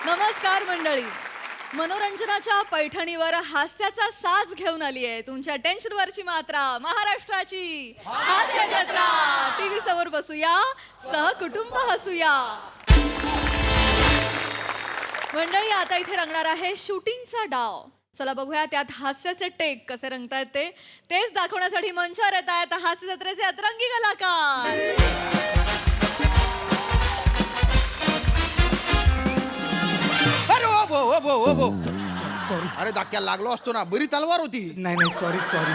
नमस्कार मंडळी. मनोरंजनाच्या पैठणीवर हास्याचा साज घेऊन आली आहे तुमच्या टेन्शनवरची मात्रा महाराष्ट्राची हास्य जत्रा. टीव्ही समोर बसूया, सहकुटुंब हसूया. मंडळी, आता इथे रंगणार आहे शूटिंगचा डाव. चला बघूया त्यात हास्याचे टेक कसे रंगतायत तेच दाखवण्यासाठी मंचावर येत आहेत हास्य जत्रेचे अतरंगी कलाकार. सॉरी. अरे धक्क्याला लागलो असतो ना, बरी तलवार होती. नाही नाही, sorry sorry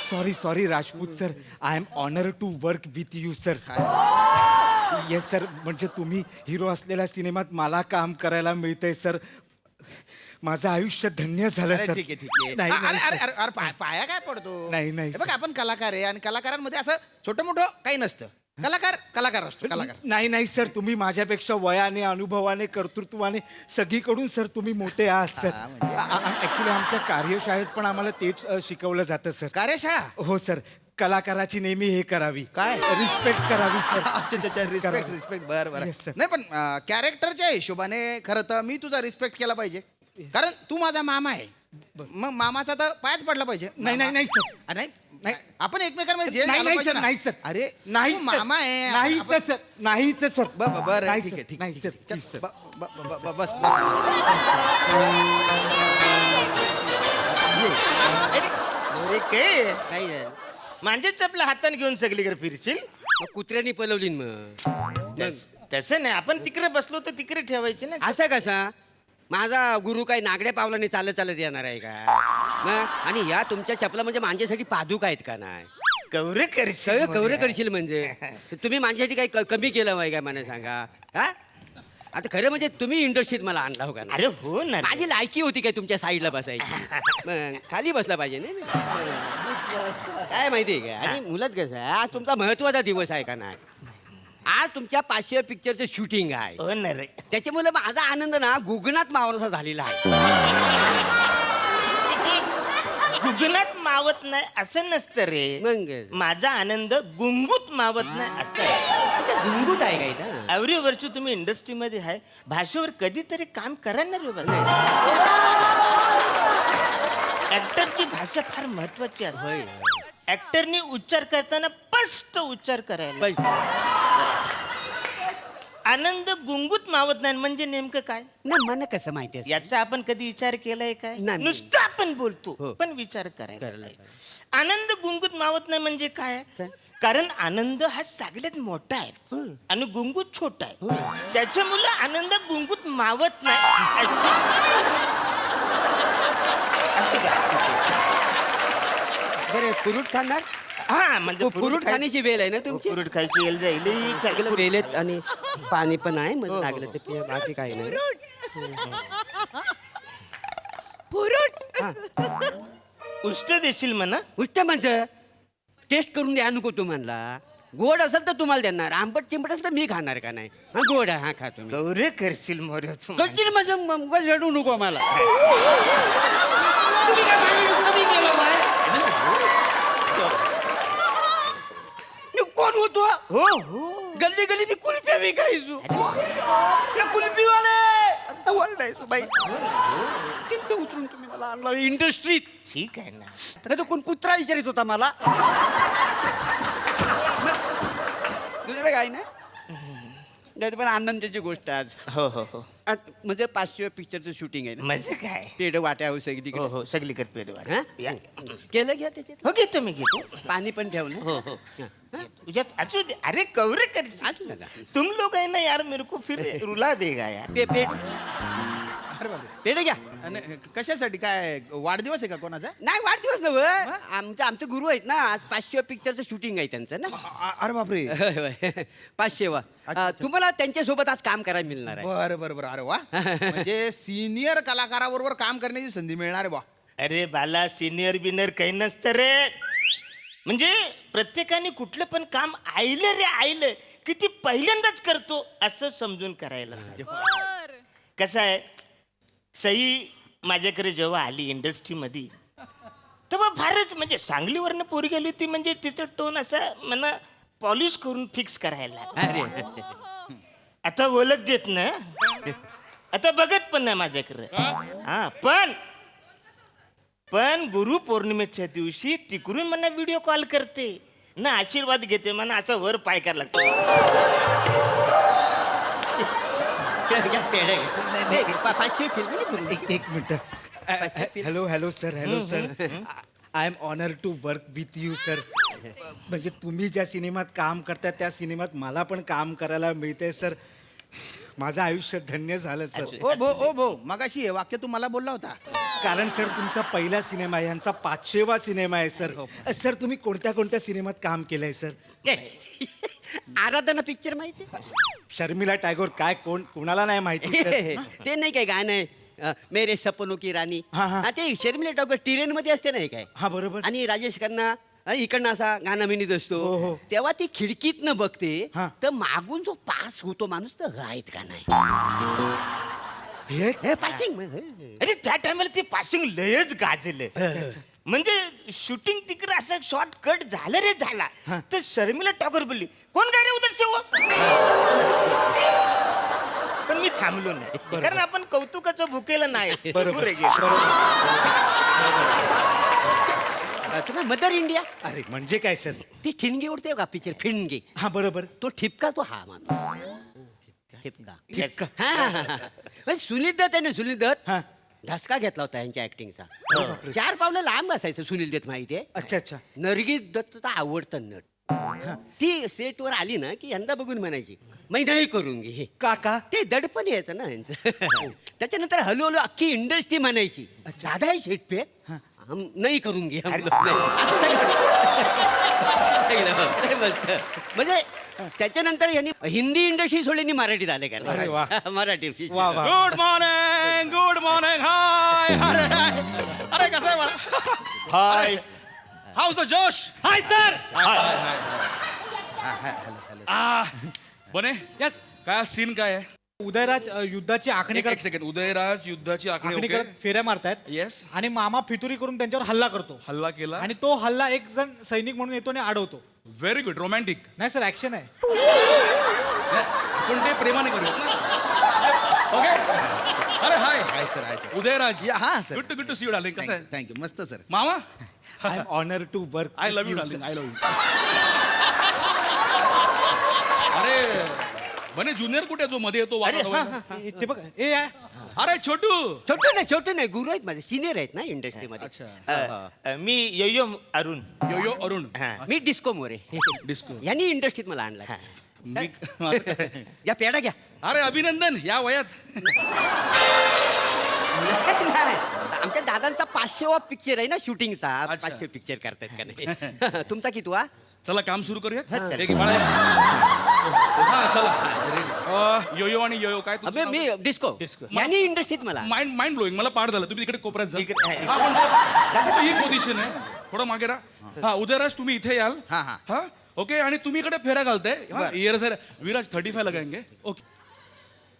sorry sorry Rajput sir. I am honour to work with you sir. Yes sir, म्हणजे तुम्ही हिरो असलेल्या सिनेमात मला काम करायला मिळतंय सर. माझं आयुष्य धन्य झालं अरे सर. ठीक आहे ठीक आहे. नाही, अरे नाही, अरे सर. अरे अरे पाया काय पडतो? नाही, नाही, हे बघ, आपण कलाकार आहे आणि कलाकारांमध्ये असं छोटं मोठं काही नसतं. कलाकार कलाकार असतो, कलाकार. नाही नाही सर, तुम्ही माझ्यापेक्षा वयाने, अनुभवाने, कर्तृत्वाने सगळीकडून सर तुम्ही मोठे आहात सर. ऍक्च्युली आमच्या कार्यशाळेत पण आम्हाला तेच शिकवलं जातं सर. कार्यशाळा? हो सर. कलाकाराची नेहमी हे करावी, काय? रिस्पेक्ट करावी सर. Respect respect. बरं बरं. Yes, sir. नाही पण कॅरेक्टरच्या हिशोबाने खरं तर मी तुझा रिस्पेक्ट केला पाहिजे, कारण तू माझा मामा आहे. मग मामाचा तर पायच पडला पाहिजे. नाही नाही नाही सर. नाही नाही. आपण एकमेकांमध्ये जेल नाही घाललं नाही पाहिजे सर, ना. नाही सर. अरे नाही तू सर. मामा आहे. नाहीच आपण- सर, नाहीच सर. बरं नाही ठीक सर, आहे ठीक नाही आहे. सर, चल, please सर. बस बस. अरे काय माझेच आपल्या हाताने घेऊन सगळीकडे फिरशील? मग कुत्र्यांनी पलवली मग तसं नाही, आपण तिकडे बसलो तर तिकडे ठेवायचे ना. असं कसा? माझा गुरु काय नागड्या पावलाने चालत चालत येणार आहे का? मग आणि या तुमच्या चपला म्हणजे माझ्यासाठी पादुक आहेत का नाही? कवरे करशील सगळं कवरे मोरया. करशील म्हणजे तुम्ही माझ्यासाठी काही कमी केलं आहे का मला सांगा? हा, आता खरं म्हणजे तुम्ही इंडस्ट्रीत मला आणला हो का नाही? अरे हो ना रे. माझी लायकी होती काय तुमच्या साईडला बसायची? मग खाली बसला पाहिजे ना मी. काय माहिती आहे का? आणि मुलात कसं आहे, आज तुमचा महत्वाचा दिवस आहे का नाही? आज तुमच्या 500 पिक्चरचं शूटिंग आहे. हो ना रे. त्याच्यामुळे माझा आनंद ना गुगनात मावरसा झालेला आहे. गुगनात मावत नाही असं नसतं रे. मग माझा आनंद गुंगूत मावत नाही असं आहे. गुंगूत आहे का इथं? एव्हरी वर्ष तुम्ही इंडस्ट्रीमध्ये आहे, भाषेवर कधीतरी काम करा ना रे बाबा. ऍक्टरची भाषा फार महत्वाची असते. ऍक्टरनी उच्चार करताना स्पष्ट उच्चार करायला. आनंद गुंगूत मावत नाही म्हणजे नेमकं काय? ना मला कसं माहिती आहे? याचा आपण कधी विचार केलाय काय? नाही. नुसतं आपण बोलतो हो. पण विचार करायला करायला पाहिजे. आनंद गुंगूत मावत नाही म्हणजे काय? कारण आनंद हा सगळ्यात मोठा आहे आणि गुंगूत छोटा आहे. त्याच्यामुळे आनंद गुंगूत मावत नाही असं काय? बरं, कुरूट खाणार? हा म्हणजे कुरूट खाण्याची वेळ आहे ना तुमची? कुरूट खायची येल जाईल. सगळं वेलेत आणि पाणी पण आहे, मग लागलं तर पिऊया, बाकी काही नाही. उष्ट देशील म्हणा. उष्ट म्हणजे टेस्ट करून द्या नको तू म्हणला. गोड असेल तर तुम्हाला देणार, आंबट चिंबट असेल तर मी खाणार का नाही? हा गोड आहे, हा खा तुम्ही. गौरे करशील मोर्या तू. करशील म्हणजे मग रडू नको मला. तुम्ही काय माझ्याकडे कमी केलं बाय? मी कोण होतो? हो हो. गल्ली गल्ली मी कुल्फ्या विकायचो. या कुल्फीवाले आता ओरडायचो बाई. तिथं उतरून तुम्ही मला आणला इंडस्ट्रीत. ठीक आहे ना. नाही तर कोण कुत्रा विचारित होता मला. दुसरं काय ना, नाही पण आनंदाची गोष्ट आज. हो हो हो. आज म्हणजे 500 पिक्चरचं शूटिंग आहे ना. मजा काय? पेढ वाट्या हो सगळी हो हो सगळीकडे पेड हा? केलं घ्या त्याच्यात. हो घेतो मी घेतो. पाणी पण ठेवलं. हो हो. तुझ्याच असू दे. अरे कवरे कर. असू नका. तुम लोग है ना यार, मेरे को फिर रुला देगा यार. पेढ अरे बापरे. पेढ घ्या. आणि कशासाठी? काय वाढदिवस आहे का कोणाचा? नाही वाढदिवस नव्हे, आमचे गुरु आहेत ना, आज 500 पिक्चरचं शूटिंग आहे त्यांचं ना. अरे बापरे. होय, होय. 500 वा. अच्छा. तुम्हाला त्यांच्यासोबत आज काम करायला मिळणार आहे. बरं बरं बरं. अरे वा. म्हणजे सिनियर कलाकाराबरोबर काम करण्याची संधी मिळणार आहे बा. अरे बाला, सिनियर बिनियर काही नसतं रे. म्हणजे प्रत्येकाने कुठलं पण काम आईलं रे आईलं की ती पहिल्यांदाच करतो असं समजून करायला पाहिजे. बर. कसं आहे, सई माझ्याकडे जेव्हा आली इंडस्ट्रीमध्ये तेव्हा फारच म्हणजे सांगलीवरनं पोरी गेली होती, म्हणजे तिचं टोन असा मला पॉलिश करून फिक्स करायला. अरे आता ओळख देत ना आता बघत पण नाही माझ्याकडे हा पण गुरु पौर्णिमेच्या दिवशी तिकडून मला व्हिडिओ कॉल करते ना, आशीर्वाद घेते म्हणा, असं वर पाय करायला लागतो. घ्या, पेढे घ्या. 500 फिल्म करून एक minute hello sir I am honour to work with you sir. म्हणजे तुम्ही ज्या सिनेमात काम करता त्या सिनेमात मला पण काम करायला मिळते सर. माझं आयुष्य धन्य झालं सर. ओ भो मगाशी हे वाक्य तू मला बोलला होता. कारण सर तुमचा पहिला सिनेमा आहे, यांचा 500वा सिनेमा आहे सर. सर तुम्ही कोणत्या कोणत्या सिनेमात काम केलंय सर? आराधना पिक्चर माहिती शर्मिला टॅगोर काय कोणाला नाही माहिती सर? ते नाही काय गाणं आहे मेरे सपनों की राणी. हा, हा. हा, ते शर्मिला टागोर ट्रेन मध्ये असते नाही काय. हा बरोबर. आणि राजेश खन्ना इकडनं असा गाणं म्हणत असतो. हो, हो. तेव्हा ती खिडकीतनं बघते हा. तर मागून जो पास होतो माणूस तर आहेत का नाही. हे पासिंग अरे त्या टायमाला ते पासिंग लयच गाजलं. म्हणजे शूटिंग तिकडे असं शॉर्ट कट झालं रे झाला तर शर्मिला टागोर बोलली कोण काय रे उदर शेव. पण मी थांबलो नाही कारण आपण कौतुकाचं भुकेलं नाही. पुरे गेलं. तुम्हाला मदर इंडिया अरे म्हणजे काय सर? ती ठिणगी उडते का पिक्चर फिणगी. हा बरोबर. तो ठिपका तो हा माणूस ठिपका. ठिपका. म्हणजे सुनील दत्त आहे ना, सुनील दत्त हा. धसका घेतला होता यांच्या ऍक्टिंगचा. 4 पावलं लांब असायचं सुनील दत्त माहितीये. अच्छा नरगिस दत्तचा आवडतं नट. ती सेटवर आली ना की यंदा बघून म्हणायची मी नाही करून घे. काका ते दडपण यायचं ना यांचं. त्याच्यानंतर हळूहळू अख्खी इंडस्ट्री म्हणायची दादा हे सेट पे हम नाही करून घे. असं सगळं. म्हणजे त्याच्यानंतर यांनी हिंदी इंडस्ट्री सोडली मराठीत आले का अरे वा. मराठी. वा वा. Good morning hi. अरे कसं आहे मला? हाय हाऊस द जोश? Hi sir. बने यस काय सीन काय आहे? उदयराज युद्धाची आखणी एक सेकंड. उदयराज युद्धाची आखणी आखणी करत फेऱ्या मारतायत. येस. आणि मामा फितुरी करून त्यांच्यावर हल्ला करतो. हल्ला केला आणि तो हल्ला एक जण सैनिक म्हणून येतो आणि अडवतो. Very good. रोमॅन्टिक. नाही सर ऍक्शन आहे. पण ते प्रेमाने करूयात ना. ओके. अरे हाय हाय सर. उदयराज. हा sir. Good to see you darling. कसं आहे थँक्यू मस्त सर. मामा? I am honour to work. I love you darling. I love you. अरे बने ज्युनियर कुठे जो मध्ये येतो वारा? ते बघ ए आहे. अरे छोटू. छोटे नाही गुरु आहेत माझे सिनियर आहेत ना इंडस्ट्रीमध्ये. अच्छा. मी यो अरुण. यो अरुण. मी डिस्को मोरे. डिस्को. यांनी इंडस्ट्रीत मला आणला. मी या पेढा घ्या. अरे अभिनंदन या वयात. नाही, आमच्या दादांचा 500वा पिक्चर आहे ना शूटिंगचा. अच्छा. 500 पिक्चर करतायत का नाही. तुमचा किती वा? चला काम सुरू करूयात. हे घे, बाळा. हा चला. यो आणि यो काय अबे मी डिस्को. यांनी इंडस्ट्रीत मला माइंड ब्लोईंग. मला पाठ झालं. तुम्ही तिकडे कोपऱ्यात जा. इकडे- हा, पण ही पोझिशन आहे. थोडं मागे राहा. हा उदयराज तुम्ही इथे याल. हा, हा. हा ओके. आणि तुम्ही इकडे फेऱ्या घालताय. इयर सर विराज 35 लगाएंगे. ओके.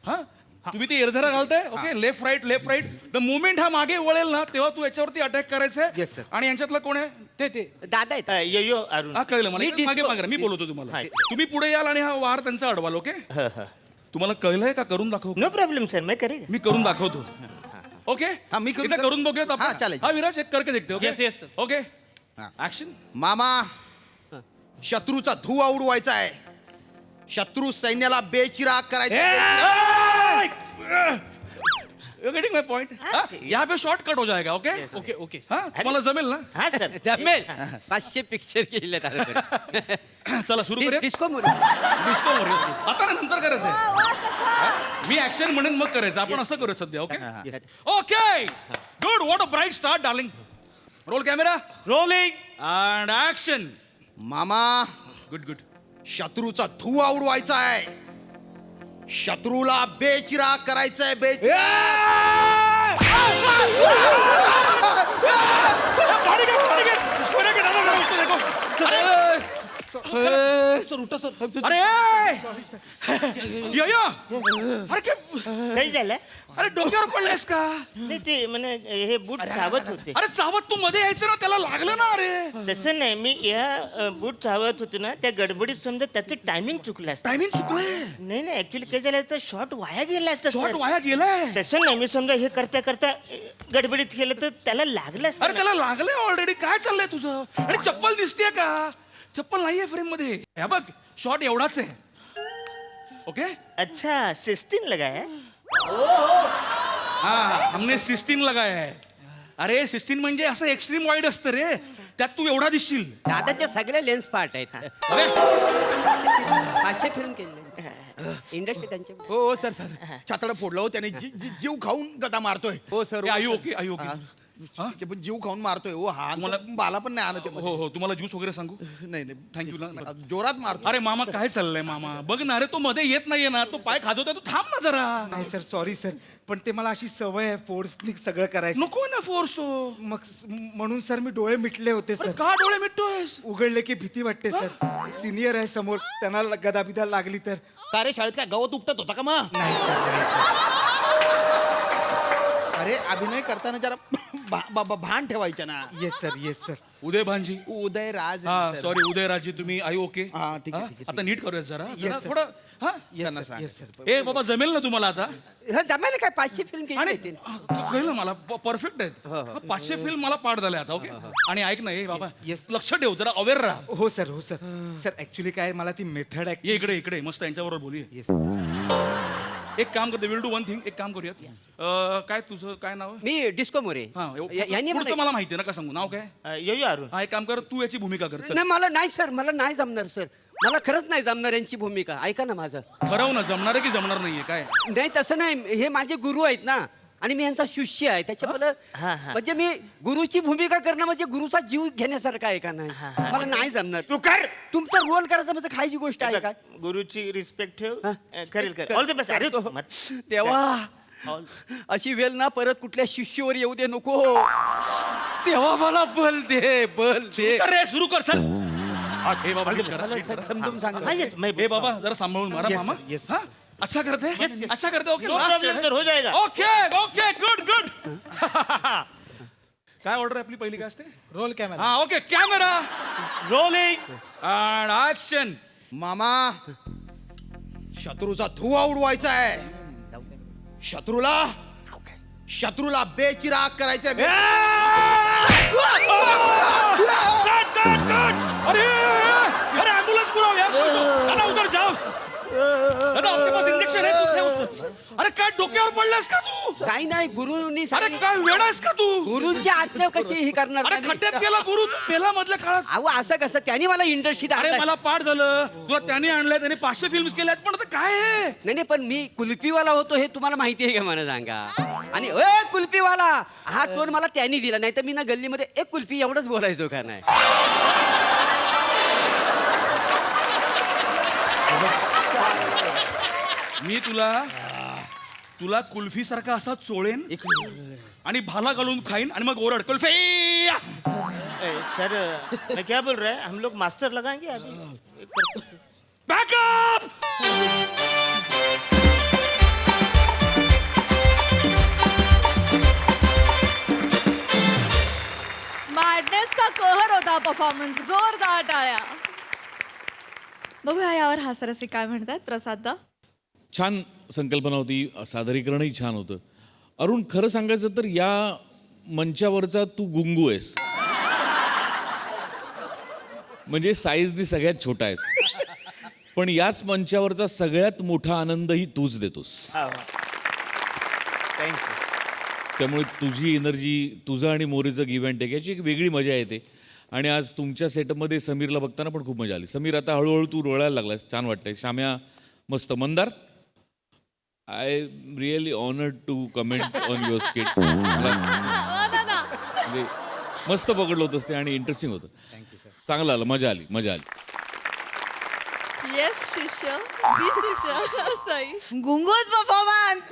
हा तुम्ही ते एरझरा घालताय. Okay. Left right. The moment हा मागे वळेल ना तेव्हा तू याच्यावरती अटॅक करायचंय. Yes, sir. आणि यांच्यातला कोण आहे? ते दादा आहेत. यो अरुण. हा कळलं मला. मी इकडे मागे disco- मागे राहा. मी बोलवतो तुम्हाला. हाय. तुम्ही पुढे याल आणि हा वार त्यांचा अडवाल. ओके. तुम्हाला कळलंय का? करून दाखव. नो प्रॉब्लेम सर मैं करेगा. मी करून दाखवतो. ओके. हा, मी करू- इथे करून बघूयात आपण. हा, चालेल. हा विराज एक करके देखते. Okay. Yes, yes, sir. Okay. हा. ऍक्शन. मामा शत्रूचा धुवा उडवायचा आहे. शत्रू सैन्याला बेचिराग करायचा. You getting my point? यहाँ पे शॉर्टकट हो जाएगा. ओके. ओके हा तुम्हाला जमेल ना? हा सर. जमेल. 500 पिक्चर केले चला सुरू करूया. डिस्को मोरे. डिस्को आता नाही, नंतर करायचंय. मी ऍक्शन म्हणेन मग करायचं. आपण असं करूया सध्या. Okay. Okay. Good. What a bright start darling. Roll camera. Rolling and action. मामा गुड. शत्रूचा धुवा उडवायचा आहे. शत्रूला बेचिराग करायचंय. सर उठा सर. अरे यो यो. अरे काही झालं अरे डोक्यावर पडलेस का? नाही ते म्हणे हे बूट धावत होते. अरे चावत तू मध्ये यायचं ना, त्याला लागलं ना. अरे तसं नाही, मी या बूट धावत होतो ना, त्या गडबडीत समजा त्याचं टायमिंग चुकलं असतं. टायमिंग चुकलंय. नाही ऍक्च्युली काय झालं तर शॉट वाया गेला असता शॉट sir. वाया गेलाय. तसं नाही, मी समजा हे करता करता गडबडीत केलं तर त्याला लागलं असतं अरे ना. त्याला लागलंय ऑलरेडी. काय चाललंय तुझं? आणि चप्पल दिसतेय का? चप्पल नाहीये फ्रेम मध्ये. हे बघ शॉट एवढाच आहे. ओके. अच्छा 16 लगाया. हाँ हमने 16 लगाया है. अरे 16 म्हणजे असं एक्स्ट्रीम वाईड असतं रे. त्यात तू एवढा दिसशील. दादाच्या सगळे लेन्स पार्ट आहेत अरे 500 फिल्म केले इंडस्ट्री त्यांच्या. हो सर सर छातडं फोडलं हो त्याने. जीव खाऊन गदा मारतोय. हो सर. आयु ओके आयु ओके. हा? ते पण जीव खाऊन मारतोय. हो हा तुम्हाला- बाला पण नाही आणत आहे मध्ये. हो हो तुम्हाला ज्यूस वगैरे सांगू? नाही नाही थँक्यू ना. जोरात मारतो. अरे मामा काय चाललंय मामा? बघ ना रे, तो मध्ये येत नाहीये ना, तो पाय खाजवतोय. तू थांब ना जरा. नाही सर सॉरी सर, पण ते मला अशी सवय आहे फोर्सनी सगळं करायचं. नको ना फोर्स तो. मग म्हणून सर मी डोळे मिटले होते अरे सर. का डोळे मिटतोयस? उघडले की भीती वाटते सर. सिनियर आहे समोर, त्यांना गदाबिदा लागली तर. का रे शाळेत काय गवत उपटत होता का मग? नाही सर नाही सर. अरे अभिनय करताना जरा भान ठेवायचं ना. Yes sir yes sir. Uday भानजी. उदय राज हा सर. सॉरी उदयराजी, तुम्ही आई ओके? हा, ठीक आहे, हा? ठीक आहे, आता नीट करूया जरा. Yes, जरा sir. थोडं हा त्यांना येस सर सांग. Yes sir. ए बाबा जमेल ना तुम्हाला आता? जमायला काय 500 फिल्म केली आणि नाही त्यांनी. कळलं मला परफेक्ट आहेत. 500 फिल्म मला पाठ झाल्या आता. ओके. आणि ऐक ना ए बाबा Yes. लक्ष ठेव जरा अवेअर राहा. हो सर हो सर. सर ऍक्च्युली काय मला ती मेथड ये इकडे इकडे मस्त यांच्याबरोबर बोलूया. येस एक काम करते, विल डू वन थिंग. एक काम करूयात. काय तुझं काय नाव आहे? मी डिस्को मोरे. हा यांनी पुढचं मला माहिती आहे ना, का सांगू नाव काय? येऊ अरुण. हा एक काम कर, तू याची भूमिका कर. चल. नाही मला नाही सर, मला नाही जमणार सर. मला खरंच नाही जमणार यांची भूमिका. ऐका ना माझं. ठरव ना, जमणार आहे की जमणार नाहीये काय? नाही तसं नाही, हे माझे गुरु आहेत ना आणि मी यांचा शिष्य आहे. त्याच्यामुळे म्हणजे मी गुरुची भूमिका करणं म्हणजे गुरुचा जीव घेण्यासारखं आहे का नाही. मला नाही जमणार. तू कर. तुमचा रोल करायचं म्हणजे खायची गोष्ट आहे काय. गुरुची रिस्पेक्ट ठेव. करेल कर. All the best. अरे तेव्हा अशी वेळ ना परत कुठल्या शिष्यवर येऊ दे नको. तेव्हा मला बल दे बल दे. अरे सुरू कर चल. हे बाबा नीट करा, नीट करा. समजून सांगा. हे बाबा जरा सांभाळून मारा Yes, मामा. sir, yes, हा अच्छा करते अच्छा करते. ओके नो प्रॉब्लेम सर, हो जाएगा. Okay okay good good. काय ऑर्डर आहे आपली पहिली काय असते? Roll camera. हा okay camera rolling and action. मामा शत्रूचा धुवा उडवायचा आहे. शत्रूला बेचिराग करायचंय. अरे अरे ॲम्ब्युलन्स पुरव यार. उधर जाओ. दादा आपके पास इंजेक्शन है तुझे? अरे काय डोक्यावर पडलास का तू? काही नाही गुरुनी अरे सांगितलं. काय वेडास का तू? गुरुंच्या आज्ञा कशी हे करणार अरे नाही? खड्ड्यात गेला गुरु पहिला मधल्या काळात. अहो असं कसं त्यांनी मला इंडस्ट्रीत अरे मला पाठ झालं. तुला त्याने आणलंय, त्याने 500 फिल्म्स केल्यात. पण आता काय आहे? नाही पण मी कुल्फीवाला होतो हे तुम्हाला माहिती आहे का मला सांगा. आणि ए कुल्फीवाला हा टोन मला त्यांनी दिला. नाही तर मी ना गल्लीमध्ये एक कुल्फी एवढंच बोलायचो का नाही. मी तुला कुल्फी सारखा असा चोळेन आणि भाला घालून खाईन आणि मग ओरड कुल्फी. सर मैं क्या बोल रहा है, हम लोग मास्टर लगाएंगे अभी. बॅकअप. मॅडनेसचा कहर होता परफॉर्मन्स. जोरदार टाळ्या. बघूया यावर हास्यरसिक काय म्हणतात. प्रसाददा. छान संकल्पना होती, सादरीकरणही छान होतं. अरुण खरं सांगायचं तर या मंचावरचा तू गुंगू आहेस. म्हणजे साईजनी सगळ्यात छोटा आहेस, पण याच मंचावरचा सगळ्यात मोठा आनंदही तूच देतोस. थँक्यू. त्यामुळे तुझी एनर्जी, तुझं आणि मोरेचं गिव्ह अँड टेक याची एक वेगळी मजा येते. आणि आज तुमच्या सेटमध्ये समीरला बघताना पण खूप मजा आली. समीर आता हळूहळू तू रोळायला लागलास, छान वाटतंय. शाम्या मस्त. Mandar I really honoured to comment on your skit. म्हणजे मस्त पकडलं होतंस ते आणि इंटरेस्टिंग होतं. चांगलं आलं, मजा आली मजा आली. येस शिष्य दी शिष्य. सई. गुंगूज परफॉर्मन्स.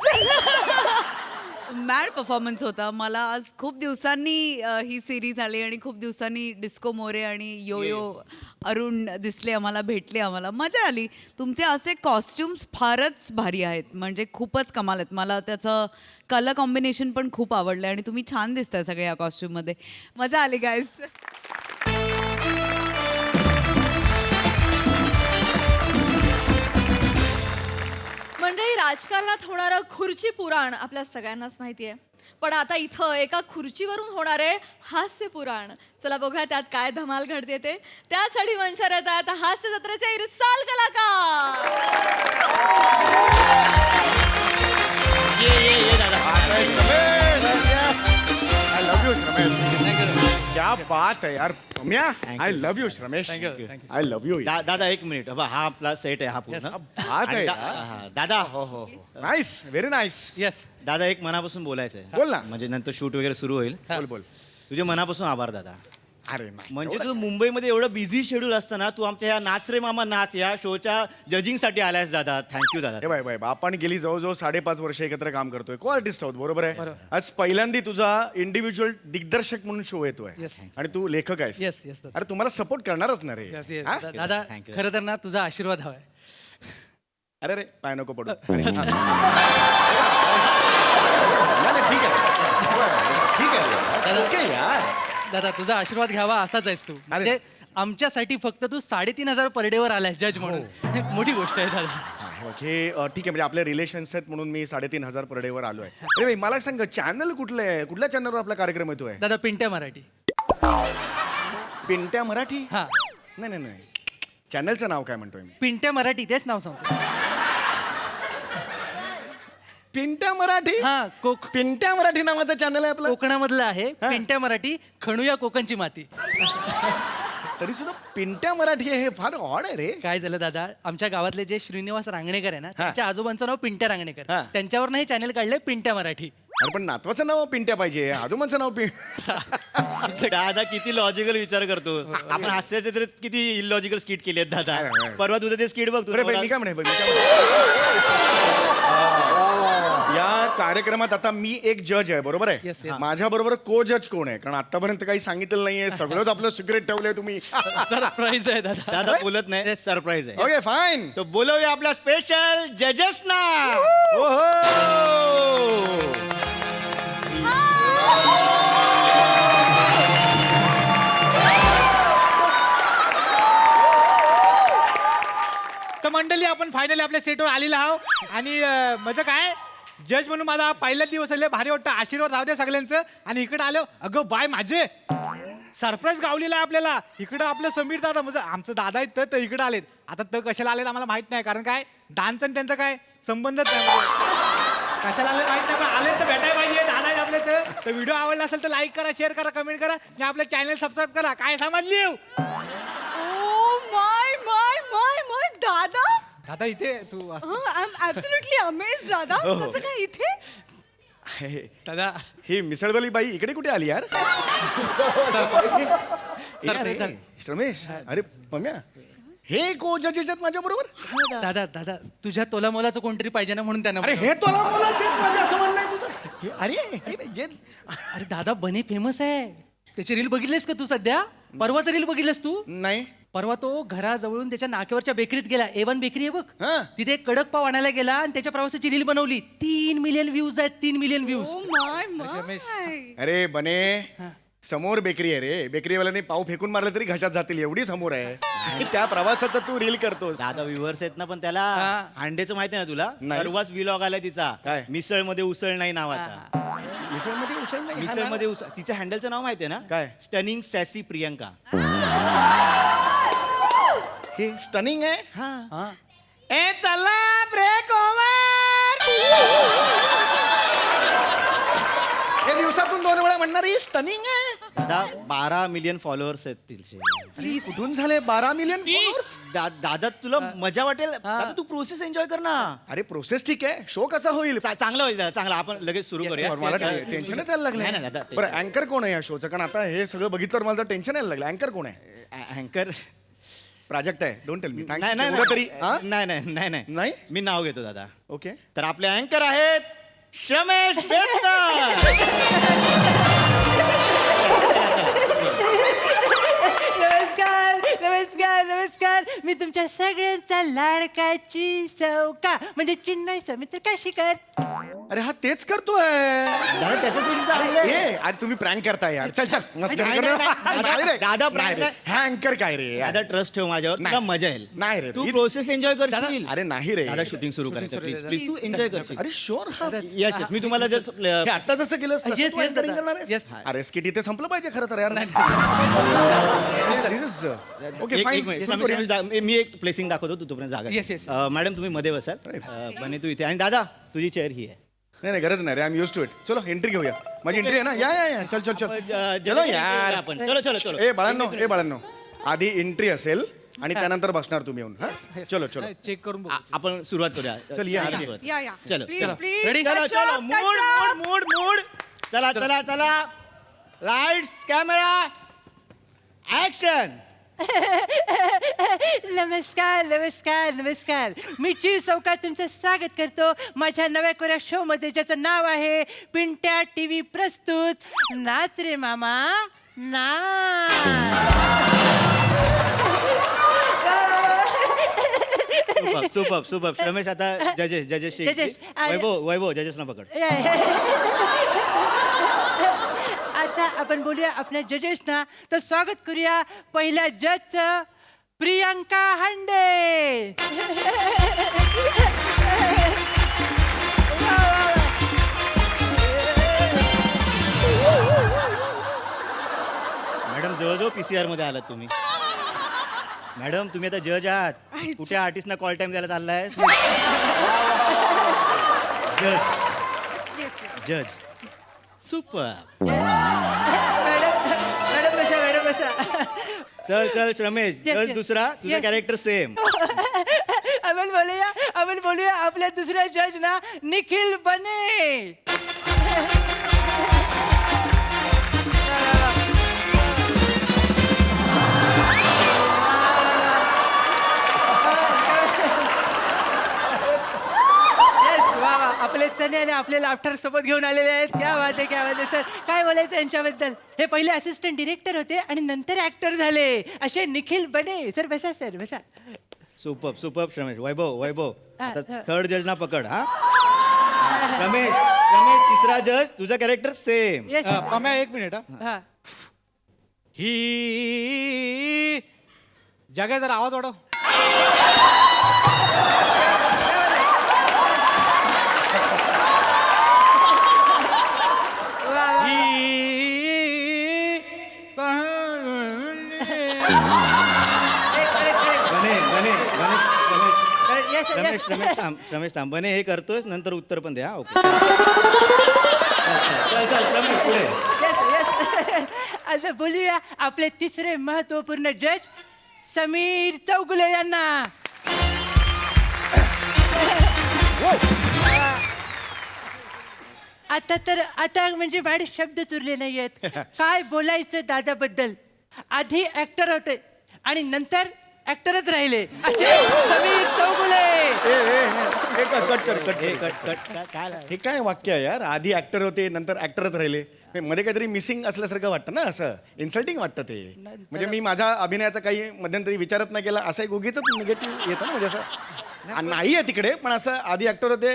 मॅड परफॉर्मन्स होता. मला आज खूप दिवसांनी ही सिरीज आली आणि खूप दिवसांनी डिस्को मोरे आणि यो अरुण दिसले आम्हाला, भेटले आम्हाला, मजा आली. तुमचे असे कॉस्ट्युम्स फारच भारी आहेत, म्हणजे खूपच कमाल आहेत. मला त्याचं कलर कॉम्बिनेशन पण खूप आवडलं आणि तुम्ही छान दिसताय सगळे या कॉस्ट्युममध्ये. मजा आली गाईज. मंडळी, राजकारणात होणारं खुर्ची पुराण आपल्या सगळ्यांनाच माहिती आहे, पण आता इथं एका खुर्चीवरून होणारे हास्य पुराण. चला बघूया त्यात काय धमाल घडते ते. त्यासाठी मंचावर येतात हास्य जत्रेचे इरसाल कलाकार. ये दादा. I love you, Shramesh. क्या बात है यार. म्या I love you, Shramesh. I love you. दादा एक मिनिट. हा आपला सेट आहे हा पूर्ण. बात आणि आहे हा, दादा हो नाईस, व्हेरी नाईस. येस. दादा एक मनापासून बोलायचं आहे. बोल ना. म्हणजे नंतर शूट वगैरे सुरू होईल. बोल बोल. तुझे मनापासून आभार दादा. अरे नाही. म्हणजे तू मुंबईमध्ये एवढं बिझी शेड्यूल असतं ना, तू आमच्या ह्या नाच रे मामा नाच या शोच्या जजिंगसाठी आलायस दादा. थँक्यू दादा. हे बाय आपण गेली जवळजवळ 5.5 वर्ष एकत्र काम करतोय. को आर्टिस्ट आहोत, बरोबर आहे. आज पहिल्यांदा तुझा इंडिव्हिज्युअल दिग्दर्शक म्हणून शो येतोय आणि तू लेखक आहेस. येस येस अरे तुम्हाला सपोर्ट करणारच ना रे. हा? दादा Thank you. खरं तर ना तुझा आशीर्वाद हवाय. अरे रे पाय नको पडू. नाही, ठीक आहे ठीक आहे. ओके यार. दादा तुझा आशीर्वाद घ्यावा असाच आहेस तू. म्हणजे आमच्यासाठी फक्त तू 3,500 पर डे वर आलायस जज म्हणून. हे मोठी गोष्ट आहे दादा. हे बघ, हे ठीक आहे. म्हणजे आपले रिलेशन्स आहेत म्हणून मी 3,500 पर डे वर आलोय. अरे भाई मला सांग, चॅनल कुठलं आहे? कुठल्या चॅनलवर आपला कार्यक्रम येतोय? दादा पिंट्या मराठी. पिंट्या मराठी? हा नाही चॅनलचं नाव काय म्हणतोय मी? पिंट्या मराठी, तेच नाव सांगतो. पिंट्या मराठी? हा पिंट्या मराठी नावाचं चॅनल आहे आपलं. कोकणामधलं आहे. पिंट्या मराठी, खणूया कोकणची माती. तरी सुद्धा पिंट्या मराठी आहे, हे फार ऑड आहे रे. काय झालं दादा, आमच्या गावातले जे श्रीनिवास रांगणेकर आहे ना, त्यांच्या आजोबांचं नाव पिंट्या रांगणेकर. हा. त्यांच्यावर हे चॅनल काढलंय पिंट्या मराठी. अरे पण नातवाचं नाव पिंट्या पाहिजे, आजोबांचं नाव दादा किती लॉजिकल विचार करतो. आपण हास्याचे तर किती इलॉजिकल स्किट केली आहेत दादा. परवा तुझं ते स्किट बघ. अरे बाई, मी काय म्हणे या कार्यक्रमात आता मी एक जज आहे, बरोबर आहे. Yes, yes. माझ्या बरोबर को जज कोण आहे? कारण आतापर्यंत काही सांगितलं नाहीये, सगळंच आपलं सिक्रेट ठेवलंय तुम्ही. सरप्राईज आहे दादा. दादा बोलत नाही, सरप्राईज आहे. Okay fine. तो बोलवूया आपल्या स्पेशल जजेस ना. तर मंडळी, आपण फायनली आपल्या सेटवर आलेलो आहोत आणि माझं काय जज म्हणून माझा पहिला दिवस आले, भारी वाटतं. आशीर्वाद राहू द्या सगळ्यांचं. आणि इकडे आलो, अगं बाय माझे सरप्राईज गावलेला आहे आपल्याला. इकडं आपलं समीर दादा, म्हणजे आमचं दादा आहेत तर इकडे आलेत. आता तर कशाला आलेत आम्हाला माहित नाही, कारण काय डान्स आणि त्यांचा काय संबंधच नाही. कशाला आले माहित नाही, पण आले तर भेटायला पाहिजे. दादा आहेत आपले. तर व्हिडिओ आवडला असेल तर लाईक करा, शेअर करा, कमेंट करा आणि आपलं चॅनल सबस्क्राईब करा. काय समजली? ओ माय माय माय माय दादा. दादा इथे तू आय एम ऍब्सोल्युटली अमेज्ड दादा. कसं काय इथे? दादा ही मिसळवाली बाई इकडे कुठे आली यार? रमेश, अरे पम्या, हे को जजेस आहेत माझ्या बरोबर. दादा दादा तुझ्या तोला मोलाचं कोणतरी पाहिजे ना, म्हणून त्यांना. अरे हे तोला मुलाचे माझे असं म्हणणं आहे तुझं. अरे अरे दादा बने फेमस आहे. त्याची रील बघितलीस का तू सध्या? परवाचं रील बघितलंस तू? नाही. परवा तो घराजवळून त्याच्या नाक्यावरच्या बेकरीत गेला. A1 बेकरी आहे बघ. हा. तिथे एक कडक पाव आणायला गेला आणि त्याच्या प्रवासाची रील बनवली. 3 मिलियन व्ह्यूज आहेत. 3 मिलियन व्ह्यूज. ओ माय माय. अरे बने, समोर बेकरी आहे रे. बेकरीवाल्याने पाव फेकून मारलं तरी घशात जातील एवढी समोर आहे. त्या प्रवासाचा तू रील करतोस. दादा व्ह्युअर्स आहेत ना, पण त्याला अंड्याचं माहिती आहे ना तुला? नाही. परवाच व्लॉग आलाय तिचा. काय? मिसळमध्ये उसळ नाही नावाचा. मिसळमध्ये उसळ नाही. मिसळमध्ये उसळ. तिच्या हँडलचं नाव माहितीये ना? काय? स्टनिंग सॅसी प्रियंका. हे स्टनिंग आहे. हा. ए चला ब्रेक ओव्हर. हे दिवसातून 2 वेळा म्हणणारी स्टनिंग आहे. दादा 12 मिलियन फॉलोअर्स आहेत तिचे. अरे, कुठून झाले 12 मिलियन फॉलोअर्स? दादा तुला मजा वाटेल. दादा तू प्रोसेस एन्जॉय कर ना. अरे प्रोसेस ठीक आहे, शो कसा होईल? चांगला होईल दादा, चांगला. आपण लगेच सुरू करूया. मला टेन्शनच यायला नाही, नाही, लागलं. दादा. बरं अँकर कोण आहे या शोचं? कारण आता हे सगळं बघितल्यावर मला टेन्शन यायला लागलं. अँकर कोण आहे? अँकर प्राजक्त आहे. Don't tell me. नाही नाही तरी हा? नाही नाही नाही नाही नाही? मी नाव घेतो दादा. ओके. तर आपले अँकर आहेत श्रमेश बेटकर. नमस्कार नमस्कार नमस्कार. मी तुमच्या सगळ्यांचा लाडकाची सौका म्हणजे चिन्मय समित्र काशीकर. अरे हा तेच करतोय दादा त्याच्यासाठी चांगलं ये अरे तुम्ही प्रँक करताय यार चल चल मस्त नाही, नाही, नाही. दादा prank नाही. हा अँकर काय रे दादा ट्रस्ट ठेव माझ्यावर, तुला नाही. मजा येईल. नाही रे. तू प्रोसेस एन्जॉय करशील. अरे नाही रे दादा शूटिंग सुरू करायचं प्लीज प्लीज तू एन्जॉय करशील. अरे शोर हा यस मी तुम्हाला जर हे आता जसं केलं Yes, yes, दादा. Yes. अरे स्किट इथे संपलं पाहिजे खरं तर यार ओके फाईन मी एक प्लेसिंग दाखवतो, तू तोपर्यंत जागा Yes, yes. मॅडम तुम्ही मध्ये बसाल. बने तू इथे आणि दादा तुझी चेअर ही आहे. नाही नाही गरज नाही रे I am use to it. चलो एंट्री घेऊया. माझी एंट्री आहे ना या या या चल चल चल चलो यार आपण चलो चलो चलो. ए बाळांनो आधी एंट्री असेल आणि त्यानंतर बसणार तुम्ही येऊन हा चलो चलो चेक करून बघू. आपण सुरुवात करूया. चल, या, चला, या. सुरुवात. या या चलो प्लीज चलो. Please Ready? चलो चलो मूड मूड मूड मूड. चला चला चला लाईट्स कॅमेरा ऍक्शन. नमस्कार नमस्कार नमस्कार. मी चीर चौकात तुमचं स्वागत करतो माझ्या नव्या कोऱ्या शो मध्ये ज्याचं नाव आहे पिंट्या टीव्ही प्रस्तुत नाच रे मामा सुपर सुपर. रमेश आता जजेस Judges, आणि- वैभव जजेस ना पकड. आता आपण बोलूया आपल्या जजेसना. तर स्वागत करूया पहिल्या जजचं प्रियांका हांडे. मॅडम जवळजवळ पीसीआर मध्ये आलात तुम्ही. मॅडम तुम्ही आता जज आहात. कुठल्या आर्टिस्टना कॉल टाइम द्यायला चाललाय? जज सुपर. मॅडम बसा. चल चल रमेश Yes, जज yes. दुसरा तुझा Yes. Character same. आपण बोलूया आपल्या दुसऱ्या जज ना निखिल बने. आपले चणे आणि आपले लाफ्टर सोबत घेऊन आलेले आहेत. क्या बात आहे सर. काय बोलायचं यांच्याबद्दल. हे पहिले असिस्टंट डिरेक्टर होते आणि नंतर ऍक्टर झाले असे निखिल बने. सर बसा. सुपर रमेश. वैभव हा, आता हा. थर्ड जज ना पकड. हा रमेश तिसरा जज तुझा कॅरेक्टर सेम. येस पम्या एक मिनिट हा. ही जगा जरा आवाज वाढव. रमेश थांब. बने हे करतोयस नंतर उत्तर पण द्या. ओके चल रमेश पुढे. असं बोलूया आपले तिसरे महत्वपूर्ण जज समीर चौगुले यांना. आता म्हणजे माझे शब्द चुरले नाही आहेत. काय बोलायचं दादाबद्दल. आधी ऍक्टर होते आणि नंतर ऍक्टरच राहिले असे समीर चौगुले. हे काय वाक्य आहे यार. आधी ऍक्टर होते नंतर ऍक्टरच राहिले. मध्ये काहीतरी मिसिंग असल्यासारखं वाटतं ना. असं इन्सल्टिंग वाटतं ते. म्हणजे मी माझ्या अभिनयाचा काही मध्यंतरी विचारत नाही केला असं एक उगीच निगेटिव्ह येतं ना. म्हणजे असं नाही आहे तिकडे पण असं आधी ऍक्टर होते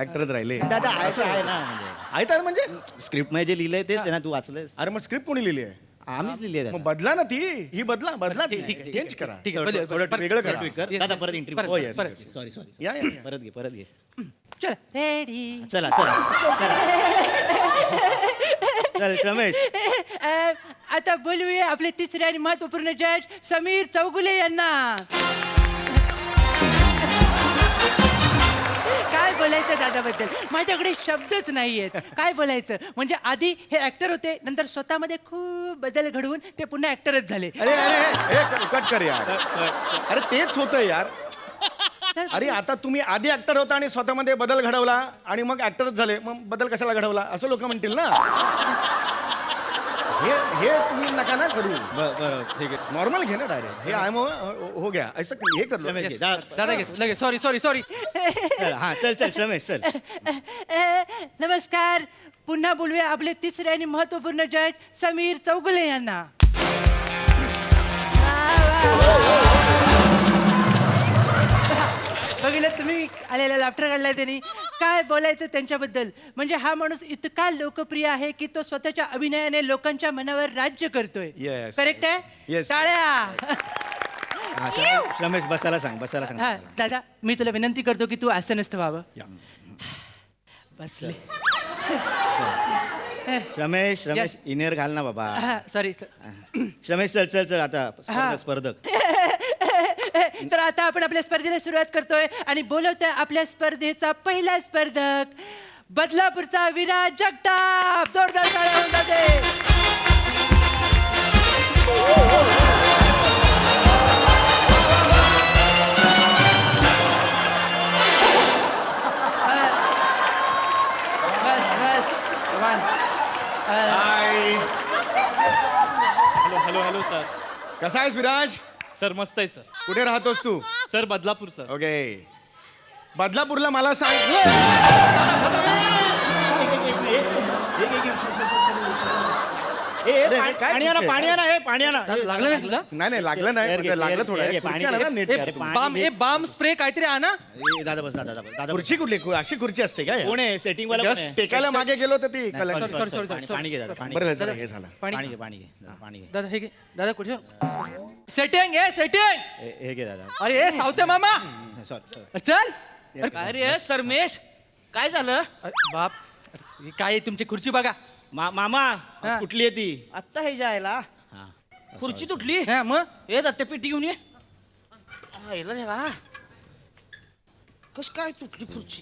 ऍक्टरच राहिले. दादा आहे ना म्हणजे म्हणजे स्क्रिप्ट मध्ये जे लिहिलंय तेच आहे ना. तू वाचलंयस. अरे मग स्क्रिप्ट कोणी लिहिली आहे. आम्हीच लिहिली आहे मग बदला ना ती. ही बदला चेंज करा. थोडं वेगळं करा. दादा परत इंटरव्ह्यू. हो येस सॉरी या परत घे. चला रेडी. चला चल रमेश. आता बोलूया आपले तिसरे आणि महत्वपूर्ण जज समीर चौगुले यांना. काय बोलायचं दादाबद्दल. माझ्याकडे शब्दच नाही आहेत. काय बोलायचं म्हणजे आधी हे ऍक्टर होते नंतर स्वतःमध्ये खूप बदल घडवून ते पुन्हा ऍक्टरच झाले. अरे कट कर यार. अरे तेच होतं यार. अरे आता तुम्ही आधी ऍक्टर होता आणि स्वतःमध्ये बदल घडवला आणि मग ऍक्टरच झाले. मग बदल कशाला घडवला असं लोक म्हणतील ना. हे तुम्ही नका ना करू बरं ठीक आहे नॉर्मल घे ना डायरेक्ट हे आय हो गया असं हे कर लो. रमेश, दा- दादा घेतो लगेच सॉरी चल, हा चल रमेश चल. नमस्कार पुन्हा बोलूया आपले तिसरे आणि महत्वपूर्ण जज समीर चौगुले यांना. बघितलं तुम्ही आलेला लाफ्टर काढलाय त्यांनी. काय बोलायचं त्यांच्याबद्दल. म्हणजे हा माणूस इतका लोकप्रिय आहे की तो स्वतःच्या अभिनयाने लोकांच्या मनावर राज्य करतोय. Yes. करेक्ट आहे Yes. टाळ्या. हा, रमेश बसायला सांग हा दादा मी तुला विनंती करतो की तू असं नसतं व्हावं. या. बसले. रमेश Yes. इनेर घाल ना बाबा. हा सॉरी रमेश चल आता स्पर्धक. तर आता आपण आपल्या स्पर्धेला सुरुवात करतोय आणि बोलवतोय आपल्या स्पर्धेचा पहिला स्पर्धक बदलापूरचा विराज जगताप. जोरदार टाळ्या होऊन जाते. बस Come on. Hi hello sir. कसा आहेस विराज? सर मस्त आहे सर. कुठे राहतोस तू? Sir Badlapur sir. ओके बदलापूरला मला सांग. पाणी आणा हे पाणी आणा. लागलं नाही तुला? नाही लागलं नाही म्हणजे लागलं थोडं आहे. खुर्ची आणा ना नीट यार. बाम स्प्रे काहीतरी आणा. दादा बस दादा खुर्ची कुठली अशी खुर्ची असते काय कोण आहे सेटिंग वाला Just टेकायला मागे गेलो तर ती Sorry. पाणी घे दादा पाणी बरं झालं हे झालं. पाणी घे दादा हे घे. दादा कुठे सेटिंग सेटिंग. हे घे दादा. अरे सावते मामा सॉरी चल. अरे सरमेश काय झालं? बाप हे काय आहे तुमची खुर्ची बघा. मामा हा. कुठली आहे ती? आत्ता हे जायला खुर्ची तुटली. हा मग हे दत्ते पेटी घेऊन ये. कस काय तुटली खुर्ची?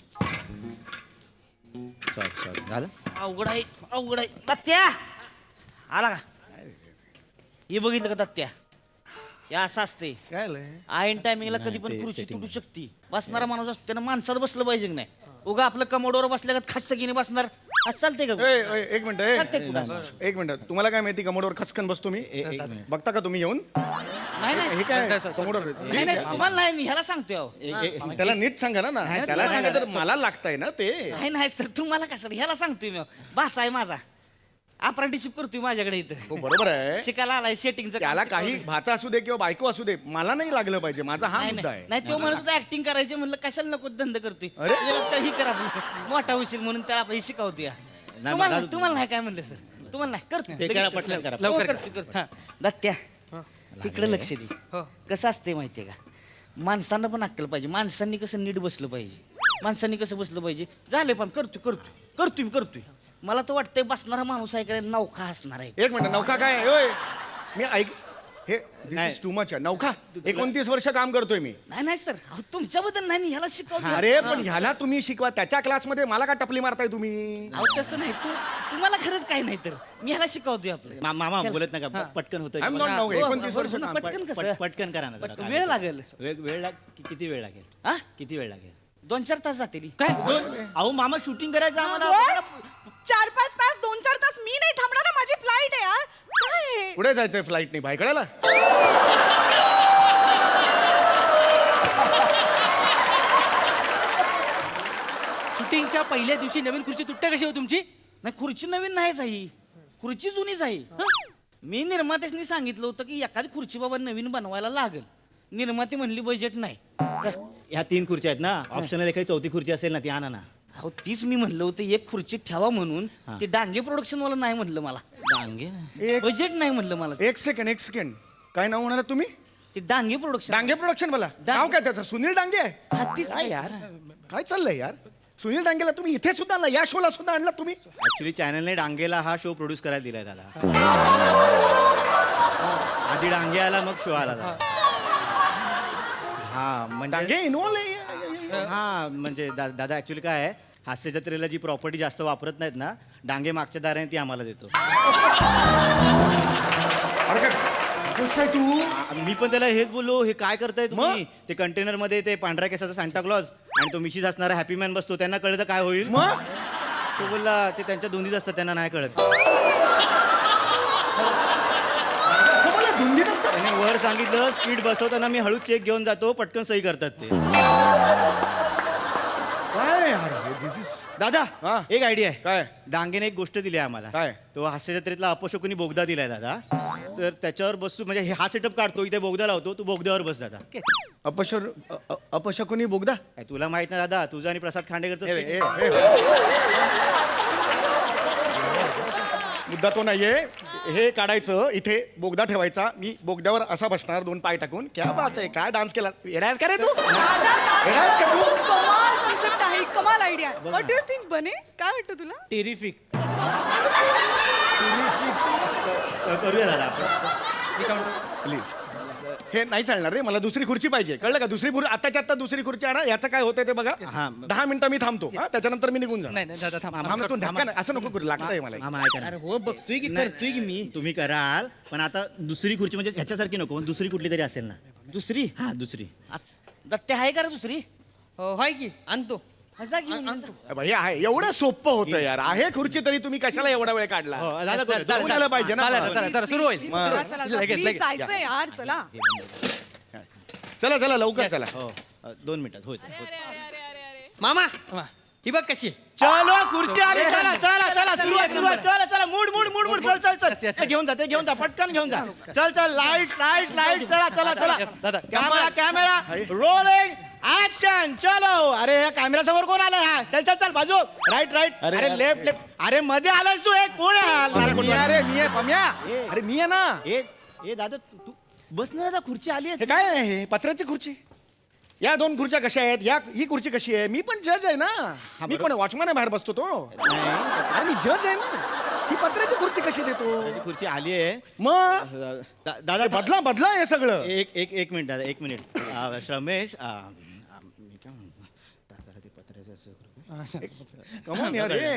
सॉरी झालं. अवघड आहे दत्त्या आला का? हे बघितलं का दत्त्या? हे असं असते काय झालंय? आईन टायमिंगला कधी पण खुर्ची तुटू शकते. बसणारा माणूस असतो त्यानं माणसात बसलं पाहिजे की नाही. उगा आपलं कमोडवर बसल्या का खास सगळीने बसणार असं चालते का? एक मिनिट चालतंय कुठं? एक मिनिट तुम्हाला काय माहिती कमोडवर खचकन बसतो मी बघता का तुम्ही येऊन नाही हे काय कमोडवर नाही तुम्हाला नाही मी ह्याला सांगतोय अहो. त्याला नीट सांगा ना त्याला सांगा तर मला लागतंय ना ते नाही सर तुम्हाला कसं ह्याला सांगतोय मी भास आहे माझा. अप्रेंटिसशिप करतोय माझ्याकडे हो इथं बरोबर आहे शिकायला आलाय सेटिंगचं. त्याला काही भाचा असू दे किंवा बायको असू दे मला नाही लागलं पाहिजे माझा हा मुद्दा आहे नाही तो म्हणत होता ऍक्टिंग करायची म्हणलं कशाला नको धंदा करतोय. अरे? ही करा आपलं मोठा होशील म्हणून त्याला आपण शिकवतोय. तुम्हाला नाही काय म्हणलं सर? तुम्हाला नाही हे करा, पटकन करा. लवकर करतो. दत्त्या इकडे लक्ष दे. कसं असते माहितीये का? माणसांना पण अक्कल पाहिजे. माणसांनी कसं नीट बसलं पाहिजे. माणसांनी कसं बसलं पाहिजे झाले पण करतोय. मला तर वाटतंय बसणारा माणूस आहे का नौका असणार आहे. एक मिनिट नौका काय आहे? ओय, मी ऐक हे टू मच आहे नौका 29 वर्ष काम करतोय मी. नाही सर तुमच्याबद्दल नाही मी ह्याला शिकवतो. अरे पण ह्याला तुम्ही शिकवा त्याच्या क्लासमध्ये मला का टपली मारताय तुम्ही? अहो तसं नाही तुम्हाला खरंच काही नाही तर मी ह्याला शिकवतोय आपलं. मामा बोलत नका पटकन होतं. I'm not now, 29 वर्ष काम. पटकन कसं? पटकन करा ना जरा. पटकन. वेळ लागेल. किती वेळ लागेल? हा किती वेळ लागेल? 2-4 तास जातील. अहो मामा शूटिंग करायचं आम्हाला. 4-5 तास 2-4 तास मी नाही थांबणार ना. माझी फ्लाईट आहे यार. काय पुढे जायचंय फ्लाईटने भायकडाला. शूटिंगच्या पहिल्या दिवशी नवीन खुर्ची तुटते कशी हो तुमची? नाही खुर्ची नवीन नाहीच आहे. खुर्ची जुनीच आहे. मी निर्मात्याने सांगितलं होतं की एखादी खुर्ची बाबा नवीन बनवायला लागेल. निर्माती म्हणली बजेट नाही. ह्या 3 खुर्च्या आहेत ना ऑप्शनल एखादी 4थी खुर्ची असेल ना ती आणा ना. अहो तीच मी म्हणलं होतं एक खुर्ची ठेवा म्हणून. ते डांगे प्रोडक्शन वाला नाही म्हणलं मला. डांगे बजेट नाही म्हणलं मला. एक सेकंड काय नाव म्हणाला तुम्ही? ते डांगे प्रोडक्शन. डांगे प्रोडक्शन मला नाव काय त्याचं? सुनील डांगे आहे. हा, तीच काय यार काय चाललंय यार? सुनील डांगेला तुम्ही इथे सुद्धा आणला या शोला सुद्धा आणला तुम्ही? ऍक्च्युली चॅनलने डांगेला हा शो प्रोड्यूस करायला दिलाय दादा. आधी डांगे आला मग शो आला दादा. हा म्हणजे डांगे इन्व्हॉल्व हा म्हणजे दादा ऍक्च्युली काय आहे हास्य जत्रेला जी प्रॉपर्टी जास्त वापरत नाहीत ना डांगे मागच्या दाराने ती आम्हाला देतो. काय तू? मी पण त्याला हेच बोललो हे काय करताय तुम्ही? ते कंटेनर मध्ये ते पांढऱ्या केसाचा सांता क्लॉज आणि तो मिशीज असणारा हॅपी मॅन बसतो त्यांना कळतं काय होईल? मग तो बोलला ते त्यांच्या दोन्हीच असतात त्यांना नाही कळत. असं मला धुंदीत असतं. त्याने वर सांगितलं स्पीड बसवताना मी हळू चेक घेऊन जातो पटकन सही करतात ते. काय यार दिस इज दादा हा. एक आयडिया आहे. काय? डांगेने एक गोष्ट दिली आहे आम्हाला. काय? तो हास्य जत्रेतला अपशकुनी बोगदा दिलाय दादा. तर त्याच्यावर बसू म्हणजे हा सेटअप काढतो इथे बोगदा लावतो तू बोगद्यावर बस दादा. अपशकुनी बोगदा. काय तुला माहित नाही दादा तुझं आणि प्रसाद ए, खांडेकरचं ए, ए. मुद्दा तो नाहीये. हे काढायचं इथे बोगदा ठेवायचा मी बोगद्यावर असा बसणार 2 पाय टाकून. क्या बात आहे काय डान्स केला येडायस का रे तू येडायस का तू. कमाल कन्सेप्ट आहे कमाल idea. What do you think बने काय वाटतं तुला? टेरिफिक करूया दादा आपण. प्लीज हे नाही चालणार रे मला दुसरी खुर्ची पाहिजे कळलं का दुसरी खुर्ची आत्ताच्या आत्ता दुसरी खुर्ची आणा याचं काय होतंय ते बघा. हा. 10 मिनिटं मी थांबतो हा त्याच्यानंतर मी निघून नाही नाही दादा थांब जाणार तू धक्का नाही असं नको करू लागतंय मला. मामा ऐका ना. हो बघतोय की करतोय की मी तुम्ही कराल पण आता दुसरी खुर्ची म्हणजे ह्याच्यासारखी नको पण दुसरी कुठली तरी असेल ना. दुसरी हा दुसरी दत्ते आहे का रे दुसरी? हो हाय की आणतो आणतो. हे आहे एवढं सोपं होतं यार आहे खुर्ची तरी तुम्ही कशाला एवढा वेळ काढला. हो, दादा करूया. दोन यायला पाहिजे ना चला सुरू होईल चला, चला, चला. लगेच, Please, लगेच. जायचंय यार चला. चला चला लवकर चला. हो 2 मिनिटात होईल. मामा ही बघ कशी आहे. चलो खुर्ची आली चला चला चला सुरुवात सुरुवात चला चला मूड मूड मूड मूड चल चल चल Yes, yes, ते घेऊन जा ते घेऊन जा पटकन घेऊन जा. चल चल लाईट लाईट लाईट चला चला चला Yes, दादा. कॅमेरा कॅमेरा रोलिंग ऍक्शन चलो. अरे या कॅमेरा समोर कोण आलाय हा चल चल चल बाजू राईट राईट अरे, अरे लेफ्ट लेफ्ट अरे मध्ये आलास तू एक कोण अरे मी आहे रे मी आहे पम्या अरे मी आहे ना. ए दादा तू बस ना दादा खुर्ची आली हे काय आहे हे पत्र्याची खुर्ची या 2 खुर्च्या कशा आहेत ही खुर्ची कशी आहे मी पण जज आहे ना. मी कोण वॉचमॅन आहे बाहेर बसतो तो. अरे मी जज आहे ना ही पत्र्याची खुर्ची कशी देतो खुर्ची आली आहे मग दादा बदला बदला हे सगळं. एक मिनिट दादा 1 मिनिट श्रमेश मी काय म्हणतो दादाला ते पत्र्याचं कमॉन यार हे.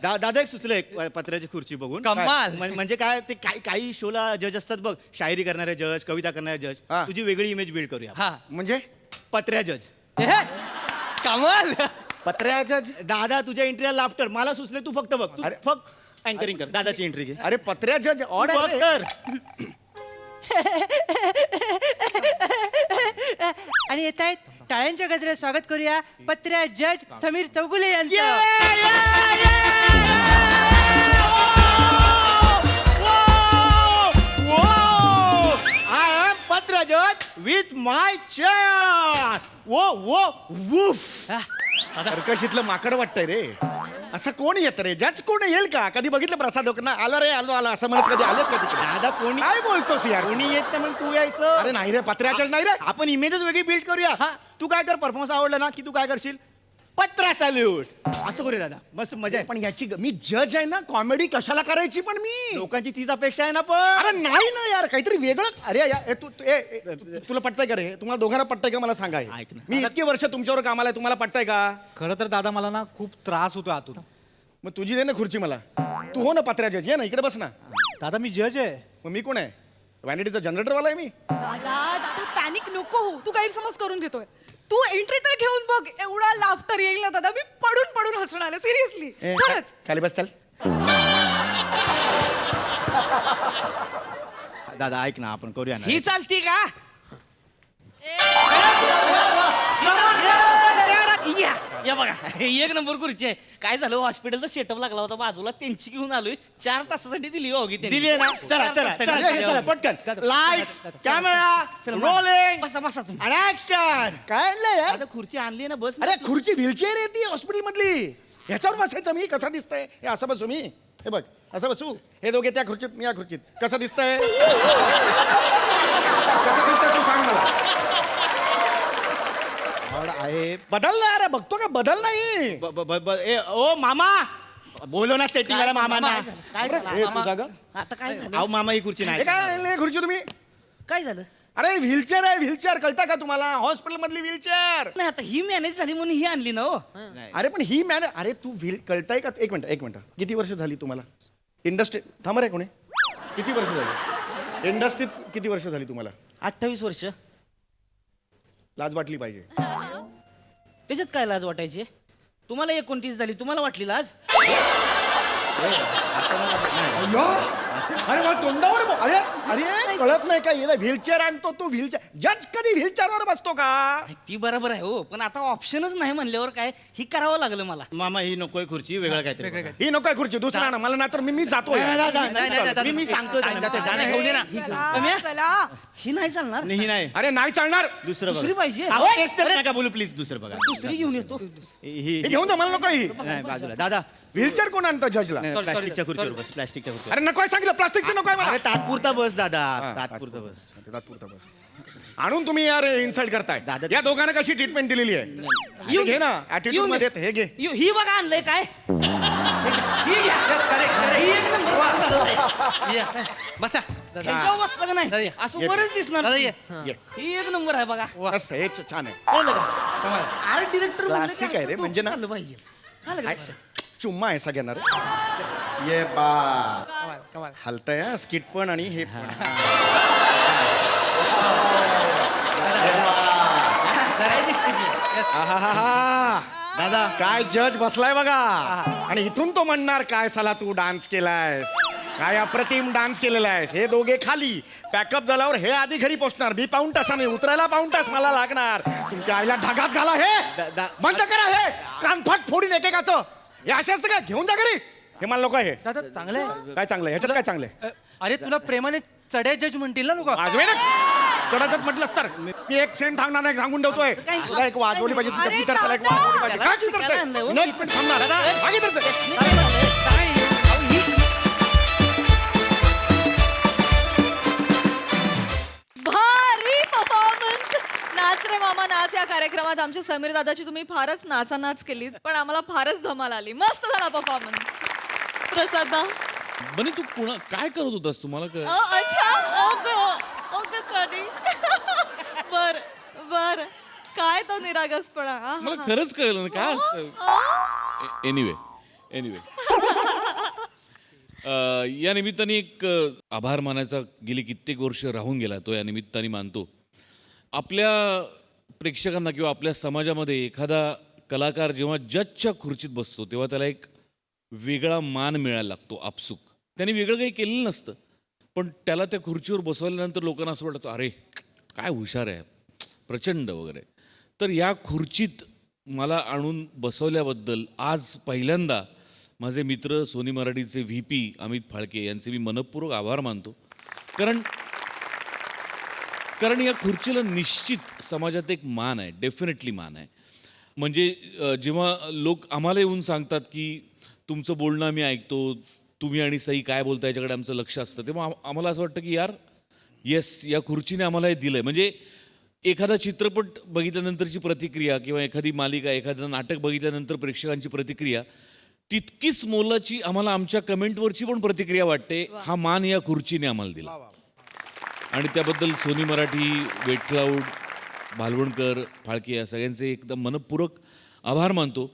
दादा एक सुचलं एक पत्र्याची खुर्ची बघून कमाल. म्हणजे काय ते काही शोला जज असतात बघ शायरी करणारे जज कविता करणारे जज हा. तुझी वेगळी इमेज बिल्ड करूया हा म्हणजे पत्र्या जज. कमाल पत्र्या जज. दादा तुझ्या एंट्रीला लाफ्टर मला सुचले तू फक्त बघ तू अरे. फक्त अँकरिंग कर दादाची एंट्री घे अरे पत्र्या जज ऑड बघ कर. आणि येत आहेत टाळ्यांच्या गजरात स्वागत करूया पत्र्या जज समीर चौगुले यांचं. I am Patra Judge with my chair. वो वूफ. सर्कशीतलं माकड वाटतंय रे असं कोण येत रे जज कोण येईल का कधी बघितलं प्रसाद लोकांना आलो रे आलो आलो असं म्हणत कधी आलेत का तिकडे. दादा कोणी काय बोलतोस यार कोणी येत नाही म्हणून तू यायचं. अरे नाही रे पत्र्या जज नाही रे. आपण इमेजच वेगळी बिल्ड करूया. तू काय कर परफॉर्मन्स आवडला ना की तू काय करशील पत्रा सॅल्यूट असं करूया दादा मस्त मजा आहे. पण याची मी जज आहे ना कॉमेडी कशाला करायची पण मी. लोकांची तीच अपेक्षा आहे ना पण. अरे नाही ना यार काहीतरी वेगळं. अरे तुला पटतंय का रे तुम्हाला दोघांना पटतंय का मला सांगा हे. ऐक ना. मी इतकी वर्ष तुमच्यावर कामाला आहे तुम्हाला पटतंय का. खरं तर दादा मला ना खूप त्रास होतो आतून. मग तुझी दे ना खुर्ची मला तू हो ना पत्र्या जज ये ना इकडे बस ना. दादा मी जज आहे. मग मी कोण आहे व्हॅनिटीचा जनरेटरवाला आहे मी. दादा दादा पॅनिक नको हो तू गैरसमज करून घेतोय. तू एंट्री तर घेऊन बघ एवढा लाफ्टर येईल ना दादा मी पडून पडून हसणार आहे सिरियसली खरंच. खाली बस चल. दादा ऐक ना आपण करूया ना. ही चालती का या बघा एक नंबर खुर्ची आहे. काय झालं हॉस्पिटलचा सेटअप लागला होता बाजूला त्यांची घेऊन आलोय 4 तासासाठी दिली होगी दिली आहे ना चला चला चला चला पटकन लाईट कॅमेरा रोलिंग बसा बसा तुम्ही. आणि ऍक्शन. काय आणलंय यार आता खुर्ची आणली आहे ना बस. अरे खुर्ची व्हीलचेअर आहे ती हॉस्पिटल मधली ह्याच्यावर बसायचं मी कसा दिसतंय हे असं बसू मी हे बघ असं बसू हे दोघे त्या खुर्चीत मी या खुर्चीत कसं दिसतंय कसं दिसतंय तू सांग मला. आहे बदल ना अरे बघतो का बदल नाही. ओ मामा बोलो ना सेटिंग आला मामाना. काय अरे, झालं ए, मामा? तू जागा. आता काय झालं अहो मामा ही खुर्ची हे नाही. काय आणलंय खुर्ची तुम्ही. काय झालं अरे व्हीलचेअर आहे व्हीलचेअर कळता का तुम्हाला हॉस्पिटल मधली व्हीलचेअर. नाही आता ही मॅनेज झाली म्हणून ही आणली ना हो. अरे पण ही मॅन अरे तू व्हील कळताय का एक मिनिट किती वर्ष झाली तुम्हाला इंडस्ट्री थांब रे कोणी किती वर्ष झाली इंडस्ट्रीत किती वर्ष झाली तुम्हाला. 28 वर्ष. लाज वाटली पाहिजे. त्याच्यात काय लाज वाटायची तुम्हाला 29 झाली तुम्हाला वाटली लाज. अरे मला तोंडावर अरे अरे कळत नाही का याला व्हीलचेअर आणतो तू व्हीलचेअर जज कधी व्हीलचेअरवर बसतो का ती बरोबर आहे हो पण आता ऑप्शनच नाही म्हणल्यावर काय ही करावं लागलं मला. मामा ही नकोय खुर्ची वेगळं काहीतरी बघा. ही नकोय खुर्ची दुसरा ना मला ना तर मी जातो मी सांगतो घेऊन ये ना. चला ही नाही चालणार. नाही नाही अरे नाही चालणार दुसरं दुसरी बघा. पाहिजे. अहो, तेच तर नका बोलू प्लीज दुसरं बघा. दुसरी घेऊन येतो. ही हे घेऊन जा मला नको ही नाही बाजूला दादा व्हीलचेअर कोण आणतं जजला प्लास्टिकच्या खुर्चीवर बस प्लास्टिकच्या खुर्चीवर. अरे नकोय सांगितलं प्लास्टिकची नकोय मला अरे तात्पुरता बस दादा तात्पुरता बस. तात्पुरता बस आणून तुम्ही यार इन्सल्ट करताय दादा- या दोघांना कशी ट्रीटमेंट दिलेली आहे हे घे ना ऍटिट्यूड मध्ये हे घे ही बघा आणलंय काय ही घ्या. ही एक नंबर. बसा ह्याच्यावर बसलं का नाही असं बरंच दिसणार. ये. ही एक नंबर आहे बघा. मस्त हे छान आहे कळलं का? अरे डिरेक्टर Classic आहे रे, म्हणजे ना- पाहिजे. आलं का लक्षात? चुम्मा आहे सगळ्यांना रे. ये बा हलतंय हा स्किट पण आणि हे पण आहाहाहा. दादा काय जज बसलाय बघा आणि इथून तो म्हणणार काय साला तू डान्स केलायस काय अप्रतिम डान्स केलेला आहेस. हे दोघे खाली पॅकअप झाल्यावर हे आधी घरी पोहोचणार मी पाऊण तासाने उतरायला पाऊण तास मला लागणार. तुमच्या आईला ढगात घाला हे बंद करा हे कानफाट फोडीन एकेकाचं हे असे असतं का घेऊन जा घरी हे मला लोक आहे दादा चांगलं आहे. काय चांगलं ह्याच्यात काय चांगलं आहे अरे तुला प्रेमाने चढ्या जज म्हणतील ना लोक. वाजवे ना चढाचत म्हटलंस तर मी एक सेंट थांबणार नाही सांगून ठेवतोय तुला एक वाजवली पाहिजे तुझ्या अरे भीतर त्याला एक दादा! वाजवली पाहिजे काय चित्रच आणलंय हो. एक मिनिट थांबणार मागे तर भारी परफॉर्मन्स. नाच रे मामा नाच या कार्यक्रमात आमच्या समीर दादाची तुम्ही फारच नाच केलीत पण आम्हाला फारच धमाल आली. मस्त झाला परफॉर्मन्स. प्रसाद दा बने तू पुन्हा काय करत होतास तुम्हाला अच्छा ओके कधी बर बर काय तो निरागसपणा मला खरंच कळलं ना काय असतं एनिवे या निमित्ताने एक आभार मानायचा गेली कित्येक वर्ष राहून गेला तो या निमित्ताने मानतो. आपल्या प्रेक्षकांना किंवा आपल्या समाजामध्ये एखादा कलाकार जेव्हा जजच्या खुर्चीत बसतो तेव्हा त्याला एक वेगळा मान मिळायला लागतो आपसूक. त्याने वेगळं काही केलेलं नसतं पण त्याला त्या खुर्चीवर बसवल्यानंतर लोकांना असं वाटतं अरे काय हुशार आहे प्रचंड वगैरे. तर या खुर्चीत मला आणून बसवल्याबद्दल आज पहिल्यांदा माझे मित्र सोनी मराठीचे VP अमित फाळके यांचे मी मनपूर्वक आभार मानतो. कारण या खुर्चीला निश्चित समाजात एक मान आहे डेफिनेटली मान आहे. म्हणजे जेव्हा लोक आम्हाला येऊन सांगतात की तुमचं बोलणं आम्ही ऐकतो तुम्ही आणि सई काय बोलता याच्याकडे आमचं लक्ष असतं तेव्हा आम्हाला असं वाटतं की यार येस या खुर्चीने आम्हाला हे दिलं आहे. म्हणजे एखादा चित्रपट बघितल्यानंतरची प्रतिक्रिया किंवा एखादी मालिका एखादं नाटक बघितल्यानंतर प्रेक्षकांची प्रतिक्रिया तितकीच मोलाची आम्हाला आमच्या कमेंटवरची पण प्रतिक्रिया वाटते. हा मान या खुर्चीने आम्हाला दिला आणि त्याबद्दल सोनी मराठी वेटक्लाऊड भालवणकर फाळके या सगळ्यांचे एकदम मनपूर्वक आभार मानतो.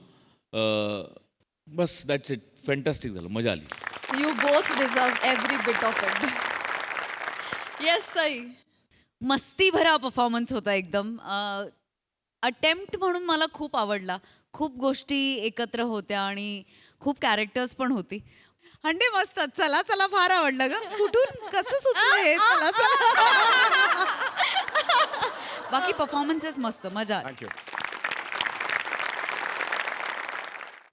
बस दॅट्स इट. फॅन्टॅस्टिक झालं मजा आली. You both deserve every bit of it. Yes Sai मस्ती भरा परफॉर्मन्स होता एकदम. अटेम्प्ट म्हणून मला खूप आवडला. खूप गोष्टी एकत्र होत्या आणि खूप कॅरेक्टर्स पण होती. हंडे मस्त चला चला फार आवडलं ग. कुठून कसं सुचलं हे चला चला. बाकी परफॉर्मन्सेस मस्त मजा आली. थँक्यू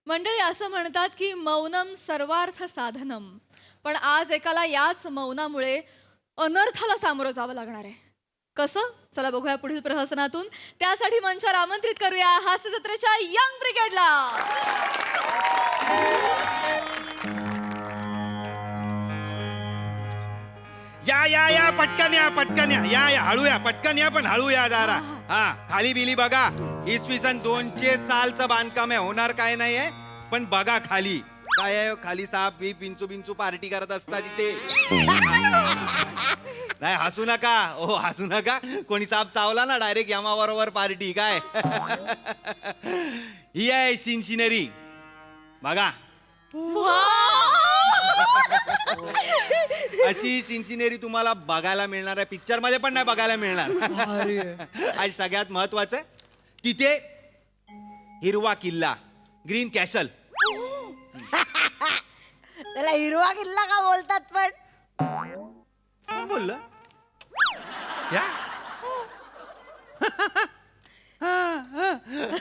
मंडळी असं म्हणतात की मौनम सर्वार्थ साधनम पण आज एकाला याच मौनामुळे अनर्थाला सामोरं जावं लागणार आहे. कसं चला बघूया पुढील प्रहसनातून. त्यासाठी मंचावर आमंत्रित करूया हास्य जत्रेच्या यंग ब्रिगेडला. या पटकन या हळू या पटकन या पण हळू या जरा. हा खाली बिली बघा. इसवी सन 200 सालचं बांधकाम आहे होणार काय नाही आहे पण बघा खाली काय आहे खाली साप बी पिंचू पार्टी करत असतात तिथे. नाही हसू नका ओ हसू नका. कोणी साप चावला ना डायरेक्ट यमाबरोबर पार्टी काय. ही आहे सीन सिनरी बघा. अशी सिन्सिनेरी तुम्हाला बघायला मिळणार आहे पिक्चर मध्ये पण नाही बघायला मिळणार. आणि सगळ्यात महत्वाचं तिथे हिरवा किल्ला ग्रीन कॅसल. त्याला हिरवा किल्ला का बोलतात पण बोललं या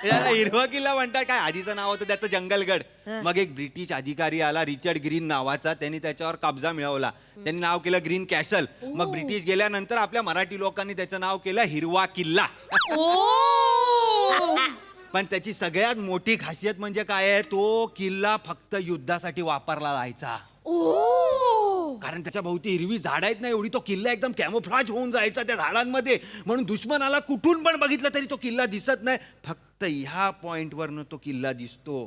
याला हिरवा किल्ला म्हणतात काय. आधीचं नाव होतं त्याचं जंगलगड. मग एक ब्रिटिश अधिकारी आला रिचर्ड ग्रीन नावाचा, त्यांनी त्याच्यावर कब्जा मिळवला. त्यांनी नाव केलं ग्रीन कॅसल. मग ब्रिटिश गेल्यानंतर आपल्या मराठी लोकांनी त्याचं नाव केलं हिरवा किल्ला. पण त्याची सगळ्यात मोठी खासियत म्हणजे काय आहे, तो किल्ला फक्त युद्धासाठी वापरला जायचा. कारण त्याच्या भोवती हिरवी झाड आहेत ना एवढी, तो किल्ला एकदम कॅमोफ्लाज होऊन जायचा त्या झाडांमध्ये. म्हणून दुश्मनाला कुठून पण बघितलं तरी तो किल्ला दिसत नाही. फक्त ह्या पॉइंट वरनं तो किल्ला दिसतो.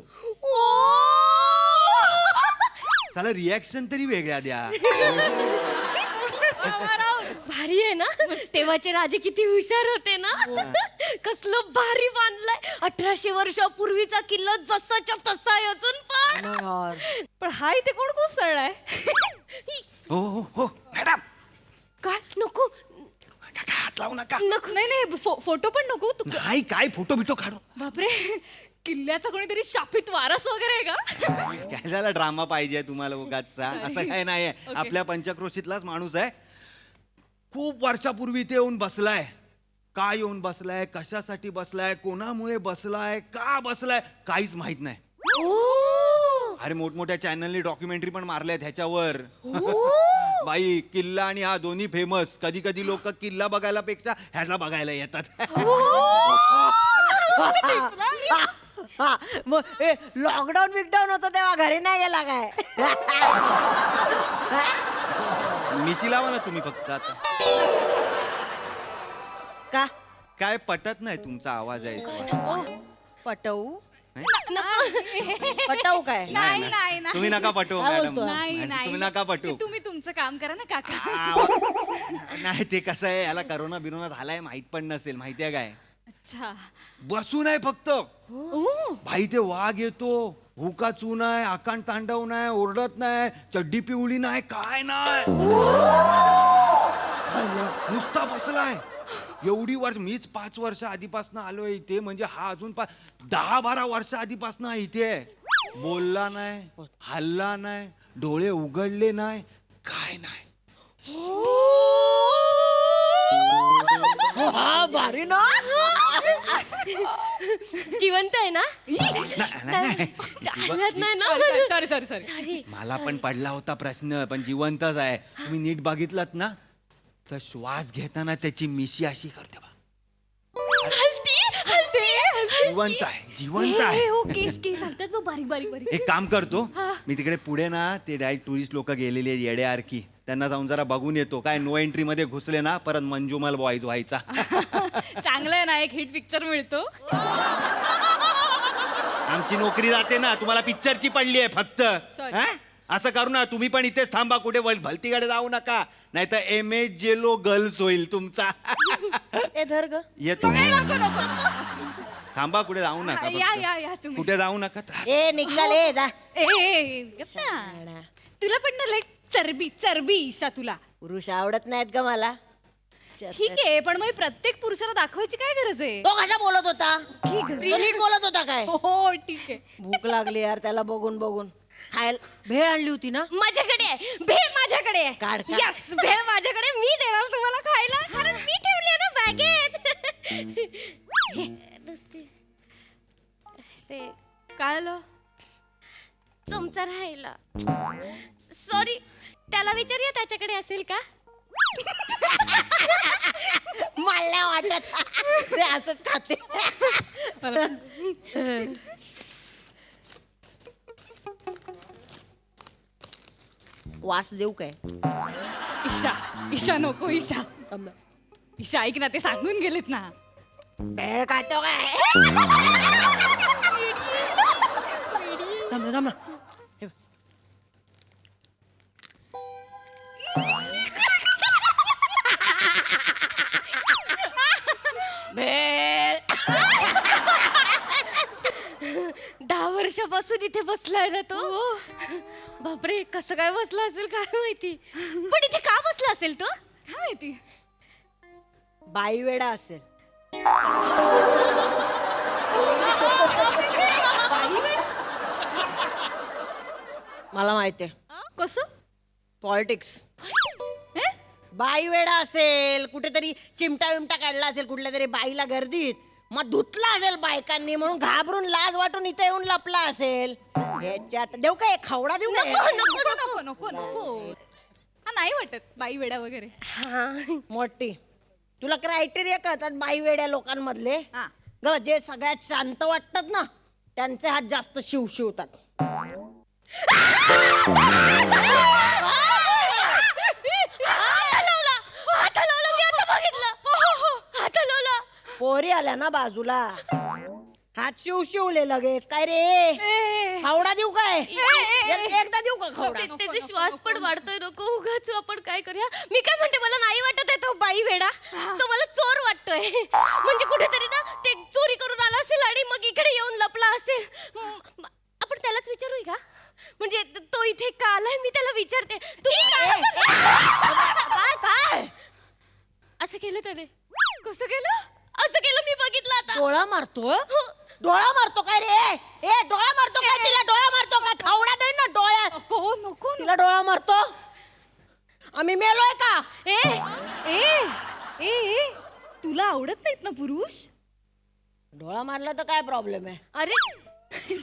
त्याला रिॲक्शन तरी वेगळ्या द्या. भारी आहे ना. तेव्हाचे राजे किती हुशार होते ना. कसलं भारी बांधलंय. 1800 वर्षापूर्वीचा किल्ला जसाच्या तसा आहे अजून पण. पण हा इथे कोण कोसळलाय? हो हो हो मॅडम, काय नको हात लावू नका. नको नाही नाही फोटो पण नको नाही काय फोटो बिटो काढू. बापरे, किल्ल्याचा कोणीतरी शापित वारस वगैरे आहे का? काय झाला ड्रामा पाहिजे तुम्हाला उगाचचा? असं काय नाहीये. आपल्या पंचक्रोशीतलाच माणूस आहे. खूप वर्षापूर्वी ते येऊन बसलाय. का येऊन बसलाय, कशासाठी बसलाय, कोणामुळे बसलाय, का बसलाय, काहीच माहित नाही. अरे मोठमोठ्या चॅनलनी डॉक्युमेंटरी पण मारल्यात ह्याच्यावर. बाई किल्ला आणि हा दोन्ही फेमस. कधी कधी लोक किल्ला बघायला पेक्षा ह्याला बघायला येतात. लॉकडाऊन बिकडाऊन होतं तेव्हा घरी नाही गेला काय? मिशी लावा ना तुम्ही फक्त आता. का काय पटत नाही तुमचा आवाज आहे. पटवू पटवू काय? नाही नाही नाही तुम्ही नका पटवू काय मॅडम. बोलतोय? नाही नाही तुम्ही नका पटवू. तुम्ही तुमचं काम करा ना काका. नाही ते कसं आहे, याला करोना बिरोना झालाय माहित पण नसेल. माहितीये काय, अच्छा बसून आहे फक्त. भाई ते वाघ येतो, हुका नाही, आकांड तांडव नाही, ओरडत नाही, चड्डी पिवळी नाही, काय नाही, नुसता बसलाय. एवढी वर्ष, मीच 5 वर्ष आधीपासून आलोय इथे, म्हणजे हा अजून 10-12 वर्ष आधीपासून इथे आहे. बोलला नाही, हल्ला नाही, डोळे उघडले नाही, काय नाही. भारी ना. जिवंत आहे ना. नाही. नाही ना. Sorry sorry sorry. सॉरी. मला पण पडला होता प्रश्न, पण जिवंतच आहे. तुम्ही नीट बघितलात ना, तर श्वास घेताना त्याची मिशी अशी करते बा. जिवंत आहे, जिवंत आहे. केस केस हलतात बघ, बारीक बारीक बारीक. एक काम करतो मी, तिकडे पुढे ना ते डायरेक्ट टुरिस्ट लोक गेलेले आहेत येड्यासारखी, त्यांना जाऊन जरा बघून येतो. काय नो एंट्री मध्ये घुसले ना परत मंजुमल बॉईज व्हायचा. चांगलं आहे ना, एक हिट पिक्चर मिळतो. आमची नोकरी जाते ना, तुम्हाला पिक्चरची पडली आहे फक्त. Sorry. हा? असं करू ना, तुम्ही पण इथेच थांबा, कुठे भलतीकडे जाऊ नका, नाही तर MS जेलो गर्ल्स होईल तुमचा. ए धर ग. येतो, नको नको. थांबा, कुठे जाऊ नका या फक्त. या या तुम्ही. कुठे जाऊ नका. ए निघाले जा. ए गप ना. तुला पण ना लाईक चरबी चरबी ईशा तुला. पुरुष आवडत नाहीत ग मला. ठीक आहे, पण मग प्रत्येक पुरुषाला दाखवायची काय गरज आहे? तो कसा बोलत होता? ठीक आहे. तो नीट बोलत होता काय? हो ठीक आहे. भूक लागली यार त्याला बघून बघून. खायला भेळ आणली होती ना. माझ्याकडे आहे भेळ. माझ्याकडे आहे. काढ, काढ. यस, भेळ माझ्याकडे. मी देणार तुम्हाला खायला, कारण मी ठेवली आहे ना बॅगेत. हे, नुसते ते काय आलं? चमचा राहिला. सॉरी. त्याला विचारूया त्याच्याकडे असेल का. मला वाटत ते असंच खाते. वास देऊ काय? ईशा ईशा नको ईशा. ईशा ऐक ना, ते सांगून गेलेत ना. भेळ खातो काय? थांब ना. भेळ. 10 वर्षापासून इथे बसलाय ना तो. बापरे, कसं काय बसला असेल काय माहिती. पण इथे का बसला असेल तो काय माहिती. बाई वेडा असेल. मला माहितीये. कसं? पॉलिटिक्स. बाई वेडा असेल, कुठेतरी चिमटा विमटा काढला असेल कुठल्या तरी बाईला गर्दीत, मग धुतला असेल बायकांनी म्हणून घाबरून लाज वाटून इथे येऊन लपला असेल. ह्याच्यात देऊ काय खवडा देऊ काय? नको नको नको. हा नाही वाटत बाई वेडा वगैरे. मोठी तुला क्रायटेरिया कळतात बाई वेड्या लोकांमधले? ग जे सगळ्यात शांत वाटतात ना त्यांचे हात जास्त शिवशिवतात. पोरी आल्या ना बाजूला, हात शिवशिवले लगेच. काय रे खावडा देऊ काय? एकदा देऊ का खावडा? त्याचे श्वास पण वाढतोय. नको उगाच आपण काय करूया. मी काय म्हणते, मला नाही वाटत आहे तो बाई वेडा, तो मला चोर वाटतोय. म्हणजे कुठेतरी ना ते चोरी करून आला असेल आणि मग इकडे येऊन लपला असेल. आपण त्यालाच विचारूया का? म्हणजे तो इथे का आलाय मी त्याला विचारते. काय काय असं केलं त्याने? कसं केलं? असं केलं मी बघितलं आता. डोळा मारतो? डोळा मारतो काय रे? ए डोळा मारतो काय? तिला डोळा मारतो काय? खावडा दे ना डोळ्यात. नको नको. तिला डोळा मारतो? आम्ही मेलोय का? ए ए ए तुला आवडत नाहीत ना पुरुष? डोळा मारला तर काय प्रॉब्लेम आहे? अरे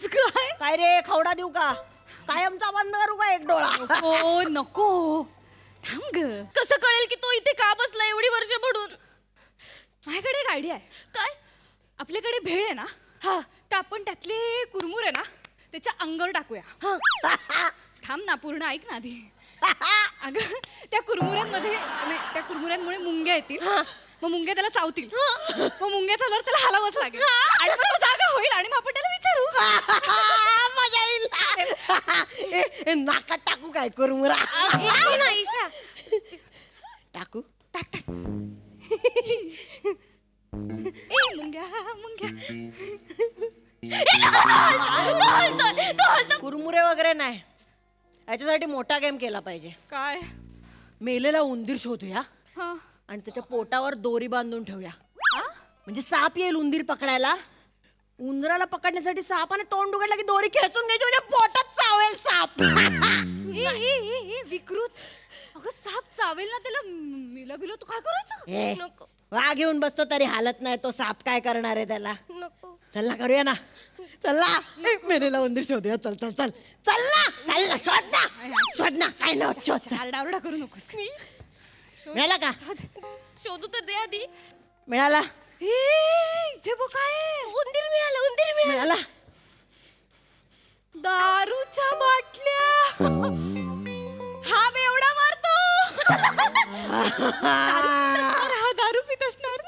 काय काय रे खावडा देऊ का? कायमचा बंद करू का एक डोळा? नको नको. थांब ग. कसं कळेल की तो इथे का बसला एवढी वर्ष म्हणून? माझ्याकडे एक आयडिया आहे. काय? आपल्याकडे भेळ आहे ना, हा, तर आपण त्यातले कुरमुरे आहे ना त्याच्या अंगावर टाकूया. थांब ना, पूर्ण ऐक ना आधी. अगं त्या कुरमुऱ्यांमध्ये त्या कुरमुऱ्यांमुळे मुंग्या येतील. मग मुंग्या त्याला चावतील. मग मुंग्या चालल्यावर त्याला हलावंच लागेल आणि मग तो जागा होईल आणि मग आपण त्याला विचारू. मजा येईल. नाकात टाकू काय कुरमुरा? टाकू? टाक टाक. ए मुंग्या मुंग्या. कुरमुरे वगैरे नाही, याच्यासाठी मोठा गेम केला पाहिजे. काय? मेलेला उंदीर शोधूया हा. आणि त्याच्या पोटावर दोरी बांधून ठेवूया. म्हणजे साप येईल उंदीर पकडायला. उंदराला पकडण्यासाठी सापाने तोंड उघडलं की दोरी खेचून घ्यायची म्हणजे पोटात चावेल साप. ए विकृत. अगं साप चावेल ना, त्याला मिला बिलो तू काय करायचं? नको वाघ घेऊन बसतो तरी हालत नाही, तो साप काय करणार आहे त्याला? नको. चल ना करूया ना. चल ना मेलेला उंदीर शोधूया. चल चल चल चल ना. चल ना शोध ना. शोध ना. काय ना शोध. आरडाओरडा करू नकोस. मिळाला का? शोधू तर दे आधी. मिळाला. इथे बघ काय उंदीर मिळाला. उंदीर मिळाला. मिळाला. दारूच्या बाटल्या. हा बेवडा मारतो. हा दारू पित असणार.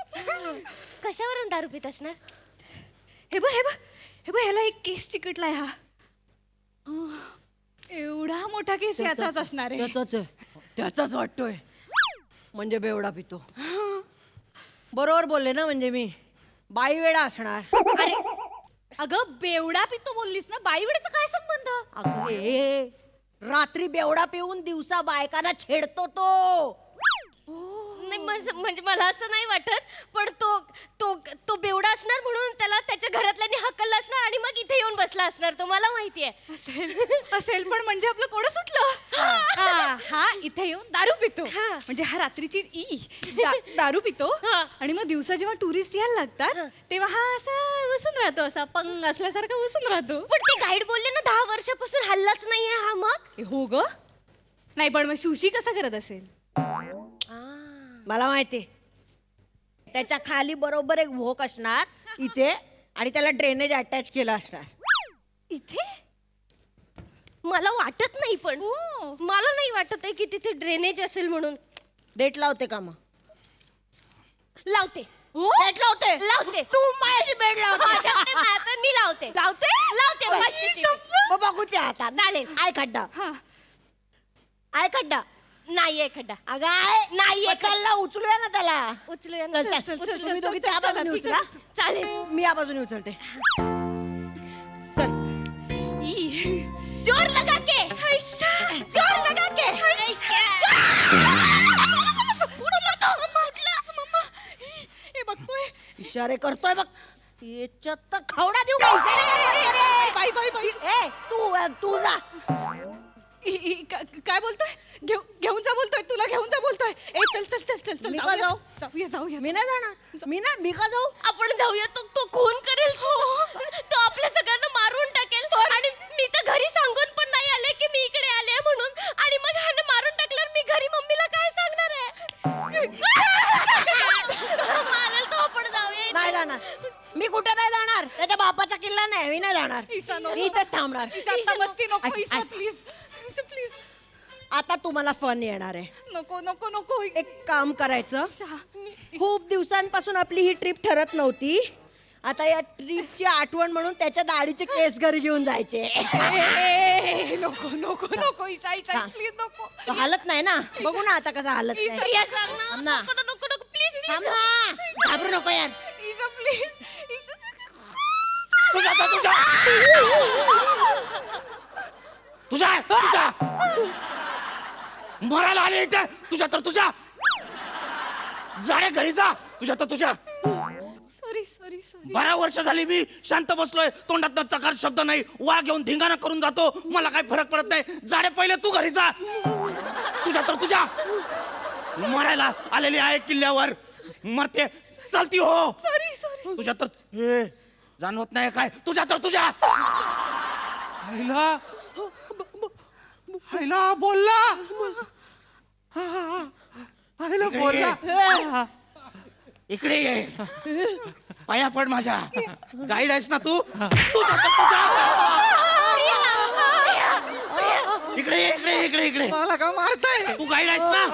कशावरून दारू पित असणार? हे बघ हे बघ हे बघ, ह्याला एक केस चिकटलाय. हा एवढा मोठा केस याचाच असणार आहे. त्याचाच वाटतोय. म्हणजे बेवडा पितो. बरोबर बोलले ना? म्हणजे मी बाई वेडा असणार. अरे अगं बेवडा पितो बोललीस ना, बाई वेड्याचा काय संबंध? अगं रात्री बेवडा पिऊन दिवसा बायकांना छेडतो तो. नाही म्हणजे मला असं नाही वाटत, पण तो तो तो बेवडा असणार म्हणून त्याला त्याच्या घरातल्यांनी हकललं असणार आणि मग इथे येऊन बसला असणार. तो मला माहितीये. असेल पण म्हणजे आपलं कोण सुटलं. हा इथे येऊन दारू पितो. म्हणजे हा रात्रीची दारू पितो आणि मग दिवसा जेव्हा टुरिस्ट यायला लागतात तेव्हा हा असा बसून राहतो, असा पंग असल्यासारखा बसून राहतो. पण ते गाईड बोलले ना 10 वर्षापासून हल्लाच नाहीये हा. मग हो ग. नाही पण मग सुशी कसा करत असेल? मला माहिती. त्याच्या खाली बरोबर एक भोक असणार इथे आणि त्याला ड्रेनेज अटॅच केला असणार इथे. मला वाटत नाही, पण मला नाही वाटत आहे की तिथे ड्रेनेज असेल म्हणून. डेट लावते का मग? लावते. डेट लावते. लावते. तू माझी बेड माझ्याकडे map आहे, मी लावते. लावते मग बघूच्या हातात. चालेल. आय खड्डा. आय खड्डा. नाहीये खड्डा. अगं आहे. नाहीये. चल उचलूया ना त्याला. उचलूया चल चल चल. तुम्ही दोघी त्या बाजूने उचला. चालेल. मी या बाजूने उचलते. जोर लगा के. जोर लगा के. हे बघतोय, इशारे करतोय बघ. याच्यात तर खावडा देऊ का? बाई बाई बाई. ए तू जा. काय बोलतोय घेऊन जा बोलतोय, तुला घेऊन जा बोलतोय. ए चल चल चल चल चल मी का जाऊया, जाऊ? जाऊया मी नाही जाणार. मी का जाऊ? आपण जाऊया. तो खून करेल. तो आपल्या सगळ्यांना मारून टाकेल. आणि मी तर घरी सांगून पण नाही आले की मी इकडे आले म्हणून. आणि मग ह्यानं मारून टाकल्यावर मी घरी मम्मीला काय सांगणार आहे? मारेल तो. आपण जाऊया. नाही जाणार. मी कुठे नाही जाणार. त्याच्या बापाचा किल्ला नाही. मी नाही जाणार. मी इथेच थांबणार. आता मस्ती नको ऐक, ईशा, ऐक. Please please. आता तुम्हाला फन येणार आहे. नको नको नको. एक काम करायचं. खूप दिवसांपासून आपली ही ट्रिप ठरत नव्हती. आता या ट्रिपची आठवण म्हणून त्याच्या दाढीचे केस घरी घेऊन जायचे. नको नको नको ईशा ईशा प्लीज नको. तो हालत नाही ना. बघू ना आता कसा हालत नाही. प्रिया सांग ना. थांब ना. नको नको नको प्लीज थांब ना. घाबरू नको यार. ईशा प्लीज. ईशा तुझ्या मरायला आले इथे. तुझ्या जाण्या घरी जा. तुझ्या सॉरी सॉरी सॉरी. 12 वर्ष झाली मी शांत बसलोय. तोंडात चकार शब्द नाही. वा घेऊन धिंगाणा करून जातो. मला काय फरक पडत नाही. जाणे पहिले तू घरी जा. तुझ्या मरायला आलेली आहे किल्ल्यावर. मरते चालती हो. Sorry sorry. तुझ्या तर हे जाणवत नाही काय. तुझ्या हैला बोलला. हैला बोलला. इकडे ये. पाया पड माझ्या. गाईड आहेस ना तू. इकडे मला का मारताय? तू गाईड आहेस ना.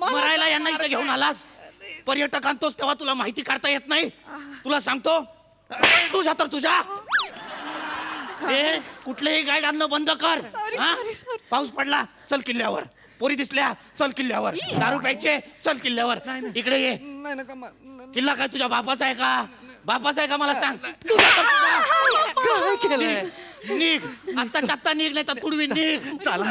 मरायला यांना इथे घेऊन आलास. पर्यटक आणतोस तेव्हा तुला माहिती काढता येत नाही. तुला सांगतो तुझ्या कुठलेही गाईड आणणं बंद कर. हा? पाऊस पडला चल किल्ल्यावर. पोरी दिसल्या चल किल्ल्यावर. दारू प्यायचे चल किल्ल्यावर. इकडे ये. किल्ला काय तुझ्या बापाचा आहे का मला सांग. काय केलंय? निघ आत्ता निघ नाही तर तुडवी निघ. चला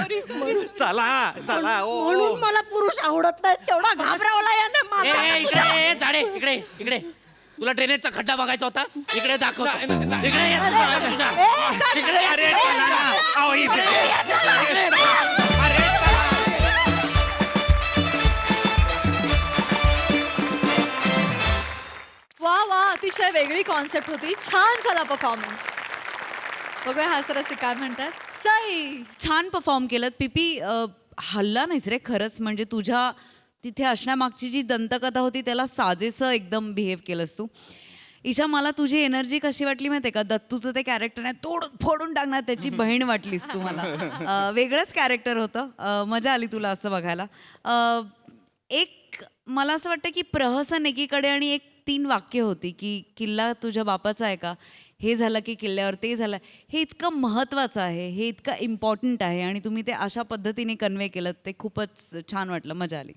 म्हणून मला पुरुष आवडत नाही. तेवढा घाबरावला याने मला. इकडे झाडे इकडे तुला ड्रेनेजचा खड्डा बघायचा होता. इकडे दाखव. इकडे ये. इकडे अरे वा वा, अतिशय वेगळी कॉन्सेप्ट होती. छान झाला परफॉर्मन्स. बघूया हा सरसी काय म्हणतात. सई छान परफॉर्म केलं पीपी. हल्ला नाहीस रे खरंच. म्हणजे तुझ्या तिथे असण्यामागची जी दंतकथा होती त्याला साजेसं एकदम बिहेव केलंस तू. ईशा मला तुझी एनर्जी कशी वाटली माहिती आहे का. दत्तूचं ते कॅरेक्टर आहे तोडून फोडून टाकणार त्याची बहीण वाटलीस तू मला. वेगळंच कॅरेक्टर होतं. मजा आली तुला असं बघायला. एक मला असं वाटतं की प्रहसन एकीकडे आणि एक 3 वाक्य होती की किल्ला तुझ्या बापाचा आहे का. हे झालं की किल्ल्यावर ते झालं. हे इतकं महत्त्वाचं आहे. हे इतकं इम्पॉर्टंट आहे आणि तुम्ही ते अशा पद्धतीने कन्वे केलं ते खूपच छान वाटलं. मजा आली.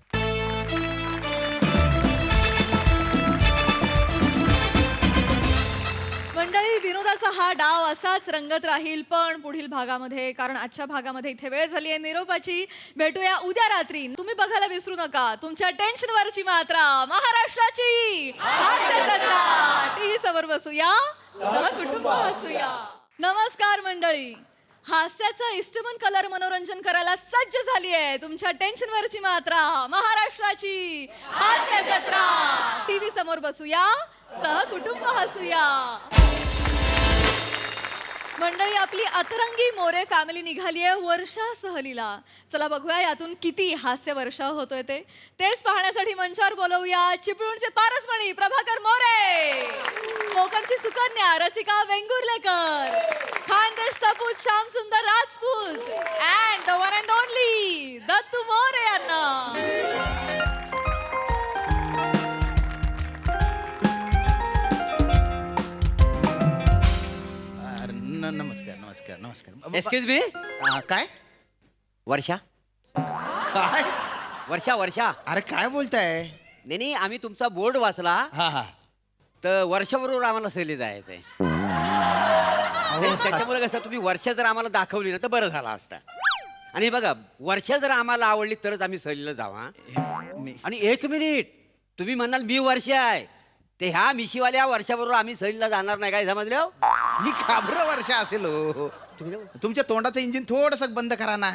मंडळी विनोदाचा हा डाव असाच रंगत राहील पण पुढील भागामध्ये. कारण आजच्या भागामध्ये इथे वेळ झाली आहे निरोपाची. भेटूया उद्या रात्री. तुम्ही बघायला विसरू नका तुमच्या टेन्शनवरची मात्रा महाराष्ट्राची हास्य जत्रा. टीव्ही समोर बसूया कुटुंब हसूया. नमस्कार मंडळी. हास्याचं इष्टमन कलर मनोरंजन करायला सज्ज झाली आहे तुमच्या टेन्शनवरची मात्रा महाराष्ट्राची हास्य जत्रा. टीव्ही समोर बसूया कुटुंब हसूया. मंडळी आपली अतरंगी मोरे फॅमिली निघाली आहे वर्षा सहलीला. चला बघूया यातून किती हास्य वर्षा होतोय तेच पाहण्यासाठी मंचावर बोलवूया चिपळूणचे पारसमणी प्रभाकर मोरे, कोकणची सुकन्या रसिका वेंगुर्लेकर, खानदेश सपूत श्याम सुंदर Rajput and the one and only Dattu More यांना. नमस्कार. Excuse me. काय वर्षा काय वर्षा अरे काय बोलताय. नाही आम्ही तुमचा बोर्ड वाचला. हा तर वर्षाबरोबर आम्हाला सहली जायचंय. त्याच्यामुळे कसं तुम्ही वर्षा जर आम्हाला दाखवली ना तर बरं झालं असतं. आणि बघा वर्षा जर आम्हाला आवडली तरच आम्ही सहलीला जावा. आणि 1 मिनिट तुम्ही म्हणाल मी वर्षा आहे ते ह्या मिशीवाल्या वर्षाबरोबर आम्ही सहलीला जाणार नाही काय समजलं. मी घाबर वर्षा असेल हो. तुमच्या तोंडाचं इंजिन थोडस बंद करा ना.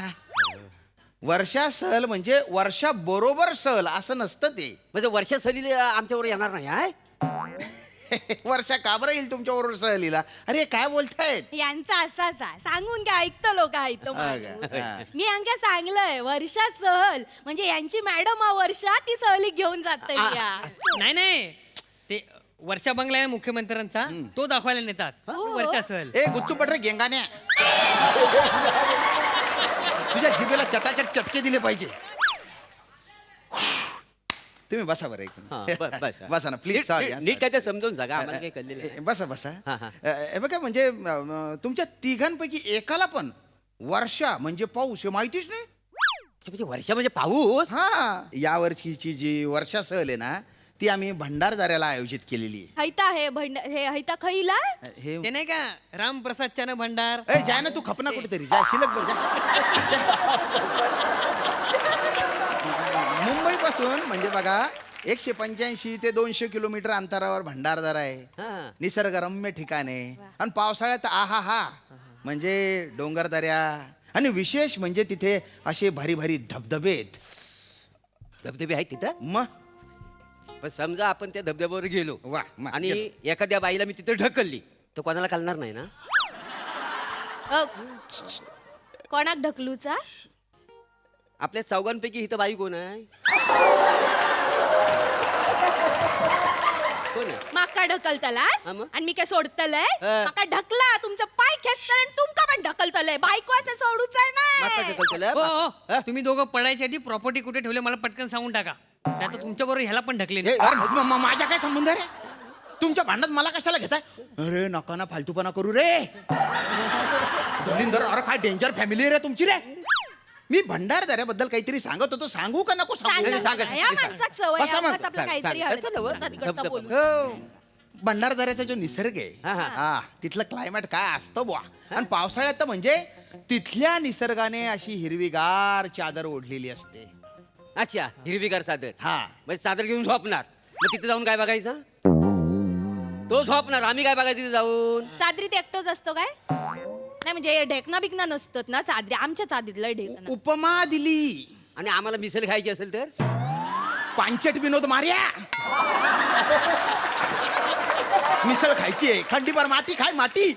वर्षा सहल म्हणजे वर्षा बरोबर सहल असं नसतं ते. म्हणजे वर्षा सहलीला आमच्यावर येणार नाही आहे. वर्षा का बरं येईल तुमच्या बरोबर सहलीला? अरे काय बोलतायत? यांचा असाच आहे, सांगून काय ऐकतं लोक ऐकतो हा. मी यांका सांगलंय वर्षा सहल म्हणजे यांची मॅडम वर्षा ती सहली घेऊन जात नाही नाही ते वर्षा बंगला आहे मुख्यमंत्र्यांचा, तो दाखवायला नेतात वर्षा सहल. ए गुच्चू पटरे गेंगाण्या, तुझ्या जिभेला चटाचट चटके दिले पाहिजे. तुम्ही बसा बरं एक मिनिट. बसा ना प्लीज. सॉरी. नीट काय ते समजून सांगा आम्हाला काही कळलेलं नाही. बसा बसा. हे बघा म्हणजे तुमच्या तिघांपैकी एकाला पण वर्षा म्हणजे पाऊस हे माहितीच नाही. म्हणजे वर्षा म्हणजे पाऊस. हा, या वर्षीची जी वर्षा सहल आहे ना ती आम्ही भंडारदऱ्याला आयोजित केलेली आहे. हैता हे हे हैता खैला हे ते नाही का रामप्रसादच्या ना भंडार. ए जाय ना तू खपना कुठेतरी जा, शिल्लक बघ जा. मुंबई पासून म्हणजे बघा 185 ते 200 किलोमीटर अंतरावर भंडारदरा आहे. निसर्गरम्य ठिकाणे आणि पावसाळ्यात आहा हा म्हणजे डोंगरदऱ्या आणि विशेष म्हणजे तिथे असे भारी भारी धबधबे आहेत तिथं. मग पण समजा आपण त्या धबधब्यावर गेलो वा आणि एखाद्या बाईला मी तिथे ढकलली तर कोणाला कळणार नाही ना. कोणाक ढकलूचा? आपल्या चौघांपैकी इथं बाई कोण आहे? कोण आहे? माका ढकलतलास हा मग? आणि मी काय सोडतलय? हा. माका ढकला तुमचं पाय खेचतल आणि तुमका पण ढकलतलय. बायको असं सोडूच आहे माका ना. ढकलतलं? हो हो तुम्ही दोघं पडायच्या आधी प्रॉपर्टी कुठे ठेवले मला पटकन सांगून टाका. नाही तर तुमच्या बरोबर ह्याला पण ढकले. ए, अरे, माझ्या काय संबंध रे? तुमच्या भांडणात मला कशाला घेताय? अरे नका ना फालतूपणा करू रे. दलिंदर, अरे काय डेंजर फॅमिली रे तुमची रे. मी भंडारदऱ्याबद्दल काहीतरी सांगत होतो, सांगू का नको सांगू? या माणसाक सवय बसा आहे, मग. उगाच आपलं काहीतरी हळद तिकडचं बोलू. हो. भंडारदऱ्याचा जो निसर्ग आहे हा तिथलं क्लायमेट काय असतं बुवा. आणि पावसाळ्यात तर म्हणजे तिथल्या निसर्गाने अशी हिरवीगार चादर ओढलेली असते. अच्छा, हिरवीगार चादर. हा म्हणजे चादर घेऊन झोपणार. मग तिथे जाऊन काय बघायचं? तो झोपणार, आम्ही काय बघायचं तिथे जाऊन? चादरीत एकटोच असतो काय? नाही म्हणजे ढेकणा बिकना नसतात ना चादरी. आमच्या चादरीतलं ढेकणा. उपमा दिली. आणि आम्हाला मिसल खायची असेल तर पांचट विनोद मार्या. मिसळ खायची आहे, खंडीभर माती खाय माती.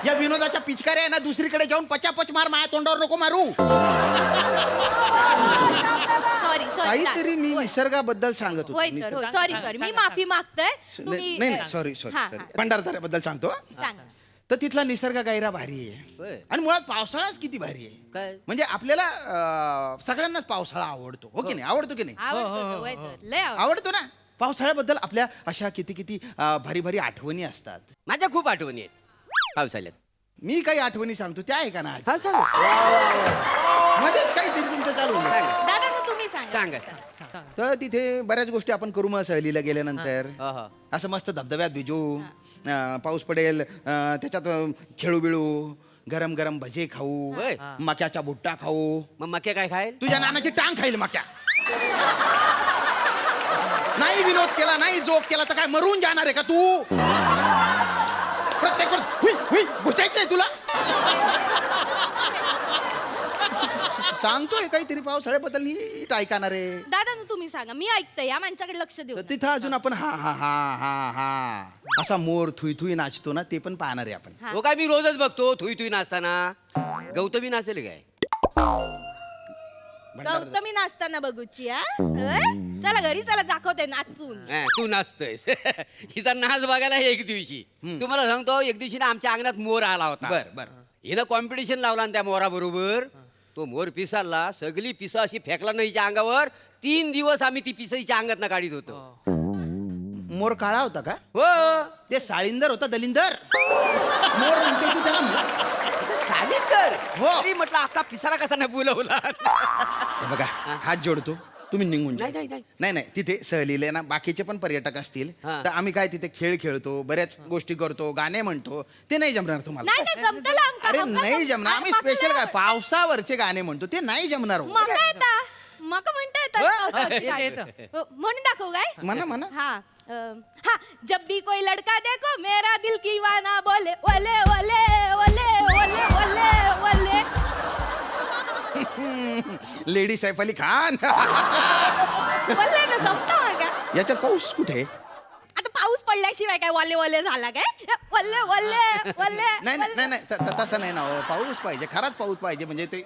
या विनोदाच्या पिचकाऱ्या आहे ना दुसरीकडे जाऊन पचापच मार, माया तोंडावर नको मारू. सॉरी काहीतरी मी निसर्गाबद्दल सांगत होय तर होतो. सॉरी मी माफी मागतोय. तुम्ही नाही सॉरी हा, भंडारदऱ्याबद्दल सांगतो. सांग. तर तिथला निसर्ग गायरा भारी आहे. आणि मुळात पावसाळाच किती भारी आहे. काय? म्हणजे आपल्याला सगळ्यांनाच पावसाळा आवडतो. हो की नाही? आवडतो की नाही? आवडतो होय तर लय आवडतो. आवडतो ना. पावसाळ्याबद्दल आपल्या अशा किती किती भारी भारी आठवणी असतात. माझ्या खूप आठवणी आहेत पावसाळ्यात. मी काही आठवणी सांगतो त्या आहे का ना? हा सांग. मध्येच काहीतरी तुमचं चालू होईल. दादा तर तुम्ही सांगा. सांगा. तर तिथे बऱ्याच गोष्टी आपण करू मग सहलीला गेल्यानंतर. हा, हा. असं मस्त धबधब्यात भिजू, पाऊस पडेल, त्याच्यात खेळू बिळू, गरम गरम भजे खाऊ, होय. मक्याचा भुट्टा खाऊ. मग मक्या काय खाईल? तुझ्या नानाची टांग खाईल मक्या. नाही विनोद केला, नाही जोक केला तर काय मरून जाणार आहे का तू? प्रत्येक वेळेस घुसायचंय तुला. सांगतोय काहीतरी पावसाळ्याबद्दल नीट ऐकणार आहे. दादा तुम्ही सांगा, मी ऐकतोय. या माणसाकडे लक्ष देऊ. तर तिथं अजून आपण हा हा हा हा हा असा मोर थुई थुई नाचतो ना ते पण पाहणार आहे आपण. हो काय, मी रोजच बघतो थुई थुई नाचताना. गौतमी नाचेल काय? गौतमी नाचताना बघूची. चला घरी चला दाखवते नाचून. तू नाचतोयस. हिचा नाच बघायला एक दिवशी तुम्हाला सांगतो, एक दिवशी ना आमच्या अंगणात मोर आला होता. बर हिनं कॉम्पिटिशन लावला आणि त्या मोराबरोबर तो मोर पिसाला. सगळी पिसा अशी फेकला नाही हिच्या अंगावर. 3 दिवस आम्ही ती पिसा हिच्या अंगात काढीत होतो. मोर काळा होता का? हो. ते साळींदर होता, दलिंदर. मोर म्हणते तू त्याला. साळींदर? हो. तरी म्हटलं अख्खा पिसारा कसा नाही बोलवला. हे बघा हात जोडतो, तुम्ही निघून जा. नाही. नाही तिथे सहलीला ना बाकीचे पण पर्यटक असतील तर आम्ही काय तिथे खेळ खेळतो, बऱ्याच गोष्टी करतो, गाणे म्हणतो. ते नाही जमणार तुम्हाला. नाही जमतलं आमका. अरे नाही जमणार. आम्ही स्पेशल काय पावसावरचे गाणे म्हणतो, ते नाही जमणार हो. मका येता मका म्हणता येतात म्हणून दाखवू काय? म्हणा. हाँ हाँ, जब भी कोई लड़का देखो मेरा दिल दीवाना बोले ओले ओले ओले वल्ले वल्ले वल्ले लेडी सैफ अली खान. वल्ले ना जमता का? याच्यात पाऊस कुठे? आता पाऊस पडल्याशिवाय काय वल्ले वल्ले झाला काय? वल्ले वल्ले वल्ले नाही नाही नाही तसं नाही ना हो. पाऊस पाहिजे, खराच पाऊस पाहिजे. म्हणजे ते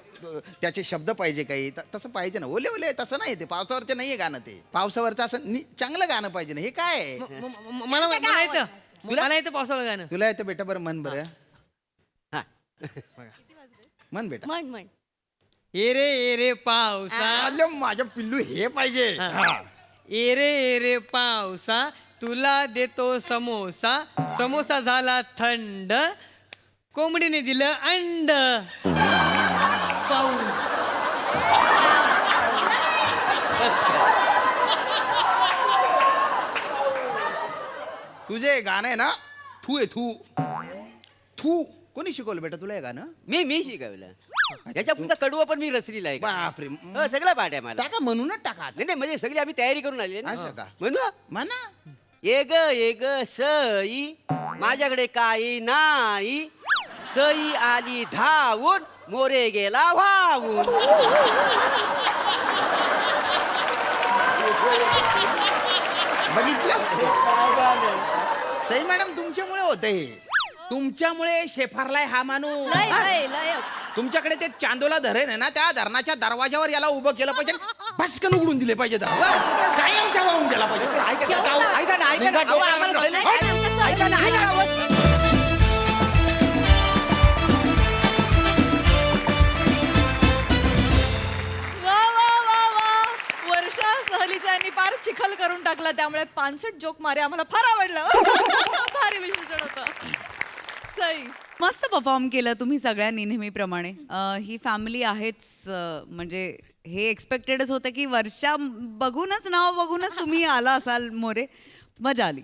त्याचे शब्द पाहिजे काही तसं पाहिजे ना. ओले ओले तसं नाही, ते पावसावरचं नाहीये गाणं. ते पावसावरचं असं चांगलं गाणं पाहिजे ना. हे काय आहे? मला येतं मला येतं पावसाळा गाणं. तुला येतं बेटा? बरं मन बरं. हा. मन बेटा. म्हण ए रे पावसा अरे माझ्या पिल्लू हे पाहिजे. ए रे पावसा तुला देतो समोसा, समोसा झाला थंड, कोंबडीने दिलं अंड. पाऊस तुझे गाणं आहे ना, थू आहे थू. थू कोणी शिकवलं बेटा तुला हे गाणं? मी शिकवलं. याच्या पुढचा कडवं पण मी रचलेला आहे. बापरे. सगळं पाठ आहे मला. टाका म्हणूनच टाका. नाही नाही, म्हणजे सगळी आम्ही तयारी करून आली आहे असं ना. का? म्हणू म्हणा. ये ग सई माझ्याकडे काही नाही, सई आली धावून, मोरे गेला वाहून. बघितलं सई मॅडम, तुमच्यामुळे होतं हे. तुमच्यामुळे शेफारलाय हा माणूस. लय लय लयच. तुमच्याकडे ते चांदोला धरण आहे ना, त्या धरणाच्या दरवाजावर याला उभं केलं पाहिजे. भस्कन उघडून दिले पाहिजे. कायमच्या वाहून गेला पाहिजे. ऐका ना, अहो, आम्हाला कळलं नाही. ऐका ना, ऐका ना. वा वा वा वा. वर्षा सहलीचा यांनी फार चिखल करून टाकला, त्यामुळे 65 जोक मारे आम्हाला फार आवडलं. भारी विशेषण होतं. सई मस्त परफॉर्म केलं तुम्ही सगळ्यांनी नेहमीप्रमाणे. ही फॅमिली आहेच. म्हणजे हे एक्सपेक्टेडच होतं की वर्षा बघूनच, नाव बघूनच तुम्ही आला असाल मोरे. मजा आली.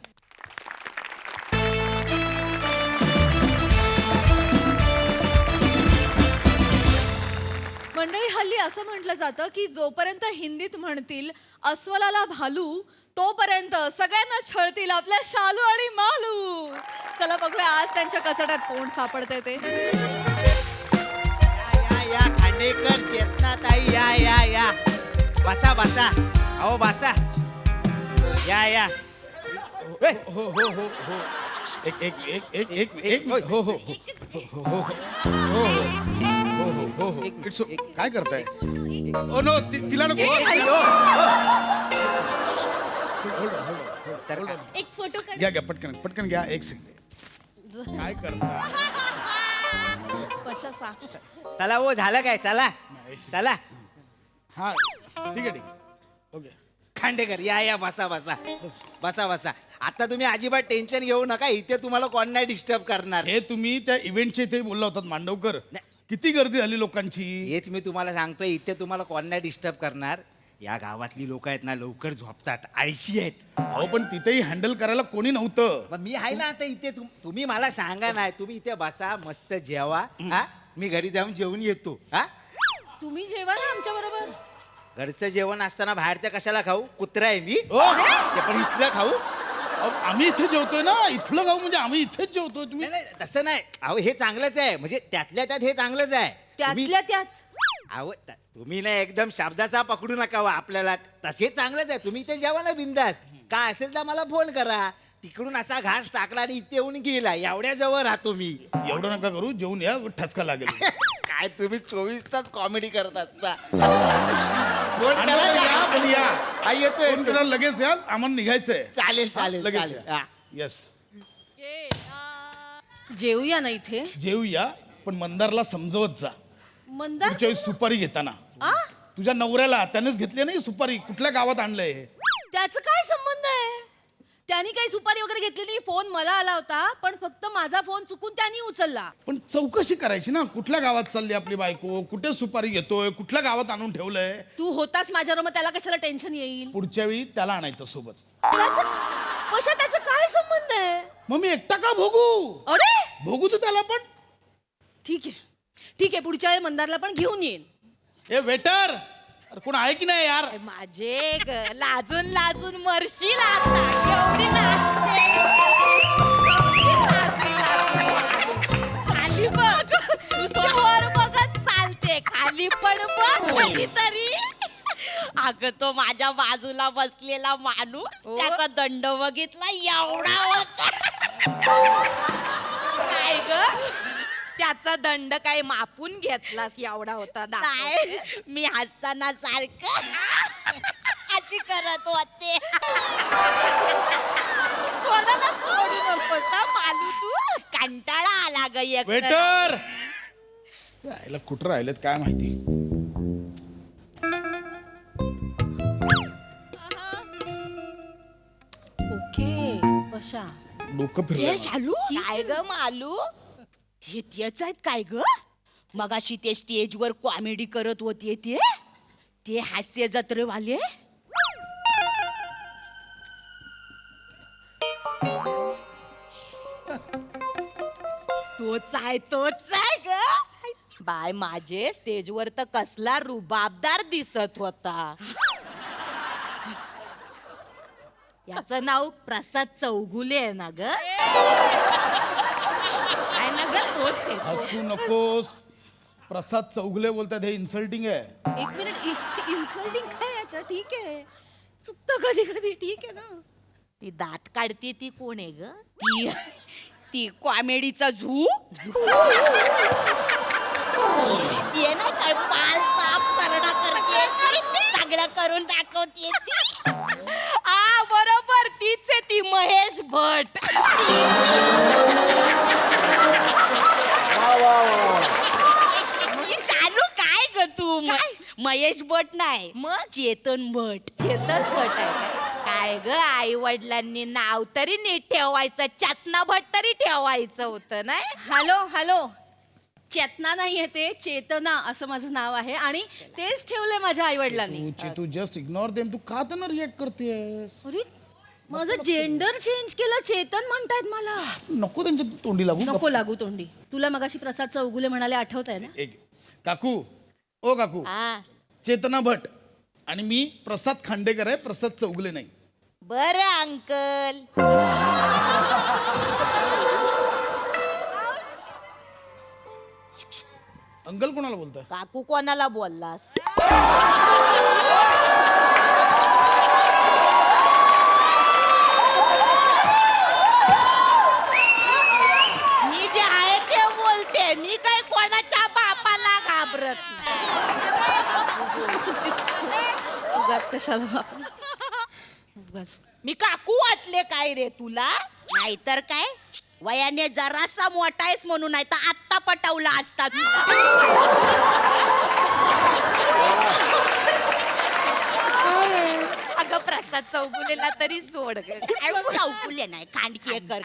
मंडळी, हल्ली असं म्हटलं जातं की जोपर्यंत हिंदीत म्हणतील अस्वलाला भालू, तोपर्यंत सगळ्यांना छळतील आपल्या शालू आणि मालू. चला बघूया आज त्यांच्या कचड्यात कोण सापडते ते. या खांडेकर चेतनाताई, या बसा बसा. अहो बसा. या हो हो हो हो. एक हो हो हो. इट्स काय करताय? ओ नो, तिला नको. एक फोटो काढ. घ्या पटकन पटकन घ्या. एक सेकंड. काय करता? कशा चला हो, झालं काय? चला चला. हा ठीक आहे. ओके. खांडेकर या बसा बसा बसा बसा. आता तुम्ही अजिबात टेन्शन घेऊ नका. इथे तुम्हाला कोण नाही डिस्टर्ब करणार. हे तुम्ही त्या इव्हेंटच्या इथे बोलला होतात मांडवकर. किती गर्दी झाली लोकांची. हेच मी तुम्हाला सांगतोय. इथे तुम्हाला कोण नाही डिस्टर्ब करणार. या गावातली लोक आहेत ना, लवकर झोपतात, आळशी आहेत. अहो पण तिथेही हँडल करायला कोणी नव्हतं. पण मी आहे ना आता इथे. तुम्ही मला सांगा नाही. तुम्ही इथे बसा, मस्त जेवा. हा, मी घरी जाऊन जेवून येतो. हा, तुम्ही जेवा ना आमच्या बरोबर. घरचं जेवण असताना बाहेरचं कशाला खाऊ? कुत्रा आहे मी. ओ! ते पण इथलं खाऊ? अहो, आम्ही इथे जेवतोय ना. इथलं गाव म्हणजे आम्ही इथेच जेवतोय. तुम्ही नाही, तसं नाही. अहो हे चांगलंच आहे. म्हणजे त्यातल्या त्यात हे चांगलंच आहे. त्यातल्या त्यात अहो तुम्ही ना एकदम शब्दाचा पकडू नका हो आपल्याला. तसे चांगलंच आहे. तुम्ही इथे जेवा ना बिंदास. काय असेल तर मला फोन करा. तिकडून असा घास टाकला आणि इथे येऊन गेला. एवढ्या जवळ राहतो मी. एवढं नका करू. जेवून या, ठसका लागेल. काय तुम्ही 24 तास कॉमेडी करत असता. येतोय लगेच या. आम्हाला निघायचंय. चालेल चालेल लगेच चालेल. हा. येस. जेवूया ना इथे. जेवूया, पण मंदारला समजवत जा. मंदार पुढच्या वेळी सुपारी घेताना. तुझ्या नवऱ्याला त्यानेच घेतली नाही सुपारी. कुठल्या गावात आणलंय? त्याचं काय संबंध आहे? त्यांनी काही सुपारी वगैरे घेतली नाही. फोन मला आला होता, पण फक्त माझा फोन चुकून त्यांनी उचलला. पण चौकशी करायची ना. कुठल्या गावात चालली आपली बायको, कुठे सुपारी घेतोय, कुठल्या गावात आणून ठेवलंय. तू होतास माझ्यावर, मग त्याला कशाला टेन्शन येईल? पुढच्या वेळी त्याला आणायचं सोबत. कशा त्याचा काय संबंध आहे? मग मी एकटा का भोगू? अरे भोगू तू त्याला पण. ठीक आहे ठीक आहे, पुढच्या वेळी मंदारला पण घेऊन येईन. ए वेटर, कोण आहे की नाही यार? माझे लाजून लाजून मरशील आता. एवढी लाजते. खाली बघ. आणि पण बघ कधीतरी अगं तो माझ्या बाजूला बसलेला माणूस त्याचा दंड बघितला एवढा होता. काय ग त्याचा दंड काय मापून घेतलास एवढा होता? नाही मी हसताना सारखं अशी करत होते. कोणाला सोडू नकोस हं, मालू तू. कंटाळा आला ग एक वेटर यायला कुठं राहिलेत काय माहिती. ओके कशा डोकं फिरलं शालू काय ग मालू हे तेच आहेत काय ग? मगाशी ते स्टेजवर कॉमेडी करत होते ते हास्य जत्रेवाले. तोच आहे ग बाय. माझे स्टेजवर तर कसला रुबाबदार दिसत होता. याचं नाव प्रसाद चौगुले आहे ना ग? आहे ना ग? तोच आहे तो. हसू नकोस. प्रसाद चौगुले बोलतात हे इन्सल्टिंग आहे. एक मिनिट इन्सल्टिंग काय याच्या? ठीक आहे चुकतं कधी कधी, ठीक आहे ना. ती दात काढते ती कोण आहे ग? ती कॉमेडीचा झू ती आहे ना काय पाल साप सरडा करते सगळं करून दाखवते ती. बरोबर तीच आहे ती महेश भट. चालू काय ग तू? महेश भट नाही मग चेतन भट. चेतन भट आहे काय ग? आई वडिलांनी नाव तरी नीट ठेवायचं. चेतना भट तरी ठेवायचं होतं नाही. हॅलो चेतना नाहीये ते चेतना असं माझं नाव आहे आणि तेच ठेवलंय माझ्या आई वडिलांनी. तू जस्ट इग्नोर देम. तू का त्यांना रिएक्ट करतेस? अरे माझं जेंडर चेंज केलं, चेतन म्हणतायत मला. नको त्यांच्या तोंडी लागू. नको लागू तोंडी. तुला मगाशी प्रसाद चौगुले म्हणाले आठवत आहे ना? काकू ओ काकू चेतना भट आणि मी प्रसाद खांडेकर आहे, प्रसाद चौगुले नाही. बरं अंकल. अंकल कोणाला बोलताय? काकू कोणाला बोललास? मी जे आहे ते बोलते. मी काय कोणाच्या बापाला घाबरत उगाच कशाला बाप. उगाच मी काकू वाटले काय रे तुला? नाहीतर काय वयाने जरासा मोठा आहेस म्हणून, नाही तर आत्ता पटवला असता. अगं प्रसाद चौगुलेला तरी सोड. चौगुले नाही खांडकेकर.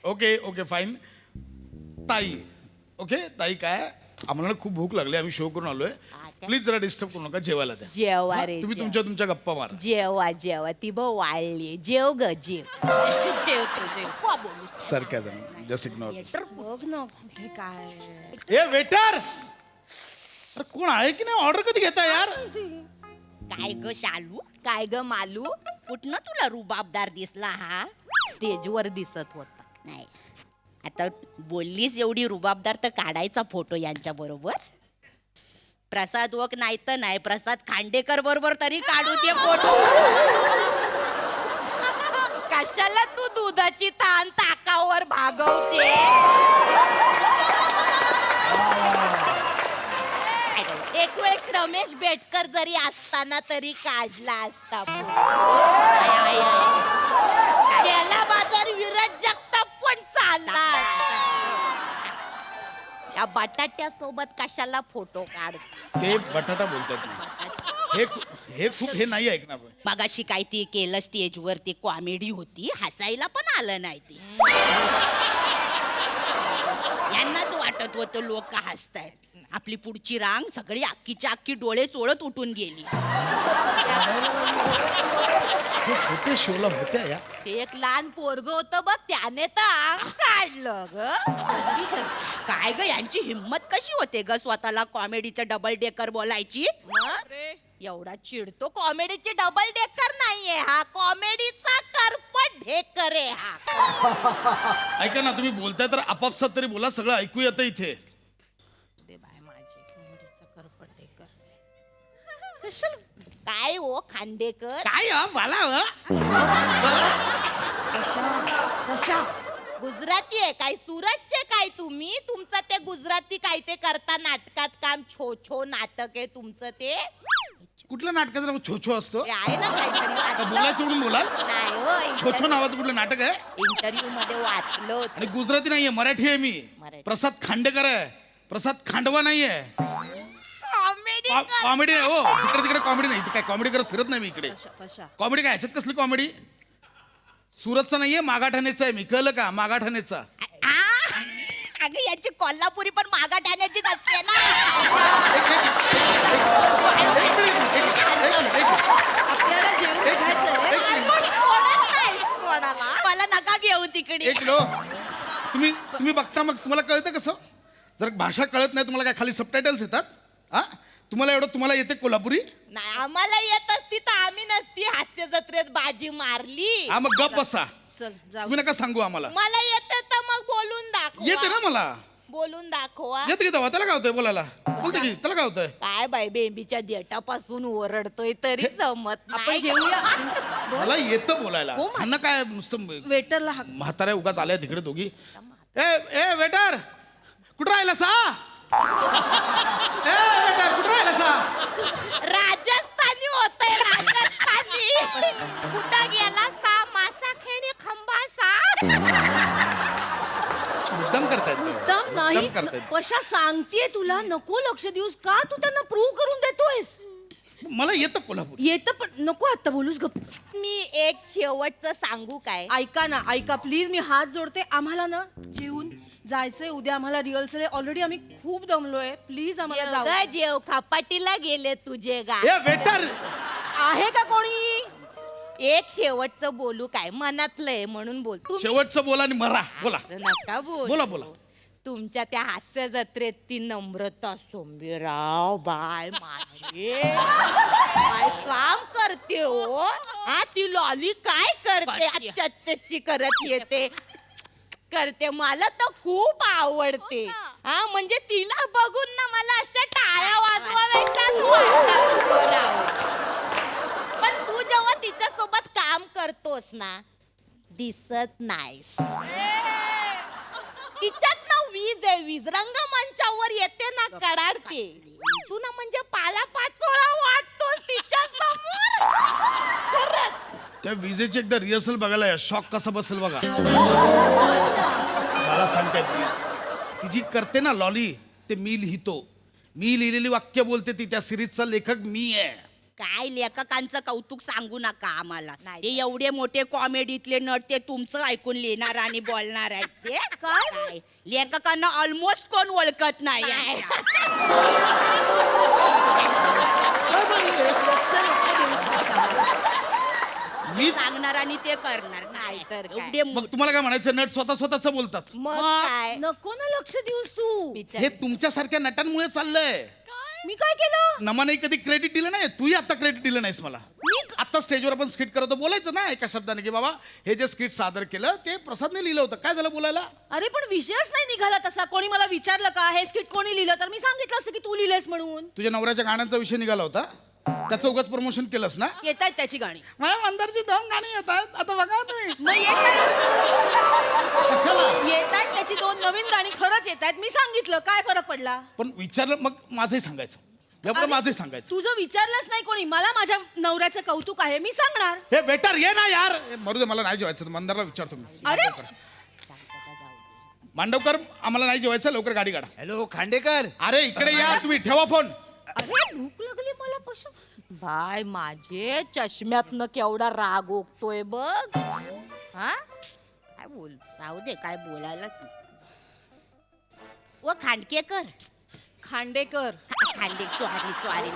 Okay fine. ताई ओके ताई काय आम्हाला खूप भूक लागली, आम्ही शो करून आलोय. प्लीज जरा डिस्टर्ब करू नका, जेवायला द्या. जेवा रे तुम्ही तुमच्या गप्पा मारा. जेवा ती वाळली. जेव ग जेव. Sarcasm just ignore. बघ ना कुठे काय. ए वेटर अरे कोण आहे की नाही? ऑर्डर कधी घेता यार? काय ग शालू? काय ग मालू? कुठनं तुला रुबाबदार दिसला हा? स्टेजवर दिसत होता. नाही आता बोललीस एवढी रुबाबदार तर काढायचा फोटो यांच्या बरोबर. प्रसाद वक नाही तर नाही, प्रसाद खांडेकर बरोबर तरी काढू दे फोटो. कशाला तू दुधाची ताण ताकावर भागवते? एक वेळेस रमेश बेटकर जरी असताना तरी काढला असता. त्याला बाजार विराज जगताप पण चालला. या बटाट्या सोबत कशाला फोटो काढ? ते बटाटा बोलतात ना. हे नाही ऐकणार. मगाशी काय ती केलं स्टेजवर, ती कॉमेडी होती, हसायला पण आलं नाही. ती यांनाच वाटत होतं लोक हसतायत. आपली पुढची रांग सगळी अख्खीच्या अख्खी डोळे चोळत उठून गेली. होते शोला होत्या या. ते एक लहान पोरग होतं बघ, त्याने तर अंग काढलं ग. काय ग यांची हिम्मत कशी होते ग स्वतःला कॉमेडीचं डबल डेकर बोलायची? एवढा चिडतो. कॉमेडीची डबल डेकर नाहीये हा, कॉमेडीचा करपट ढेकर आहे हा. ऐका ना, तुम्ही बोलताय तर आपापसात तरी बोला, सगळं ऐकू येतं इथे. काय हो खांडेकर काय मला कशा गुजराती आहे काय सुरतचे काय तुम्ही तुमचं ते गुजराती काय ते करता नाटकात काम छो छो नाटक आहे तुमचं ते कुठल्या नाटकाचं नाव छो छो असतो ते आहे ना काहीतरी वाचलं? बोलायचं म्हणून बोलाल नाही हो छो छो नावाचं कुठलं नाटक आहे इंटरव्ह्यू मध्ये वाचलं होतं. आणि गुजराती नाहीये मराठी आहे मी मराठी. प्रसाद खांडेकर आहे प्रसाद खांडवा नाहीये Comedy कर- कॉमेडी आहे हो जिकडे तिकडे कॉमेडी नाही इथे काय कॉमेडी करत फिरत नाही मी इकडे कशा कॉमेडी काय ह्याच्यात कसली कॉमेडी सुरतचा नाहीये मागाठाण्याचा आहे मी कळलं का मागाठाण्याचा अगं याची कोल्हापुरी पण मागा ठाण्याचीच असते ना आपल्याला जेवण घ्यायचंय सोडत नाही कोणाला. मला नका घेऊ तिकडे एक लो तुम्ही बघता मग तुम्हाला कळतं कसं जर भाषा कळत नाही तुम्हाला काय खाली सबटायटल्स येतात हा तुम्हाला येते कोल्हापुरी नाही आम्हाला येत असती तर आम्ही नसती हास्य जत्रेत बाजी मारली हा मग गप बसा चल जाऊ तुम्ही नका सांगू आम्हाला मला येते तर मग बोलून दाखवा येते ना मला बोलून दाखवा येते की तेव्हा त्याला काय होतंय बोलायला बोलते की त्याला काय होतंय काय बाई बेंबीच्या देठापासून ओरडतोय तरी जमत आपण नाही जेवूया मला येतं बोलायला हो, ह्यांना काय नुसतं वेटरला हाक म्हाताऱ्या उगाच आल्या तिकडे दोघी ए वेटर कुठं राहिला सा ए वेटर कुठं राहिला सा राजस्थानी होतंय राजस्थानी कुठं गेला सा मासा खेळणी खंबा सा मुद्दाम करतायत मुद्दाम नाही करतायत पशा सांगतेय तुला नको लक्ष देऊस का तू त्यांना प्रूव्ह करून देतोयस मला येतं कोल्हापूर येतं पण नको आता बोलूस गप मी एक शेवटचं सांगू काय ऐका ना ऐका प्लीज मी हात जोडते आम्हाला ना जेवून जायचंय उद्या आम्हाला रिहर्सल आहे ऑलरेडी आम्ही खूप दमलोय प्लीज आम्हाला जाऊ एवढं जेव खापाटीला गेले तुझे गा ए वेटर आहे का कोणी एक शेवटचं बोलू काय मनातलंय म्हणून बोल तुम्ही शेवटचं बोला आणि मरा बोला नका बोल बोला बोला तुमच्या त्या हास्य जत्रेत ती नम्रता सोंबीराव बाय माझे काय काम करते हो हा ती लॉली काय करते चच्ची करत येते करते मला तर खूप आवडते हा म्हणजे तिला बघून ना मला अशा टाळ्या वाजवायच्याच वाटतात. पण तू जेव्हा तिच्या सोबत काम करतोस ना दिसत नाहीस तिच्यात ना वीज आहे वीज रंगमंचावर येते ना कडाडते तू ना म्हणजे पाला पाचोळा वाटतोस तिच्या समोर खरंच त्या विजेची एकदा रिहर्सल बघायला या शॉक कसा बसेल बघा मला सांगताय प्लीज ती जी करते ना लॉली ते मी लिहितो मी लिहिलेली वाक्य बोलते ती त्या सिरीजचा लेखक मी आहे काय लेखकांचं कौतुक सांगू नका आम्हाला ते एवढे मोठे कॉमेडीतले नट ते तुमचं ऐकून लिहिणार आणि बोलणार आहेत ते काय लेखकांना ऑलमोस्ट कोण ओळखत नाही मी सांगणार आणि ते करणार काय तर एवढे मग तुम्हाला काय म्हणायचं नट स्वतःच बोलतात मग काय नको ना लक्ष देऊस तू हे तुमच्यासारख्या नटांमुळे चाललंय मी काय केलं नमाने कधी क्रेडिट दिलं नाही तूही आता क्रेडिट दिलं नाहीस मला आता स्टेजवर आपण स्किट करतो बोलायचं ना एका शब्दाने की बाबा हे जे स्किट सादर केलं ते प्रसादने लिहिलं होतं काय झालं बोलायला अरे पण विषयच नाही निघाला तसा कोणी मला विचारलं का हे स्किट कोणी लिहिलं तर मी सांगितलं असं की तू लिहिलंयस म्हणून तुझ्या नवऱ्याच्या गाण्यांचा विषय निघाला होता त्याचं उगाच प्रमोशन केलंस ना येत आहेत त्याची गाणी मला मंदारची 2 गाणी येत आहेत आता बघा तुम्ही मग येत आहेत त्याची 2 नवीन गाणी खरंच येत आहेत मी सांगितलं काय फरक पडला पण विचारलं मग माझंही सांगायचं एवढं माझंही सांगायचं तुझं विचारलंच नाही कोणी मला माझ्या नवऱ्याचं कौतुक आहे मी सांगणार हे वेटर ये ना यार मरू दे मला नाही जेवायचं मंदारला विचारतो मी अरे मांडवकर आम्हाला नाही जेवायचं लवकर गाडी काढा हॅलो खांडेकर अरे इकडे या तुम्ही ठेवा फोन अरे भूक लागली मला पशा बाय माझे चष्म्यातनं केवढा राग ओकतोय बघ हा काय बोल राहू दे काय बोलायला व खांडकेकर खांडेकर सॉरी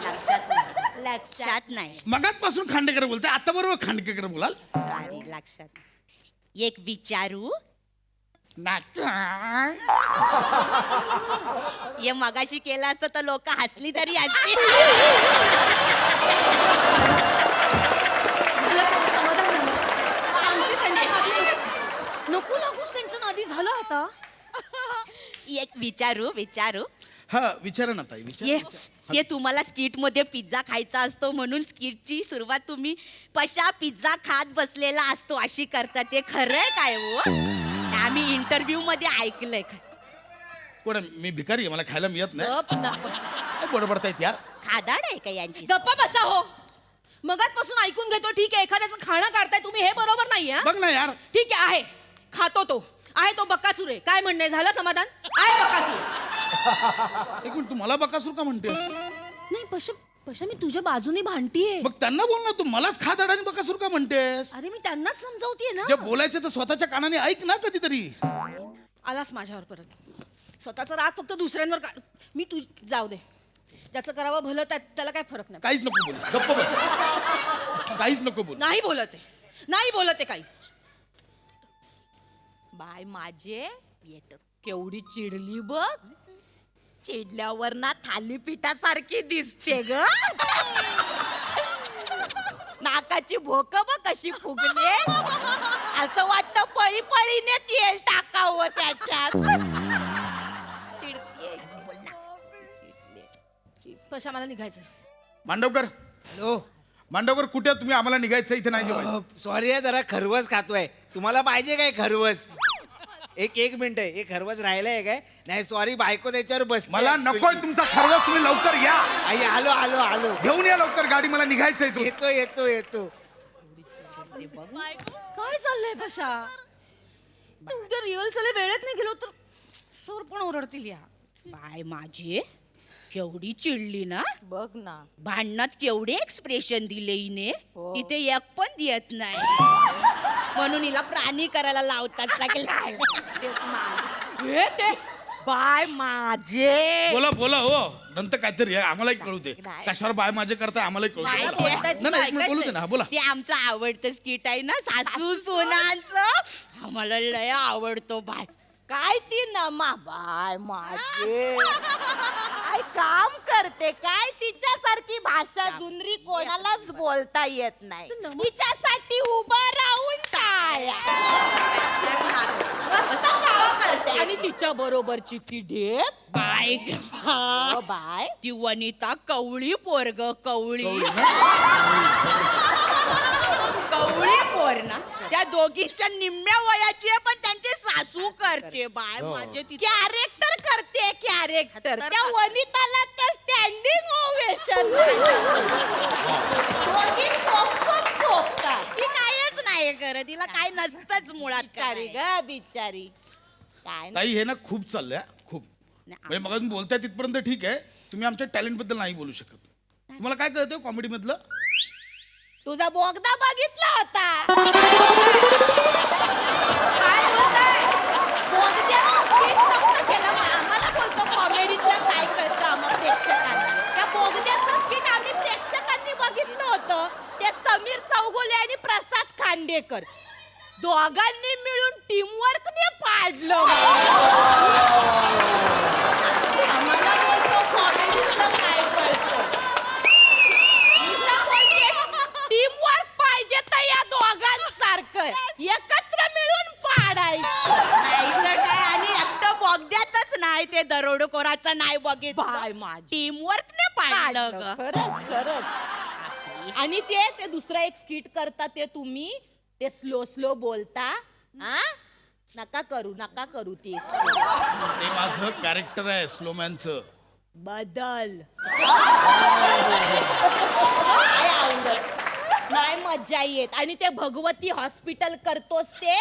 लक्षात नाही मगातपासून खांडेकर बोलते आता बरोबर खांडेकर बोलाल सॉरी लक्षात एक विचारू हे मगाशी केलं असतं तर लोक हसली तरी असती सांगते त्यांच्या नादी नको लागूस त्यांच्या नादी झालं आता एक विचारू हा विचारा ना ताई विचारा. ये तुम्हाला स्किट मध्ये पिझ्झा खायचा असतो म्हणून स्किटची सुरुवात तुम्ही पशा पिझ्झा खात बसलेला असतो अशी करता, ते खरंय काय हो? आम्ही इंटरव्ह्यू मध्ये ऐकलंय. कोण मी भिकारी आहे, मला खायला मिळत नाही. गप ना बसा. काय बडबडतायत यार. खादाड आहे का यांची? गप्पा बसा हो. मगातपासून ऐकून घेतो, ठीक आहे, एखाद्याचं खाणं काढताय तुम्ही, हे बरोबर नाही हा. बघ ना यार. ठीक आहे खातो तो आहे, तो बक्कासूर आहे. काय म्हणणे, झालं समाधान? आहे बक्कासूर. एक मिनिट, तू मला बकासूर का म्हणतेस? नाही पशा मी तुझ्या बाजूने भांडतीये. मग त्यांना बोल ना, तू मलाच खादाड आणि बकासूर का म्हणतेस? अरे मी त्यांनाच समजावतीये ना. जे बोलायचं तर स्वतःच्या कानाने ऐक ना कधीतरी. आलास माझ्यावर परत. स्वतःचा राग फक्त दुसऱ्यांवर काढ. मी तू जाऊ दे, ज्याचं करावं भलं त्याला काय फरक नाही. काहीच नको बोलूस, गप्प बस. काहीच नको बोल. नाही बोलत आहे, नाही बोलत आहे काही. बाय माझे केवढी चिडली बघ. चिडल्यावर ना थालीपीठासारखी दिसते ग. नाकाची भोक बघ कशी फुगले. असं वाटतं पळी पळीने तेल टाकावं त्याच्यात. पशा मला निघायचं. मांडवकर. हॅलो मांडवकर, कुठे तुम्ही? आम्हाला निघायचं इथे नाही जेवायचं. सॉरी आहे, जरा खरवस खातोय. तुम्हाला पाहिजे काय खरवस? एक मिनिट आहे, एक खरवस राहिलंय काय? नाही सॉरी, बायको त्याच्यावर बस. मला नकोय तुमचा खरवस, तुम्ही लवकर या. आई आलो आलो आलो. घेऊन या लवकर गाडी, मला निघायचंय. तू येतो येतो येतो. काय चाललंय पशा? उद्या रिहर्सल वेळेत नाही गेलो तर सर पण ओरडतील या. बाय माझे केवढी चिडली ना. बघ ना, भांडणात केवढे एक्सप्रेशन दिले हिने. तिथे एक पण देत नाही, म्हणून हिला प्राणी करायला लावतात सगळे. हे ते बाय माझे. बोला बोला हो, नंतर काहीतरी आहे, आम्हालाही कळू दे. कशावर बाय माझे करताय आम्हालाही कळू काय दे. बोलतायत नाही नाही, एक मिनिट बोलू दे ना. बोला. ते आमचं आवडतं स्किट आहे ना, सासू सोनांचं. आम्हाला लय आवडतो. बाय काय ती नमा बाय माझे काय काम करते काय, तिच्यासारखी भाषा जुनरी कोणालाच बोलता येत नाही. तिच्यासाठी उभं राहून काय करते. आणि तिच्या बरोबरची ती ढेप बाय बाय, ती वनिता कवळी पोरग. कवळी पोर ना, त्या दोघींच्या निम्म्या वयाची आहे, पण त्यांची सासू करते. बाय माझे कॅरेक्टर करते. कॅरेक्टर त्या वनिताला तर स्टँडिंग ओवेशन. ती कायच नाही करत, तिला काय नसतंच मुळात. बिचारी ग बिचारी. काय ताई हे ना खूप चाललंय हा, खूप. म्हणजे मग तुम्ही बोलताय तिथपर्यंत ठीक आहे. तुम्ही आमच्या टॅलेंट बद्दल नाही बोलू शकत. तुम्हाला काय कळतं कॉमेडी मधलं? तुझा बोगदा बघितला होता. काय बोलताय? बोगद्याचं skit नव्हतं केलं. मग आम्हाला बोलतो कॉमेडीतलं काय कळतं आम्हा प्रेक्षकांना. त्या बोगद्याचं skit आम्ही प्रेक्षकांनी बघितलं होतं. ते समीर चौगुले आणि प्रसाद खांडेकर दोघांनी मिळून टीमवर्कने पाडलं. आम्हाला बोलतो कॉमेडीतलं काय कळतं. टीमवर्क पाहिजे तर या दोघांसारखं एकत्र मिळून पाडायचं. नाहीतर काय, आणि एकटं बोगद्यातच नाही, ते दरोडेखोराचं नाही बघितलं. टीमवर्क ने पाडलं ग. खरंच. आणि ते दुसरं एक स्किट करता, ते तुम्ही ते स्लो बोलता. हा नका करू ते. ते माझं कॅरेक्टर आहे स्लोमॅनचं. बदल नाही मज्जा येत. आणि ते भगवती हॉस्पिटल करतोस ते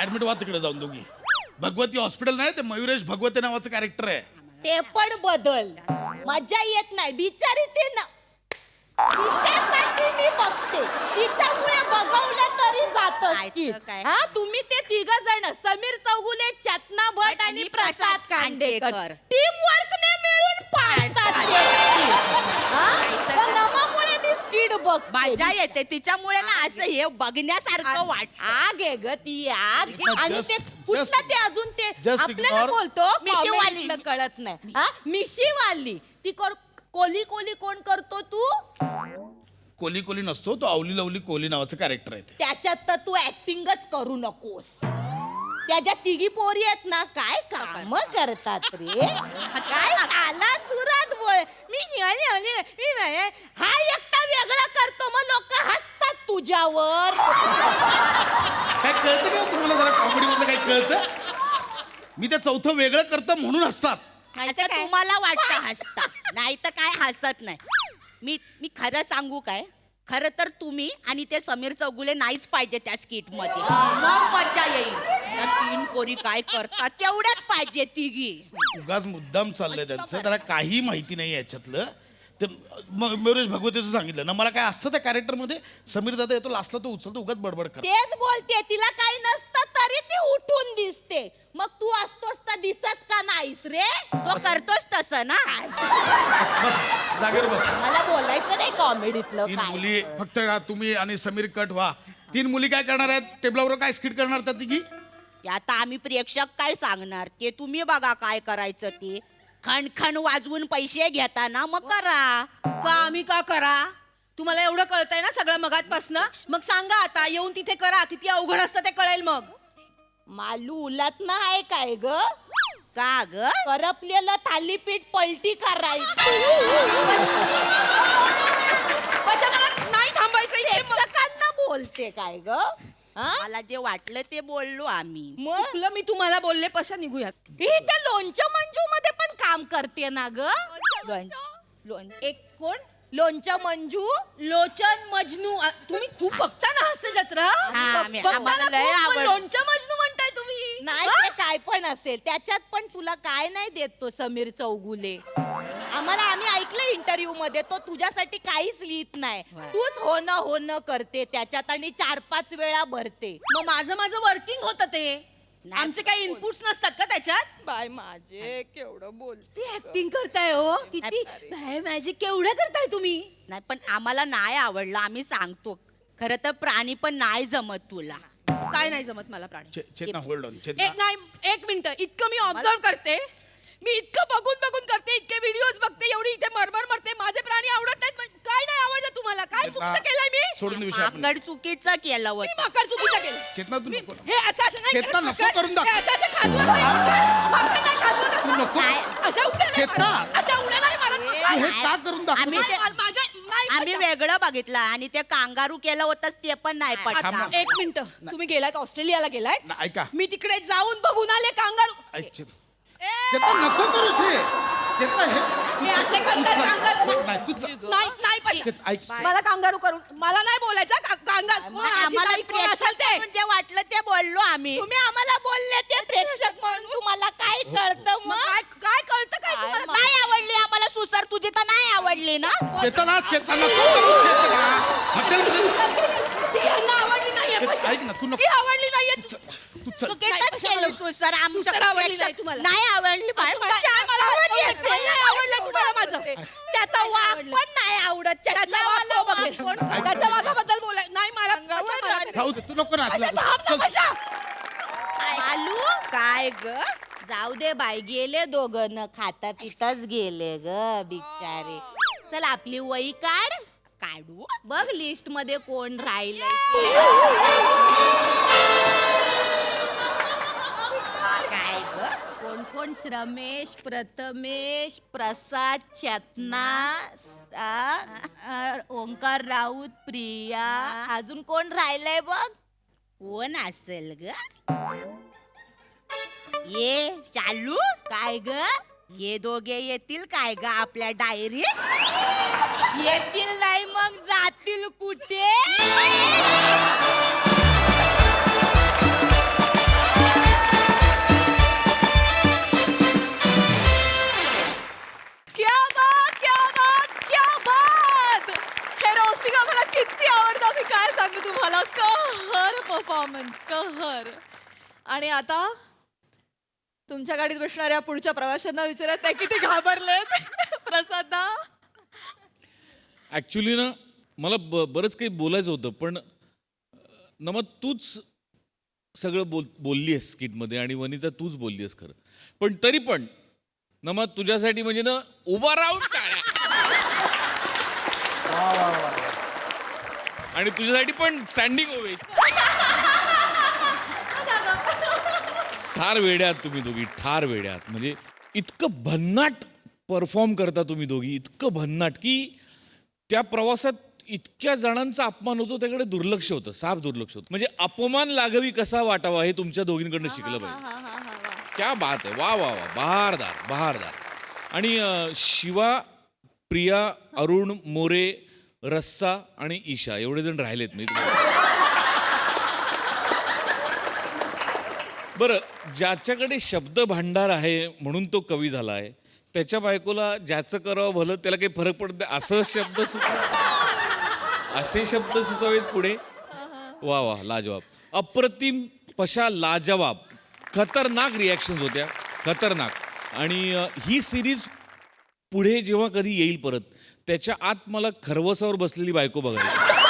ऍडमिट व्हा तिकडे जाऊन दोघी. भगवती हॉस्पिटल नाही, ते मयुरेश भगवते नावाचं कॅरेक्टर आहे. ते पण बदल. मजा येत नाही बिचारी. ते ना तिच्यासाठी मी बघते, तिच्यामुळे बघवलं तरी जात. हा तुम्ही ते तिघ जण समीर चौगुले, चेतना भट आणि प्रसाद खांडेकर टीम वर्क ने मिळून पाडतात. नमामुळे मी स्किड बघ मजा येते तिच्यामुळे ना. असं हे बघण्यासारखं वाट. आग आहे ग ती आग. आणि ते कुठलं ते अजून ते आपल्याला बोलतो मिशीवाली कळत नाही. हा मिशीवाली ती कोली कोण करतो तू? कोली कोली नसतो तो, अवली लवली कोली नावाचं कॅरेक्टर आहे. त्याच्यात तर तू ऍक्टिंगच करू नकोस. त्याच्या तिघी पोरी आहेत ना काय काम करतात रे काय आला सुरात बोल मी हा एकटा वेगळा करतो मग लोक हसतात तुझ्यावर. काय कळतं का तुम्हाला जरा कॉमेडी मधलं काही कळतं? मी ते चौथं वेगळं करतो म्हणून असतात. असं तुम्हाला वाटतं हसता नाही तर काय हसत नाही. मी खरं सांगू काय, खरं तर तुम्ही आणि ते समीर चौगुले नाहीच पाहिजे त्या स्किट मध्ये. मग मजा येईल. त्या 3 पोरी काय करतात तेवढ्याच पाहिजे तिघी. उगाच मुद्दाम चाललंय त्यांचं, त्याला काही माहिती नाही याच्यातलं. ते मयुरेश भगवतीचं सांगितलं ना मला काय असतं त्या कॅरेक्टर मध्ये. समीर दादा येतो लास्टला तो उचलतो उगाच बडबड कर. तेच बोलते तिला काही नसतं तरी ती उठून दिसते. मग तू असतोस तर दिसत का नाहीस रे? तो करतोच तसं ना. बस जागेवर बस. मला बोलायचं नाही कॉमेडीतलं 3 काय. मुली फक्त तुम्ही आणि समीर कट व्हा. 3 मुली काय करणार आहेत? टेबलावर काय स्किट करणार त्या तिघी? ते आता आम्ही प्रेक्षक काय सांगणार ते तुम्ही बघा काय करायचं ते. खणखण वाजवून पैसे घेता ना मग करा. का आम्ही का करा? तुम्हाला एवढं कळतंय ना सगळं मगातपासनं. मग सांगा आता येऊन तिथे करा. किती अवघड असतं ते कळेल मग. मालू उलट ना आहे काय ग? का ग? करपलेलं थालीपीठ पलटी करायचं. कशा मला नाही थांबायचं इथे मग. प्रेक्षकांना बोलते काय ग? मला जे वाटलं ते बोललो आम्ही. चुकलं मी तुम्हाला बोलले. पशा निघूयात. ही त्या लोणच्या मंजू मध्ये पण काम करते ना ग? एक कोण? लोणच्या मंजू. लोचन मजनू. तुम्ही खूप बघता ना हास्य जत्रा. आम्हाला लय आवड. लोणच्या मजनू म्हणताय तुम्ही. नाही ते काय पण असेल त्याच्यात पण तुला काय नाही देत तो समीर चौगुले. आम्ही ऐकलं इंटरव्ह्यू मध्ये तो तुझ्यासाठी काहीच लिहित नाही. तूच होणं करते त्याच्यात आणि 4-5 वेळा भरते. मग माझं वर्किंग होतं ते. आमचे काही इनपुट्स नसतात का त्याच्यात? बाय माझे केवढं बोलते. ऍक्टिंग करताय हो किती. मॅजिक केवढं करताय तुम्ही. नाही पण आम्हाला नाही आवडलं आम्ही सांगतो. खरं तर प्राणी पण नाही जमत तुला. काय नाही जमत मला प्राणी. चेतना होल्ड ऑन. एक मिनिट. इतकं मी ऑब्झर्व करते. मी इतकं बघून करते. इतके व्हिडिओज बघते. एवढी इथे मरमर मरते. माझे प्राणी आवडत नाहीत. काय नाही आवडलं तुम्हाला? काय चुकीचं केलंय मी? सोडून विषय आपण. माकड चुकीचं केलं मी होतं. माकड चुकीचं केलं. चेतना तू नको. हे असं नाही. चेतना नको करून दाखव. हे असं खाजवत नाही. माकड नाही खाजवत असं. नको. अशा उड्या नाही चेतना. मारत. अशा उड्या नाही मारत मग तू काय? हे का करून दाखव? आम्ही वेगळं बघितलं आणि ते कांगारू केलं होतं ते पण नाही पटलं. एक मिनिट. तुम्ही गेलात ऑस्ट्रेलियाला गेलात. ऐका मी तिकडे जाऊन बघून आले कांगारू. चेतना नको करूस हे. चेतना हे असे करतात कांगारू. नाही तू नाही चेतना, ऐक. मला कांगारू करून मला नाही बोलायचं. आम्हाला प्रेक्षक जे वाटलं ते बोललो आम्ही. तुम्ही आम्हाला बोलले ते प्रेक्षक म्हणून तुम्हाला काय कळतं मग? काय कळतं काय तुम्हाला? नाही आवडली आम्हाला सुसर तुझी तर नाही आवडली ना. चेतना नको करू. चेतना ती यांना आवडली नाहीये. ऐक ना तू नको. ती आवडली नाहीये. तू चल. तू केलं केली सुसर आमच्या सुसर आवडली प्रेक्षक नाही तुम्हाला. नाही आवडली बाय मला आवडलं तुम्हाला माझं. त्याचा वाघ पण नाही आवडत. त्याचा वाघाबद्दल बोलाय नाही मला. राहू दे तू नको ना. मालू काय ग. जाऊ दे बाई गेले दोघं न खाता पिताच गेले ग बिचारे. चल आपली वही काढू बघ लिस्ट मध्ये कोण राहिलंय. काय ग कोण श्रमेश प्रथमेश प्रसाद चेतना ओंकार राऊत प्रिया अजून कोण राहिलंय बघ. कोण असेल ग. ये चालू काय ग हे दोघे येतील काय ग आपल्या डायरीत. येतील नाही मग जातील कुठे. क्या बात क्या बात क्या बात. हे रोस्टिंग आम्हाला किती आवडतं. मी काय सांगू तुम्हाला. कहर परफॉर्मन्स कहर. आणि आता तुमच्या गाडीत बसणाऱ्या पुढच्या प्रवाशांना विचारत त्या किती घाबरलेत. प्रसादा ॲक्च्युली ना मला बरंच काही बोलायचं होतं पण नमा तूच सगळं बोलली आहेस स्किटमध्ये आणि वनिता तूच बोलली आहेस खरं. पण तरी पण नमा तुझ्यासाठी म्हणजे ना उभा राहून आणि तुझ्यासाठी पण स्टँडिंग ओवेशन. ठार वेड्यात तुम्ही दोघी, ठार वेड्यात. म्हणजे इतकं भन्नाट परफॉर्म करता तुम्ही दोघी, इतकं भन्नाट की त्या प्रवासात इतक्या जणांचा अपमान होतो, त्याकडे दुर्लक्ष होतं, साफ दुर्लक्ष होतं. म्हणजे अपमान लाघवी कसा वाटावा हे तुमच्या दोघींकडनं शिकलं पाहिजे. क्या बात आहे, वा वा वा, बहारदार बहारदार. आणि शिवा, प्रिया, अरुण, मोरे, रस्सा आणि ईशा एवढे जण राहिलेत मी. बरं, ज्याच्याकडे शब्द भांडार आहे म्हणून तो कवी झाला आहे, त्याच्या बायकोला ज्याचं करावं भलं त्याला काही फरक पडत नाही असं शब्द असे शब्द सुचवावेत पुढे. वा वा, लाजवाब, अप्रतिम, पशा, लाजवाब. खतरनाक रिॲक्शन्स होत्या, खतरनाक. आणि ही सिरीज पुढे जेव्हा कधी येईल परत, त्याच्या आत मला खरवसावर बसलेली बायको बघायची.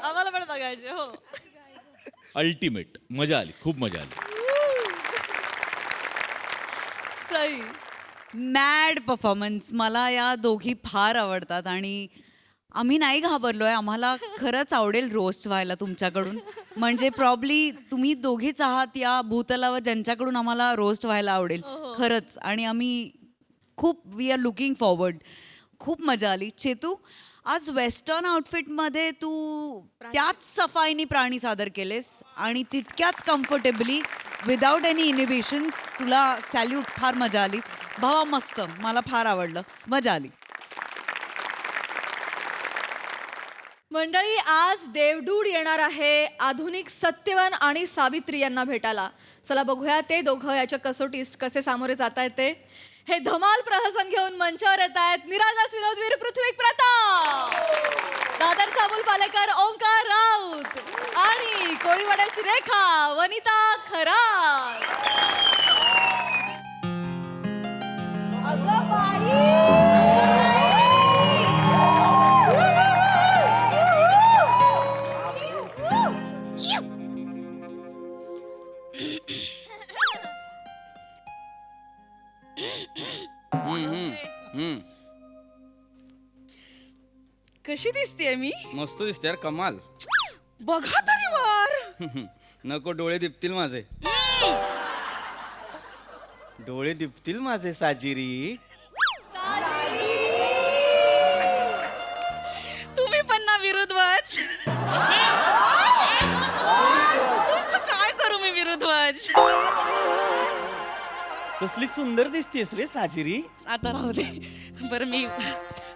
आम्हाला पण बघायचे. हो, अल्टिमेट. मजा आली, खूप मजा आली. सई. Mad performance. मला या दोघी फार आवडतात आणि आम्ही नाही घाबरलोय. आम्हाला खरंच आवडेल रोस्ट व्हायला तुमच्याकडून. म्हणजे प्रॉब्ली तुम्ही दोघीच आहात या भूतलावर ज्यांच्याकडून आम्हाला रोस्ट व्हायला आवडेल खरंच. आणि आम्ही खूप वी आर लुकिंग फॉरवर्ड. खूप मजा आली. चेतू, आज वेस्टर्न आउटफिटमध्ये तू त्याच सफाईने प्राणी सादर केलेस आणि तितक्याच कम्फर्टेबली विदाऊट एनी इनिबिशन्स. तुला सॅल्यूट. फार मजा आली भावा, मस्त. मला फार आवडलं, मजा आली. मंडळी, आज देवडूड येणार आहे आधुनिक सत्यवान आणि सावित्री यांना भेटायला. चला बघूया ते दोघं याच्या कसोटीस कसे सामोरे जात आहेत ते. हे धमाल प्रहसन घेऊन मंचावर येत आहेत निरागस विनोदवीर पृथ्वी प्रताप, दादरचा अमोल पालेकर ओंकार राऊत आणि कोळीवाड्याची रेखा वनिता खरात. अगं बाई, कशी दिसतेय मी? मस्त दिसते यार, कमाल. बघा तरी वर. नको, डोळे दिपतील माझे. डोळे दिपतील माझे साजिरी. तुम्ही पण ना विरुद्धवाज. तुमचं काय करू मी विरुद्धवाज. कसली सुंदर दिसतेस रे साजिरी. आता राहू दे. बरं, मी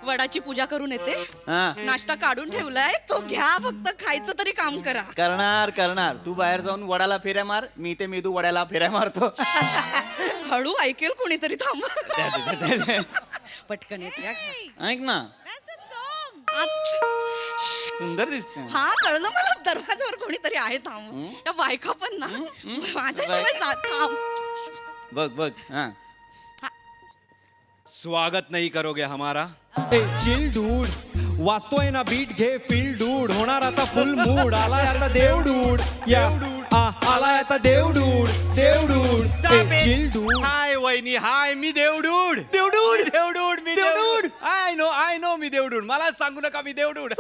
वडाची पूजा करून येते. हा, नाश्ता काढून ठेवलाय, तो घ्या, फक्त खायचं तरी काम करा. करणार. तू बाहेर जाऊन वडाला फेऱ्या मार, मी ते मेदू वड्याला फेऱ्या मारतो. हळू ऐकेल कोणीतरी. थांब, पटकन येते. ऐक ना, सुंदर दिसते. हा, कळलं मला. दरवाजावर कोणीतरी आहे. थांब, त्या बायका पण ना माझ्याशिवाय जात. थांब, बघ. हा, स्वागत नहीं करोगे हमारा. चिल डूड, वाचतोय ना बीट, घे फील डूड. होणार आता फुल मूड. आलाय आता देवडूड. आलाय आता देवडूड. Chill dude. हाय वहिनी, हाय, मी देवडूड. मी देवडूड. आय नो मी देवडूड. मला सांगू नका मी देवडूड.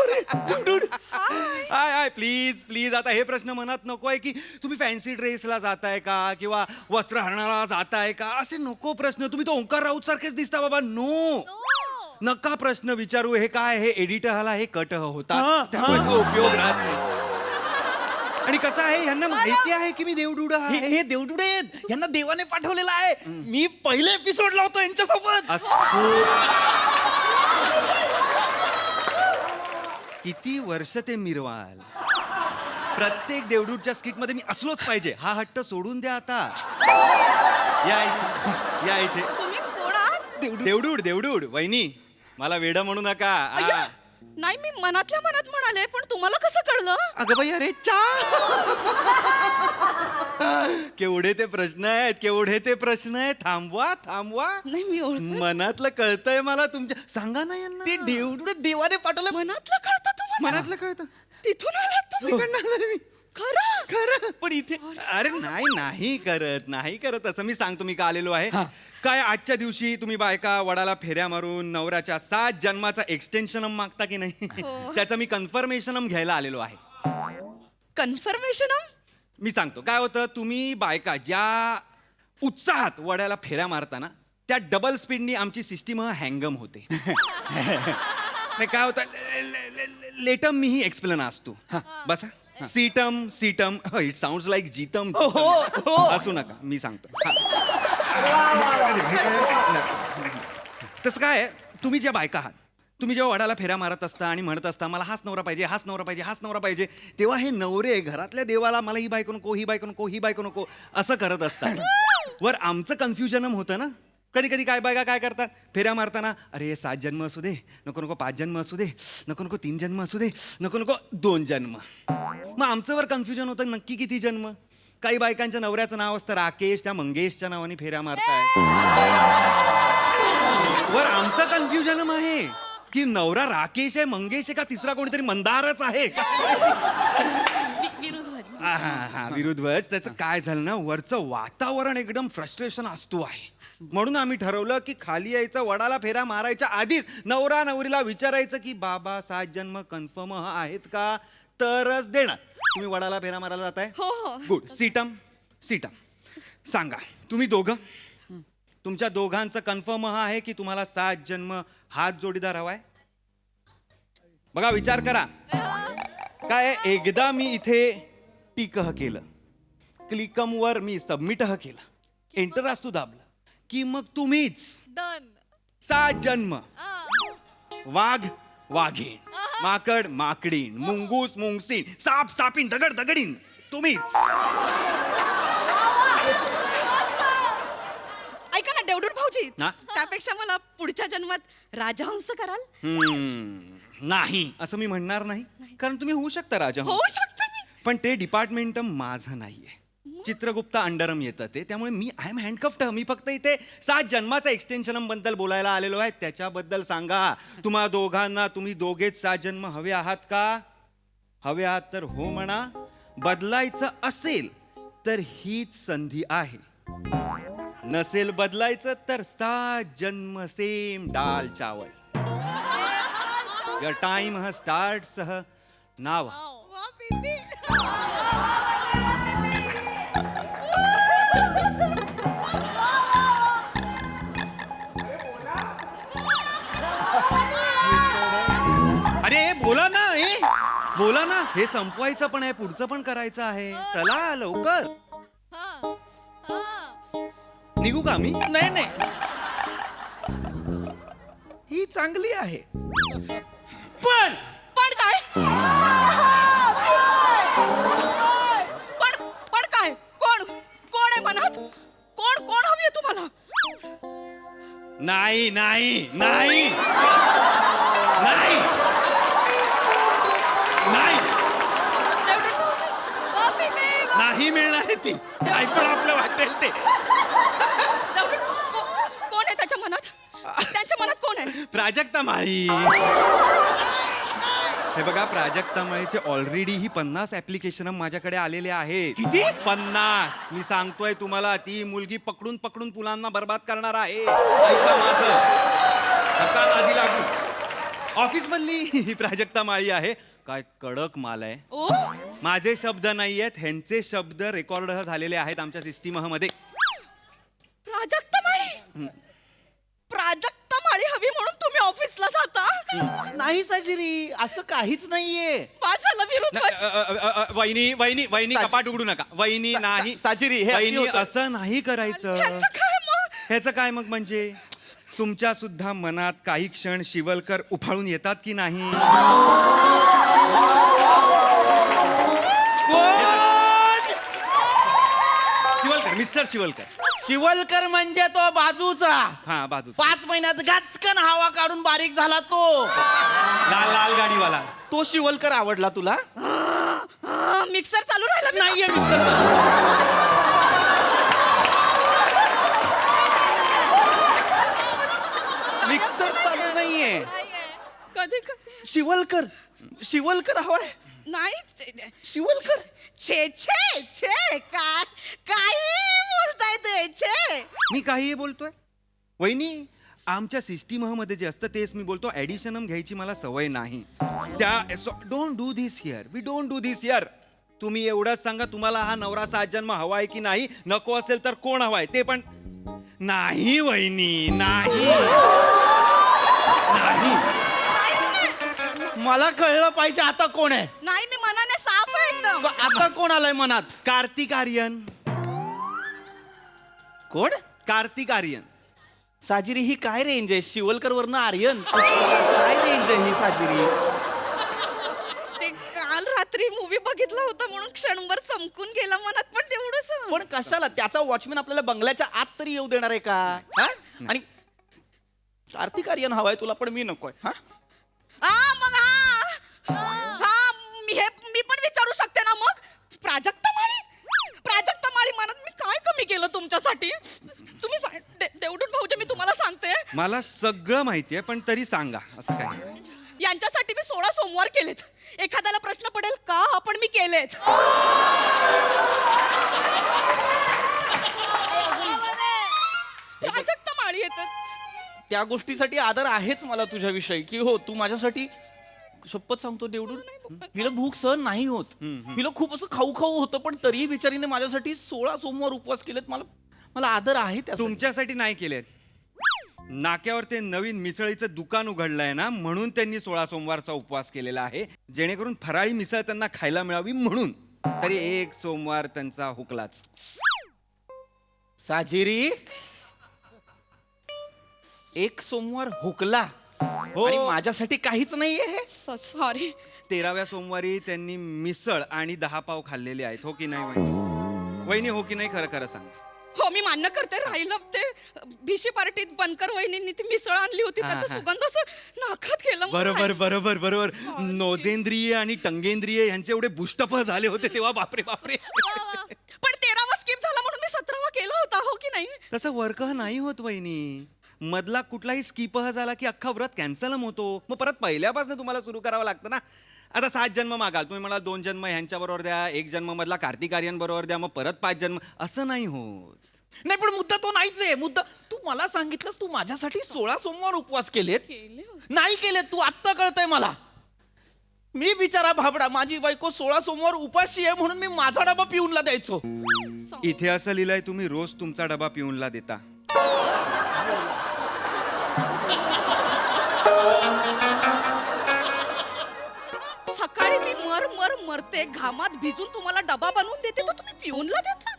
हाय, प्लीज. आता हे प्रश्न मनात नको आहे की तुम्ही फॅन्सी ड्रेसला जाताय का किंवा वस्त्रहरणाला जाताय का, असे नको प्रश्न. तुम्ही तो ओंकार राऊत सारखेच दिसता बाबा. नो, नका प्रश्न विचारू. हे काय, हे एडिटर हाला हे कट होता, त्यामुळे उपयोग राहत नाही. आणि कसं आहे, यांना माहिती आहे की मी देवडूड आहे. हे देवडूड आहेत, यांना देवाने पाठवलेला आहे. मी पहिले एपिसोड लावतो यांच्यासोबत. किती वर्ष ते मिरवाल. प्रत्येक देवडूडच्या स्किट मध्ये मी असलोच पाहिजे. हा हट्ट सोडून द्या आता. या इथे. तुम्ही कोण आहात? देवडूड. वहिनी, मला वेडा म्हणू नका. नाही, मी मनातल्या मनात म्हणाले, पण तुम्हाला कसं कळलं? अगं बाई, अरे केवढे ते प्रश्न आहेत. थांबवा. नाही, मी मनातलं कळतंय मला तुमच्या. सांगा ना यांना. ते देवडूड देवाने पाठवलं. मनातलं कळतं तुम्हाला? मनातलं कळतं. तिथून आलात तुम्ही? मी खरं? पण पण इथे अरे नाही करत असं मी सांगतो मी का आलेलो आहे काय आजच्या दिवशी तुम्ही बायका वडाला फेऱ्या मारून नवऱ्याच्या 7 जन्माचा एक्सटेन्शन मागता की नाही त्याचं मी कन्फर्मेशन घ्यायला आलेलो आहे. कन्फर्मेशन मी सांगतो काय होतं, तुम्ही बायका ज्या उत्साहात वड्याला फेऱ्या मारताना त्या डबल स्पीडनी आमची सिस्टीम हँगम होते. नाही काय होतं लेटम मीही एक्सप्लेन असतो बसा. सीटम इट साऊंड लाईक जीतम असू नका मी सांगतो. तसं काय तुम्ही ज्या बायका आहात तुम्ही जेव्हा वडाला फेऱ्या मारत असता आणि म्हणत असता मला हाच नवरा पाहिजे तेव्हा हे नवरे घरातल्या देवाला मला ही बायको नको असं करत असतात. वर आमचं कन्फ्युजन होतं ना. कधी कधी काय बायका काय करतात फेऱ्या मारताना अरे 7 जन्म असू दे नको 5 जन्म असू दे नको 3 जन्म असू दे नको 2 जन्म. मग आमचं वर कन्फ्युजन होतं नक्की किती जन्म. काही बायकांच्या नवऱ्याचं नाव असतं राकेश, त्या मंगेशच्या नावाने फेऱ्या मारताय. वर आमचं कन्फ्युजन आहे की नवरा राकेश आहे मंगेश आहे का तिसरा कोणीतरी मंदारच आहे. विरुद्धवच. त्याचं काय झालं ना वरचं वातावरण एकदम फ्रस्ट्रेशन असतो आहे. म्हणून आम्ही ठरवलं की खाली यायचं वडाला फेरा मारायच्या आधीच नवरा नवरीला विचारायचं की बाबा 7 जन्म कन्फर्म आहेत का तरच देणार. तुम्ही वडाला फेरा मारायला जाताय. गुड. सीटम सांगा तुम्ही दोघं तुमच्या दोघांचं कन्फर्म आहे की तुम्हाला 7 जन्म हात जोडीदार हवाय. बघा विचार करा. काय एकदा मी इथे टिकह केलं क्लिकमवर मी सबमिट केलं एंटर असतो दाबलं की मग तुम्हीच 7 जन्म वाघ वाघीण माकड माकडीण मुंगूस मुंगसीन साप सापीन दगड दगडीन तुम्हीच. ऐका ना देवडूर भाऊजी त्यापेक्षा मला पुढच्या जन्मात राजहंस कराल. नाही असं मी म्हणणार नाही कारण तुम्ही होऊ शकता राजा. होऊ शकता पण ते डिपार्टमेंट माझं नाहीये. चित्रगुप्ता अंडरम येतं ते. त्यामुळे मी आय एम हँडकफ्ड. मी फक्त इथे 7 जन्माचा एक्सटेन्शन बद्दल बोलायला आलेलो आहे. त्याच्याबद्दल सांगा तुम्हा दोघांना. तुम्ही दोघेच 7 जन्म हवे आहात का? हवे आहात तर हो म्हणा. बदलायचं असेल तर हीच संधी आहे. नसेल बदलायचं तर 7 जन्म सेम डाल चावल. Your time has started now. अरे बोला ना हे संपवायचं पण आहे पुढचं पण करायचं आहे. चला लवकर निघू का मी? नाही ही चांगली आहे पण काय पण काय कोण आहे मनात? कोण हवी आहे तुम्हाला? नाही मिळणार आहे ती. काय पण आपलं वाटेल ते. कोण आहे त्याच्या मनात? त्यांच्या मनात कोण आहे? प्राजक्ता माळी. हे बघा प्राजक्ता माळीचे ऑलरेडी ही 50 ऍप्लिकेशन माझ्याकडे आलेले आहेत. किती? 50. मी सांगतोय तुम्हाला ती मुलगी पकडून पुलांना बर्बाद करणार आहे. ऐका माझं आधी लागू. ऑफिस मधली ही प्राजक्ता माळी आहे. काय कडक माल आहे. माझे शब्द नाही आहेत ह्यांचे शब्द रेकॉर्ड झालेले आहेत आमच्या सिस्टीम मध्ये. प्राजक्ता माळी हवी म्हणून तुम्ही ऑफिसला जाता? नाही साजिरी असं काहीच नाहीये. माझं विरोध. वहिनी कपाट उघडू नका. वहिनी नाही साजिरी वहिनी असं नाही करायचं. ह्याचं काय मग म्हणजे तुमच्या सुद्धा मनात काही क्षण शिवलकर उफाळून येतात की नाही? शिवलकर मिस्टर शिवलकर म्हणजे तो बाजूचा. हा बाजू 5 महिन्यात गाचकन हवा काढून बारीक झाला तो लाल गाडीवाला. तो शिवलकर आवडला तुला? मिक्सर चालू राहिला नाहीये मिक्सर चालू नाहीये. कधी शिवलकर हवाय. नाही शिवलकर छे छे छे काय काय बोलताय ते छे. मी काहीही बोलतोय वहिनी, आमच्या सिस्टीम मध्ये जे असतं तेच मी बोलतो. ऍडिशनम घ्यायची मला सवय नाही. त्या don't do this here, we don't do this here. तुम्ही एवढंच सांगा, तुम्हाला हा नवरा 7 जन्म हवाय की नाही? नको असेल तर कोण हवाय ते पण. नाही वहिनी, नाही नाही. मला कळलं पाहिजे आता कोण आहे. नाही मी मनाने साफ आहे एकदम. आता कोण आलंय मनात? कार्तिक आर्यन. कोण? कार्तिक आर्यन. साजिरी ही काय रेंज आहे? शिवलकर वरनं आर्यन काय रेंज आहे ही साजिरी? ते काल रात्री मूवी बघितला होता म्हणून क्षणभर चमकून गेला मनात, पण तेवढंच. पण कशाला? त्याचा वॉचमॅन आपल्याला बंगल्याच्या आत तरी येऊ देणार आहे का? हा? आणि कार्तिक आर्यन हवाय तुला, पण मी नकोय. हा मग मी पण विचारू शकते ना मग. प्राजक्ता माळी मनात मी काय कमी केलं तुमच्यासाठी? तुम्ही देवडून भाऊजी, मी तुम्हाला सांगते, मला सगळं माहितीये, पण तरी सांगा असं काय. यांच्यासाठी मी 16 सोमवार केलेत. एखाद्याला प्रश्न पडेल का, पण मी केलेत. प्राजक्ता माळी येतात. त्या गोष्टीसाठी आदर आहेच मला तुझ्याविषयी, की हो तू माझ्यासाठी, शपथ सांगतो देवडून, हिला भूक सहन नाही होत. हिला खूप असं खाऊ खाऊ होतं, पण तरीही बिचारीने माझ्यासाठी 16 सोमवार उपवास केलेत. मला आदर आहे त्या. तुमच्यासाठी नाही केलेत. नाक्यावर ते नवीन मिसळीचं दुकान उघडलंय ना, म्हणून त्यांनी 16 सोमवारचा उपवास केलेला आहे, जेणेकरून फराळी मिसळ त्यांना खायला मिळावी म्हणून. तरी 1 सोमवार त्यांचा हुकलाच. साजिरी 1 सोमवार हुकला आणि माझ्यासाठी काहीच नाहीये हे. सॉरी. 13व्या सोमवारी त्यांनी मिसळ आणि 10 पाव खाल्लेले आहेत, हो की नाही वहिनी? वहिनी हो की नाही? खरं खरं सांग. हो मी मान्य करते, राहिलं ते भिशी पार्टीत बनकर वहिनींनी ती मिसळ आणली होती, त्याचा सुगंध असं नाकात गेला. बरोबर बरोबर बरोबर. नोजेंद्रिय आणि टंगेंद्रिय यांचे एवढे बुष्टप झाले होते तेव्हा. बापरे बापरे. पण 13वा स्किप झाला म्हणून मी 17वा केला होता, हो की नाही? तसं वर्क नाही होत वहिनी. मधला कुठलाही स्किप झाला की अख्खा व्रत कॅन्सल होतो. मग परत पहिल्यापासून तुम्हाला सुरू करावं लागतं ना. आता 7 जन्म मागाल तुम्ही, मला 2 जन्म ह्यांच्या बरोबर द्या, 1 जन्म मधला कार्तिक आर्यन बरोबर द्या, मग परत 5 जन्म. असं नाही होत. नाही पण मुद्दा तो नाहीच आहे. मुद्दा तू मला सांगितलंस तू माझ्यासाठी 16 सोमवार उपवास केलेत. नाही केलेत तू, आत्ता कळतंय मला. मी बिचारा भाबडा, माझी बायको 16 सोमवार उपाशी आहे म्हणून मी माझा डबा पिऊनला द्यायचो. इथे असं लिहिलंय, तुम्ही रोज तुमचा डबा पिऊनला देता. सकाळी मी मरते घामात भिजून तुम्हाला डबा बनवून देते, तर तुम्ही पिऊनला देता?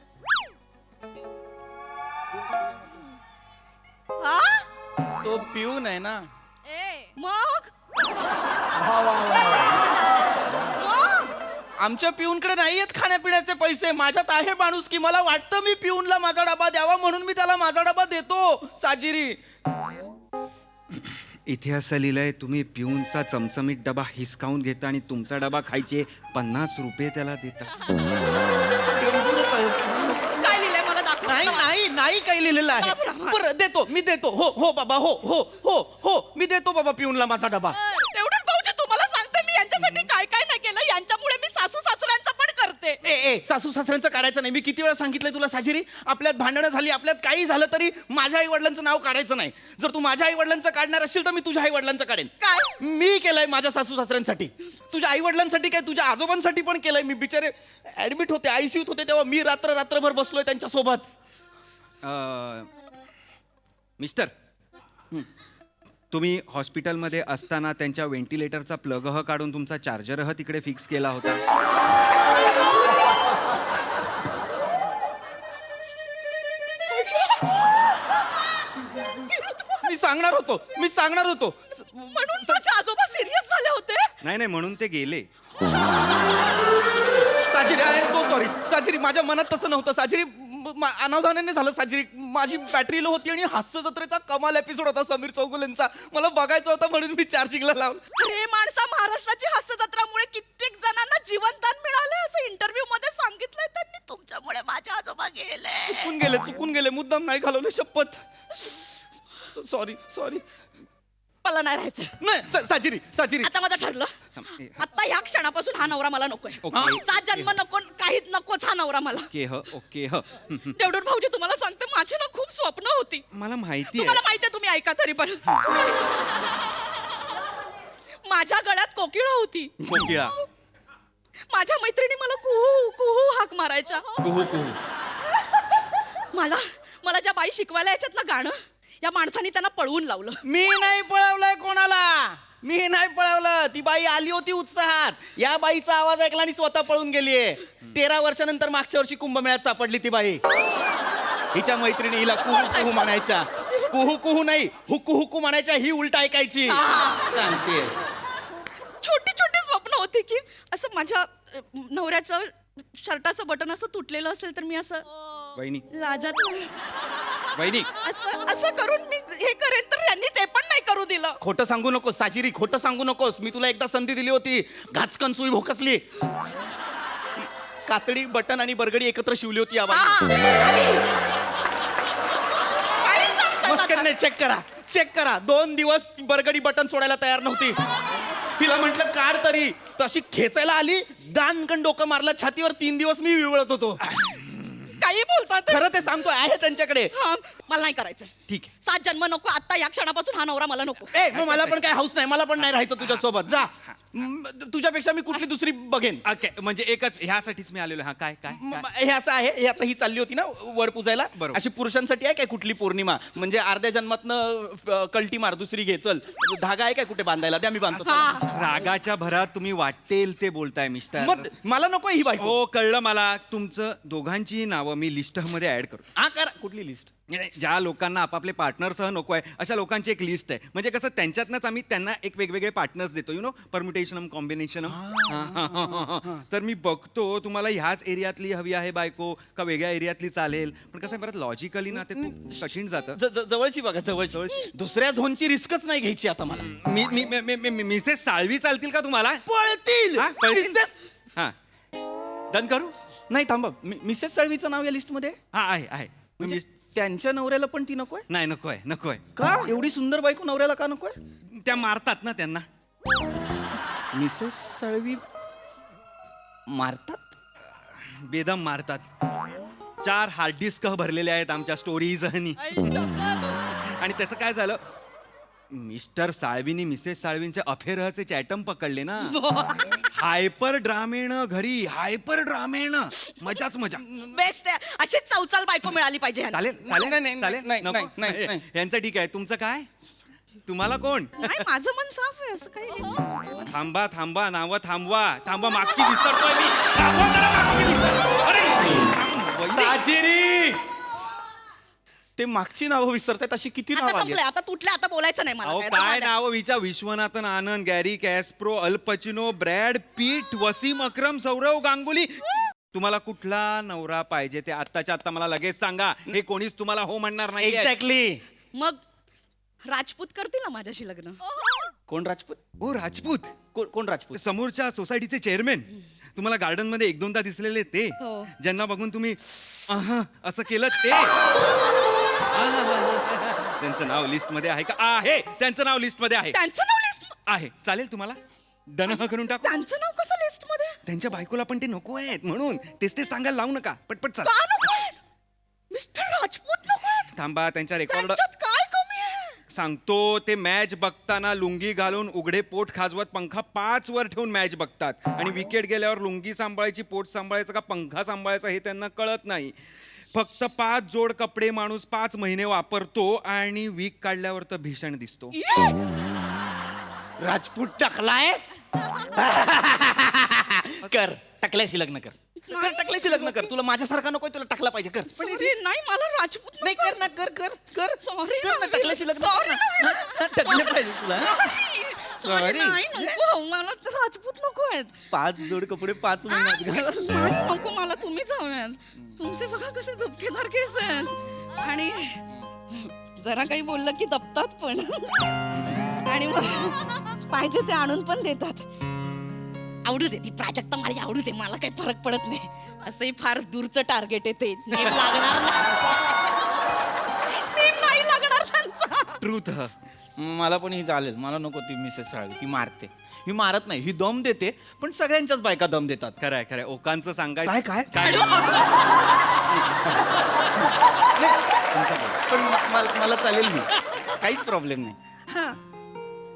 तो पिऊन आहे ना. मग आमच्या पिऊनकडे नाही आहेत खाण्यापिण्याचे पैसे, माझ्यात आहे माणूस की मला वाटतं मी पिऊनला माझा डबा द्यावा म्हणून मी त्याला माझा डबा देतो. साजिरी इथे असं लिहिलंय, तुम्ही पिऊनचा चमचमीत डबा हिसकावून घेता आणि तुमचा डबा खायचे 50 रुपये त्याला देता. काय लिहिलंय मला दाखव. नाही नाही नाही काही लिहिलेलं आहे. बरं देतो, मी देतो. हो हो बाबा, हो हो हो हो मी देतो बाबा पिऊनला माझा डबा. तेवढं भाऊजी तुम्हाला सांगते, मी यांच्यासाठी काय काय नाही केलं. यांच्यामुळे मी सासू सासऱ्यांचं पण करते. ए सासू सासऱ्यांचं काढायचं नाही. मी किती वेळा सांगितलंय तुला साजिरी, आपल्यात भांडणं झाली, आपल्यात काही झालं तरी माझ्या आई वडिलांचं नाव काढायचं नाही. जर तू माझ्या आई वडिलांचं काढणार असेल तर मी तुझ्या आई वडिलांचं काढेन. काय मी केलंय माझ्या सासू सासऱ्यांसाठी, तुझ्या आई वडिलांसाठी काय तुझ्या आजोबांसाठी पण केलंय. मी बिचारे ऍडमिट होते, आयसीयूत होते, तेव्हा मी रात्रभर बसलोय त्यांच्या सोबत. मिस्टर, तुम्ही हॉस्पिटलमध्ये असताना त्यांच्या व्हेंटिलेटरचा प्लगह काढून तुमचा चार्जरह तिकडे फिक्स केला होता. मी सांगणार होतो म्हणून माझे आजोबा सिरियस झाले होते. नाही म्हणून ते गेले. साजिरी आय एम सो सॉरी. साजिरी माझ्या मनात तसं नव्हतं. साजिरी अनावधानाने झालं. साजिरी माझी बॅटरी लो होती आणि हास्य जत्रेचा कमाल एपिसोड होता समीर चौगुलेंचा, मला बघायचा होता म्हणून मी चार्जिंगला लावलं. अरे माणसा, महाराष्ट्राची हास्य जत्रामुळे कित्येक जणांना जीवनदान मिळाले असं इंटरव्ह्यू मध्ये सांगितलंय त्यांनी. तुमच्यामुळे माझे आजोबा गेले. चुकून गेले मुद्दाम नाही घालवले, शपथ. सॉरी. मला नाही राहायचं. नाही साजिरी साजिरी आता माझं ठरलं. आता ह्या क्षणापासून हा नवरा मला नकोय. ओके. 7 जन्म नको, काहीच नकोच हा नवरा मला. ओके ह देवडूर भाऊजी तुम्हाला सांगते, माझी ना खूप स्वप्न होती. मला माहिती तुम्हाला माहितीये, तुम्ही ऐका तरी पण. माझ्या गळ्यात कोकिळा होती. कोकिळा. माझ्या मैत्रिणी मला कुहू कुहू हाक मारायच्या. कुहू कुहू. मला ज्या बाई शिकवायला याच्यात ना गाणं, या माणसाने त्यांना पळवून लावलं. मी नाही पळवलंय कोणाला, मी नाही पळवलं. ती बाई आली होती उत्साहात, या बाईचा आवाज ऐकला आणि स्वतः पळून गेलीये. 13 वर्षानंतर मागच्या वर्षी कुंभमेळ्यात सापडली ती बाई. हिच्या मैत्रिणी हिला कुहू कुहू म्हणायच्या. कुहू कुहू नाही, हुकू हुकू म्हणायच्या. ही उलट ऐकायची. सांगते छोटी छोटी स्वप्न होती की असं माझ्या नवऱ्याचं शर्टाचं बटन असं तुटलेलं असेल तर मी असं वहिनी लाजात वहिनी असं करून मी हे करेन, तर यांनी ते पण नाही करू दिलं. खोटं सांगू नकोस साजिरी, खोटं सांगू नकोस. मी तुला एकदा संधी दिली होती, घाचकन सुई भोकसली. कातडी बटन आणि बरगडी एकत्र शिवली होती या बाई. मस्करीने चेक करा 2 दिवस ती बरगडी बटन सोडायला तयार नव्हती. तिला म्हटलं काढ तरी, तशी खेचायला आली, दानकन डोकं मारलं छातीवर. 3 दिवस मी विवळत होतो. काही बोलतात खरं ते सांगतो, आहे त्यांच्याकडे. मला नाही करायचं. ठीक आहे. 7 जन्म नको, आता या क्षणापासून हा नवरा मला नको. मग मला पण काय हाऊस नाही, मला पण नाही राहायचं तुझ्या सोबत. जा, तुझ्यापेक्षा मी कुठली दुसरी बघेन. ओके, म्हणजे एकच ह्यासाठीच मी आलेलो. हा काय काय हे असं आहे, हे आता ही चालली होती ना वड पूजायला. बरोबर. अशी पुरुषांसाठी आहे काय कुठली पौर्णिमा? म्हणजे अर्ध्या जन्मातनं कल्टी मार, दुसरी घे. चल, धागा आहे काय कुठे बांधायला? द्या, मी बांधतो. रागाच्या भरात तुम्ही वाटेल ते बोलताय मिस्टर. मग मला नको ही बाई. हो कळलं मला. तुमचं दोघांची नावं मी लिस्ट मध्ये ऍड करू. हा करा. कुठली लिस्ट? ज्या लोकांना आपापले पार्टनरसह नको आहे अशा लोकांची एक लिस्ट आहे. म्हणजे कसं त्यांच्यातनंच आम्ही त्यांना एक वेगवेगळे पार्टनर्स देतो. Permutation combination. तर मी बघतो तुम्हाला ह्याच एरियातली हवी आहे बायको का वेगळ्या एरियातली चालेल. पण कसं आहे, परत लॉजिकली ना ते खूप कठीण जातं. जवळची बघा, जवळची. दुसऱ्या झोनची रिस्कच नाही घ्यायची आता मला. मिसेस साळवी चालतील का तुम्हाला? पळतील. हा डन करू. नाही थांबा, मिसेस साळवीचं नाव या लिस्ट मध्ये? हा आहे. म्हणजे त्यांच्या नवऱ्याला पण ती नकोय? नाही नकोय. का? एवढी सुंदर बायको नवऱ्याला का नकोय? त्या मारतात ना त्यांना. मिसेस साळवी मारतात? बेदम मारतात. 4 हार्ड डिस्क भरलेले आहेत आमच्या स्टोरीज. आणि त्याचं काय झालं, मिस्टर साळवीनी मिसेस साळवींचे अफेअरचे चॅटम पकडले ना. हायपर ड्रामेनं घरी, हायपर ड्रामेनं. मजाच मजा. बेस्ट आहे. अशीच चौचाल बायको मिळाली पाहिजे ह्यांना. चालेल. यांचं ठीक आहे. तुमचं काय? तुम्हाला कोण? नाही, माझं मन साफ आहे. असं काही थांबा नावं थांबवा. मागची विसरतोय मी. थांबवा जरा, मागची साजिरी, ते मागची नावं विसरतायत. अशी किती आता नाव आली? संपलंय, आता तुटलं, आता बोलायचं नाही मला. अहो काय नाव विश्वनाथन आनंद, गॅरी कॅस्प्रो, अल Pacino, Brad Pitt, Wasim Akram, Saurav Ganguly. तुम्हाला कुठला नवरा पाहिजे ते आत्ताच्या आत्ता मला लगेच सांगा. हे कोणीच तुम्हाला हो म्हणणार नाही. एक्झॅक्टली. मग राजपूत करतील ना माझ्याशी लग्न? कोण राजपूत? हो राजपूत. कोण राजपूत? समोरच्या सोसायटीचे चेअरमॅन. तुम्हाला गार्डन मध्ये 1-2दा दिसलेले ते, ज्यांना बघून तुम्ही असं केलं ते. त्यांचं नाव लिस्ट मध्ये आहे का? आहे. त्यांचं नाव लिस्ट मध्ये आहे. त्यांचं नाव लिस्ट आहे. चालेल तुम्हाला? डन करून टाकू. त्यांचं नाव कसं लिस्ट मध्ये? त्यांच्या बायकोला पण ते नको आहेत म्हणून तेच सांगायला लावू नका. पटपट चला. का नको आहेत? मिस्टर राजपूत नको आहेत? थांबा, त्यांच्या रेकॉर्ड त्यांच्यात काय कमी आहे? सांगतो. ते मॅच बघताना लुंगी घालून उघडे पोट खाजवत पंखा 5 वर ठेवून मॅच बघतात. आणि विकेट गेल्यावर लुंगी सांभाळायची, पोट सांभाळायचं का पंखा सांभाळायचा हे त्यांना कळत नाही. फक्त 5 जोड कपडे माणूस 5 महिने वापरतो आणि वीक काढल्यावर तर भीषण दिसतो. राजपूत टाकलाय. कर, टाकल्याशी लग्न कर. टाकल्याशी लग्न कर. तुला माझ्यासारखा नकोय, तुला टाकला पाहिजे. कर. नाही, मला राजपूत नाही. कर ना, कर. सॉरी. टाकल्याशी लग्न टाकलं पाहिजे तुला. सॉरी, नाही नको. मला तर राजपूत नको आहेत. 5 जोड कपडे 5 महिन्यात. नाही नको, मला तुम्हीच हव्यात. तुमचे बघा कसे झुपकेदार केस आहेत आणि जरा काही बोललं की दबतात पण. आणि पाहिजे ते आणून पण देतात. आवडू दे, ती प्राजक्ता मला आवडू दे, मला काही फरक पडत नाही. असंही फार दूरचं टार्गेट आहे ते. नेम लागणार नाही. नेम नाही लागणार त्यांचा. ट्रूथ. मला पण ही चालेल. मला नको ती मिसेस साळवी, ती मारते. ही मारत नाही, ही दम देते, पण सगळ्यांच्याच बायका दम देतात. खरंय खरंय. ओकांचं सांगायचं काय पण मला चालेल ही, काहीच प्रॉब्लेम नाही. हा,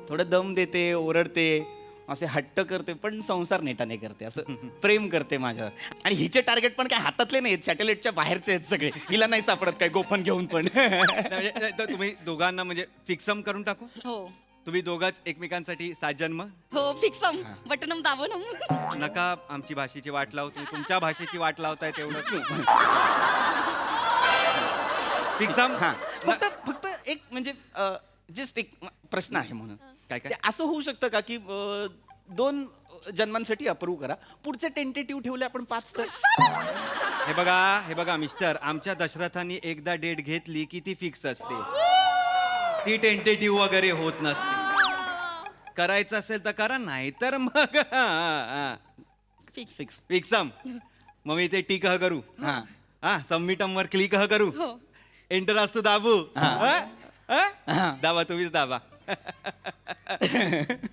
थोडं दम देते, ओरडते, असे हट्ट करते, पण संसार नेटा नाही करते, असं प्रेम करते माझ्यावर. आणि हिचे टार्गेट पण काय हातातले नाही, सॅटेलाइटच्या बाहेरचे आहेत सगळे. हिला नाही सापडत काय गोफन घेऊन पण. म्हणजे तुम्ही दोघांना म्हणजे फिक्सम करून टाकू. हो तुम्ही दोघांच एकमेकांसाठी 7 जन्म. हो फिक्सम बटनम दाबनम. नका आमची भाषेची वाट लावू, तुम्ही तुमच्या भाषेची वाट लावताय तेवढं. फिक्सम. हा, फक्त एक म्हणजे जस्ट एक प्रश्न आहे म्हणून. काय काय? ते असं होऊ शकतं का की 2 जन्मांसाठी अप्रूव्ह करा, पुढचे टेंटेटिव्ह ठेवले आपण 5 तर. हे बघा मिस्टर, आमच्या दशरथांनी एकदा डेट घेतली की ती फिक्स असते. ती टेंटेटिव्ह वगैरे होत नसते. करायचं असेल तर करा, नाही तर मग फिक्सम. मग मी ते टिक करू. हा, सबमिटम वर क्लिक करू. एंटर असतो दाबू. दाबा, तुम्हीच दाबा.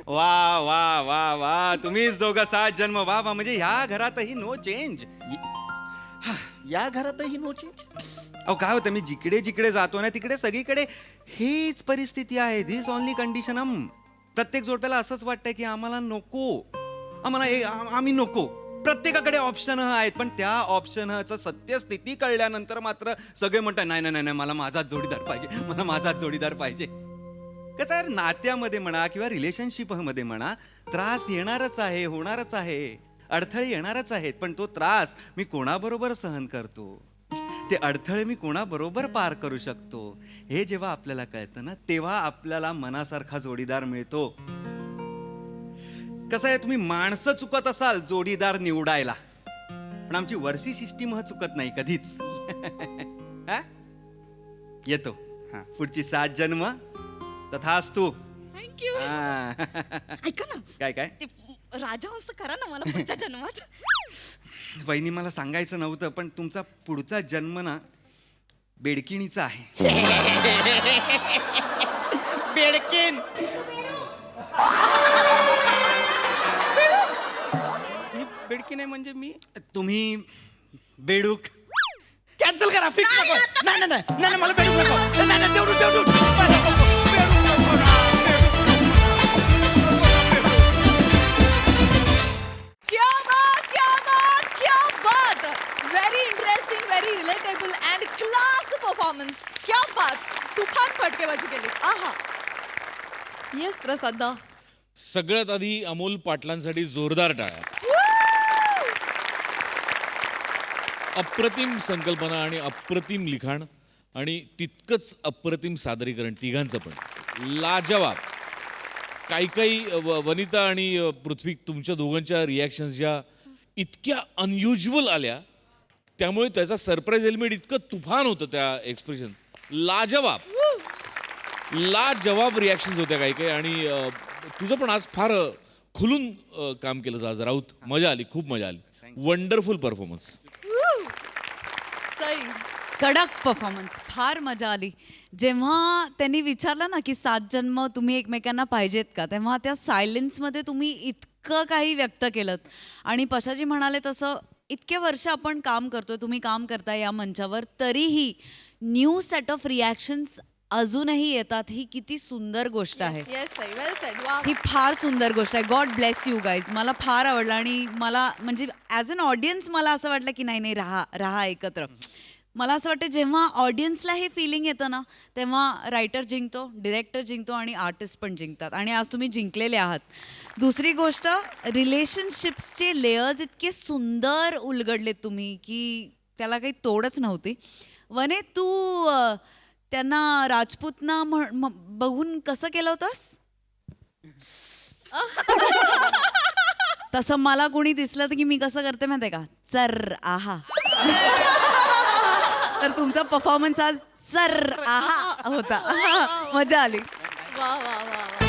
वा वा वा वा, तुम्हीच दोघं 7 जन्म. वा वा, म्हणजे ह्या घरातही नो चेंज. या घरातही नो चेंज. अहो काय होतं, मी जिकडे जिकडे जातो ना तिकडे सगळीकडे हीच परिस्थिती आहे. This only condition. प्रत्येक जोडप्याला असंच वाटतंय की आम्हाला नको, आम्ही नको. प्रत्येकाकडे ऑप्शन आहेत, पण त्या ऑप्शनचं सत्यस्थिती कळल्यानंतर मात्र सगळे म्हणतात नाही नाही नाही, मला माझाच जोडीदार पाहिजे, मला माझाच जोडीदार पाहिजे. कसं आहे, नात्यामध्ये म्हणा किंवा रिलेशनशिप मध्ये म्हणा, त्रास येणारच आहे, होणारच आहे, अडथळे येणारच आहेत. पण तो त्रास मी कोणाबरोबर सहन करतो, ते अडथळे मी कोणाबरोबर पार करू शकतो, हे जेव्हा आपल्याला कळतं ना, तेव्हा आपल्याला मनासारखा जोडीदार मिळतो. कसं आहे, तुम्ही माणसं चुकत असाल जोडीदार निवडायला, पण आमची वर्षी सिस्टीम चुकत नाही कधीच. येतो पुढची 7 जन्म तथास्तु. थँक्यू. ऐका ना, काय काय ते राजहंस करा ना मला पुढच्या जन्मात. वहिनी, मला सांगायचं नव्हतं, पण तुमचा पुढचा जन्म ना बेडकिणीचा आहे. बेडकीन. बेडकीन आहे म्हणजे मी, तुम्ही बेडूक. कॅन्सल करा, फिक्स नको. नाही नाही नाही नाही, मला बेडूक नको. नाही नाही, तेवढं क्या बात, क्या बात, क्या बात. Very interesting, very relatable and class performance. क्या बात. तुफान फटकेबाजी केली. आहा. येस प्रसादा. सगळ्यात आधी अमोल पाटलांसाठी जोरदार टाळ्या. अप्रतिम संकल्पना आणि अप्रतिम लिखाण आणि तितकंच अप्रतिम सादरीकरण तिघांचं पण. लाजवाब. काही वनिता आणि पृथ्वी, तुमच्या दोघांच्या रिॲक्शन्स ज्या इतक्या अनयुज्युअल आल्या, त्यामुळे त्याचा सरप्राईज एलिमेंट इतकं तुफान होतं. त्या एक्सप्रेशन लाजवाब रिॲक्शन्स होत्या काही. आणि तुझं पण आज फार खुलून काम केलं आज राऊत. मजा आली, खूप मजा आली. Wonderful performance. सई. कडक परफॉर्मन्स. फार मजा आली. जेव्हा त्यांनी विचारलं ना की 7 जन्म तुम्ही एकमेकांना पाहिजेत का, तेव्हा त्या सायलेन्समध्ये तुम्ही इतकं काही व्यक्त केलं. आणि पशाजी म्हणाले तसं इतके वर्ष आपण काम करतोय, तुम्ही काम करताय या मंचावर, तरीही न्यू सेट ऑफ रिॲक्शन्स अजूनही येतात. ही किती सुंदर गोष्ट आहे. येस सई, वेल सेड. वा. ही फार सुंदर गोष्ट आहे. God bless you guys. मला फार आवडलं. आणि मला म्हणजे ॲज अन ऑडियन्स मला असं वाटलं की नाही नाही, राहा एकत्र. मला असं वाटतं जेव्हा ऑडियन्सला हे फिलिंग येतं ना, तेव्हा रायटर जिंकतो, डिरेक्टर जिंकतो आणि आर्टिस्ट पण जिंकतात. आणि आज तुम्ही जिंकलेले आहात. दुसरी गोष्ट, रिलेशनशिप्सचे लेयर्स इतके सुंदर उलगडलेत तुम्ही की त्याला काही तोडच नव्हती. वने, तू त्यांना राजपूतना बघून कसं केलं होतंस? तसं मला कोणी दिसलं तर की मी कसं करते माहिती आहे का, चर आहा. तर तुमचा परफॉर्मन्स आज चर आहा होता. मजा आली. वा वा वा वा.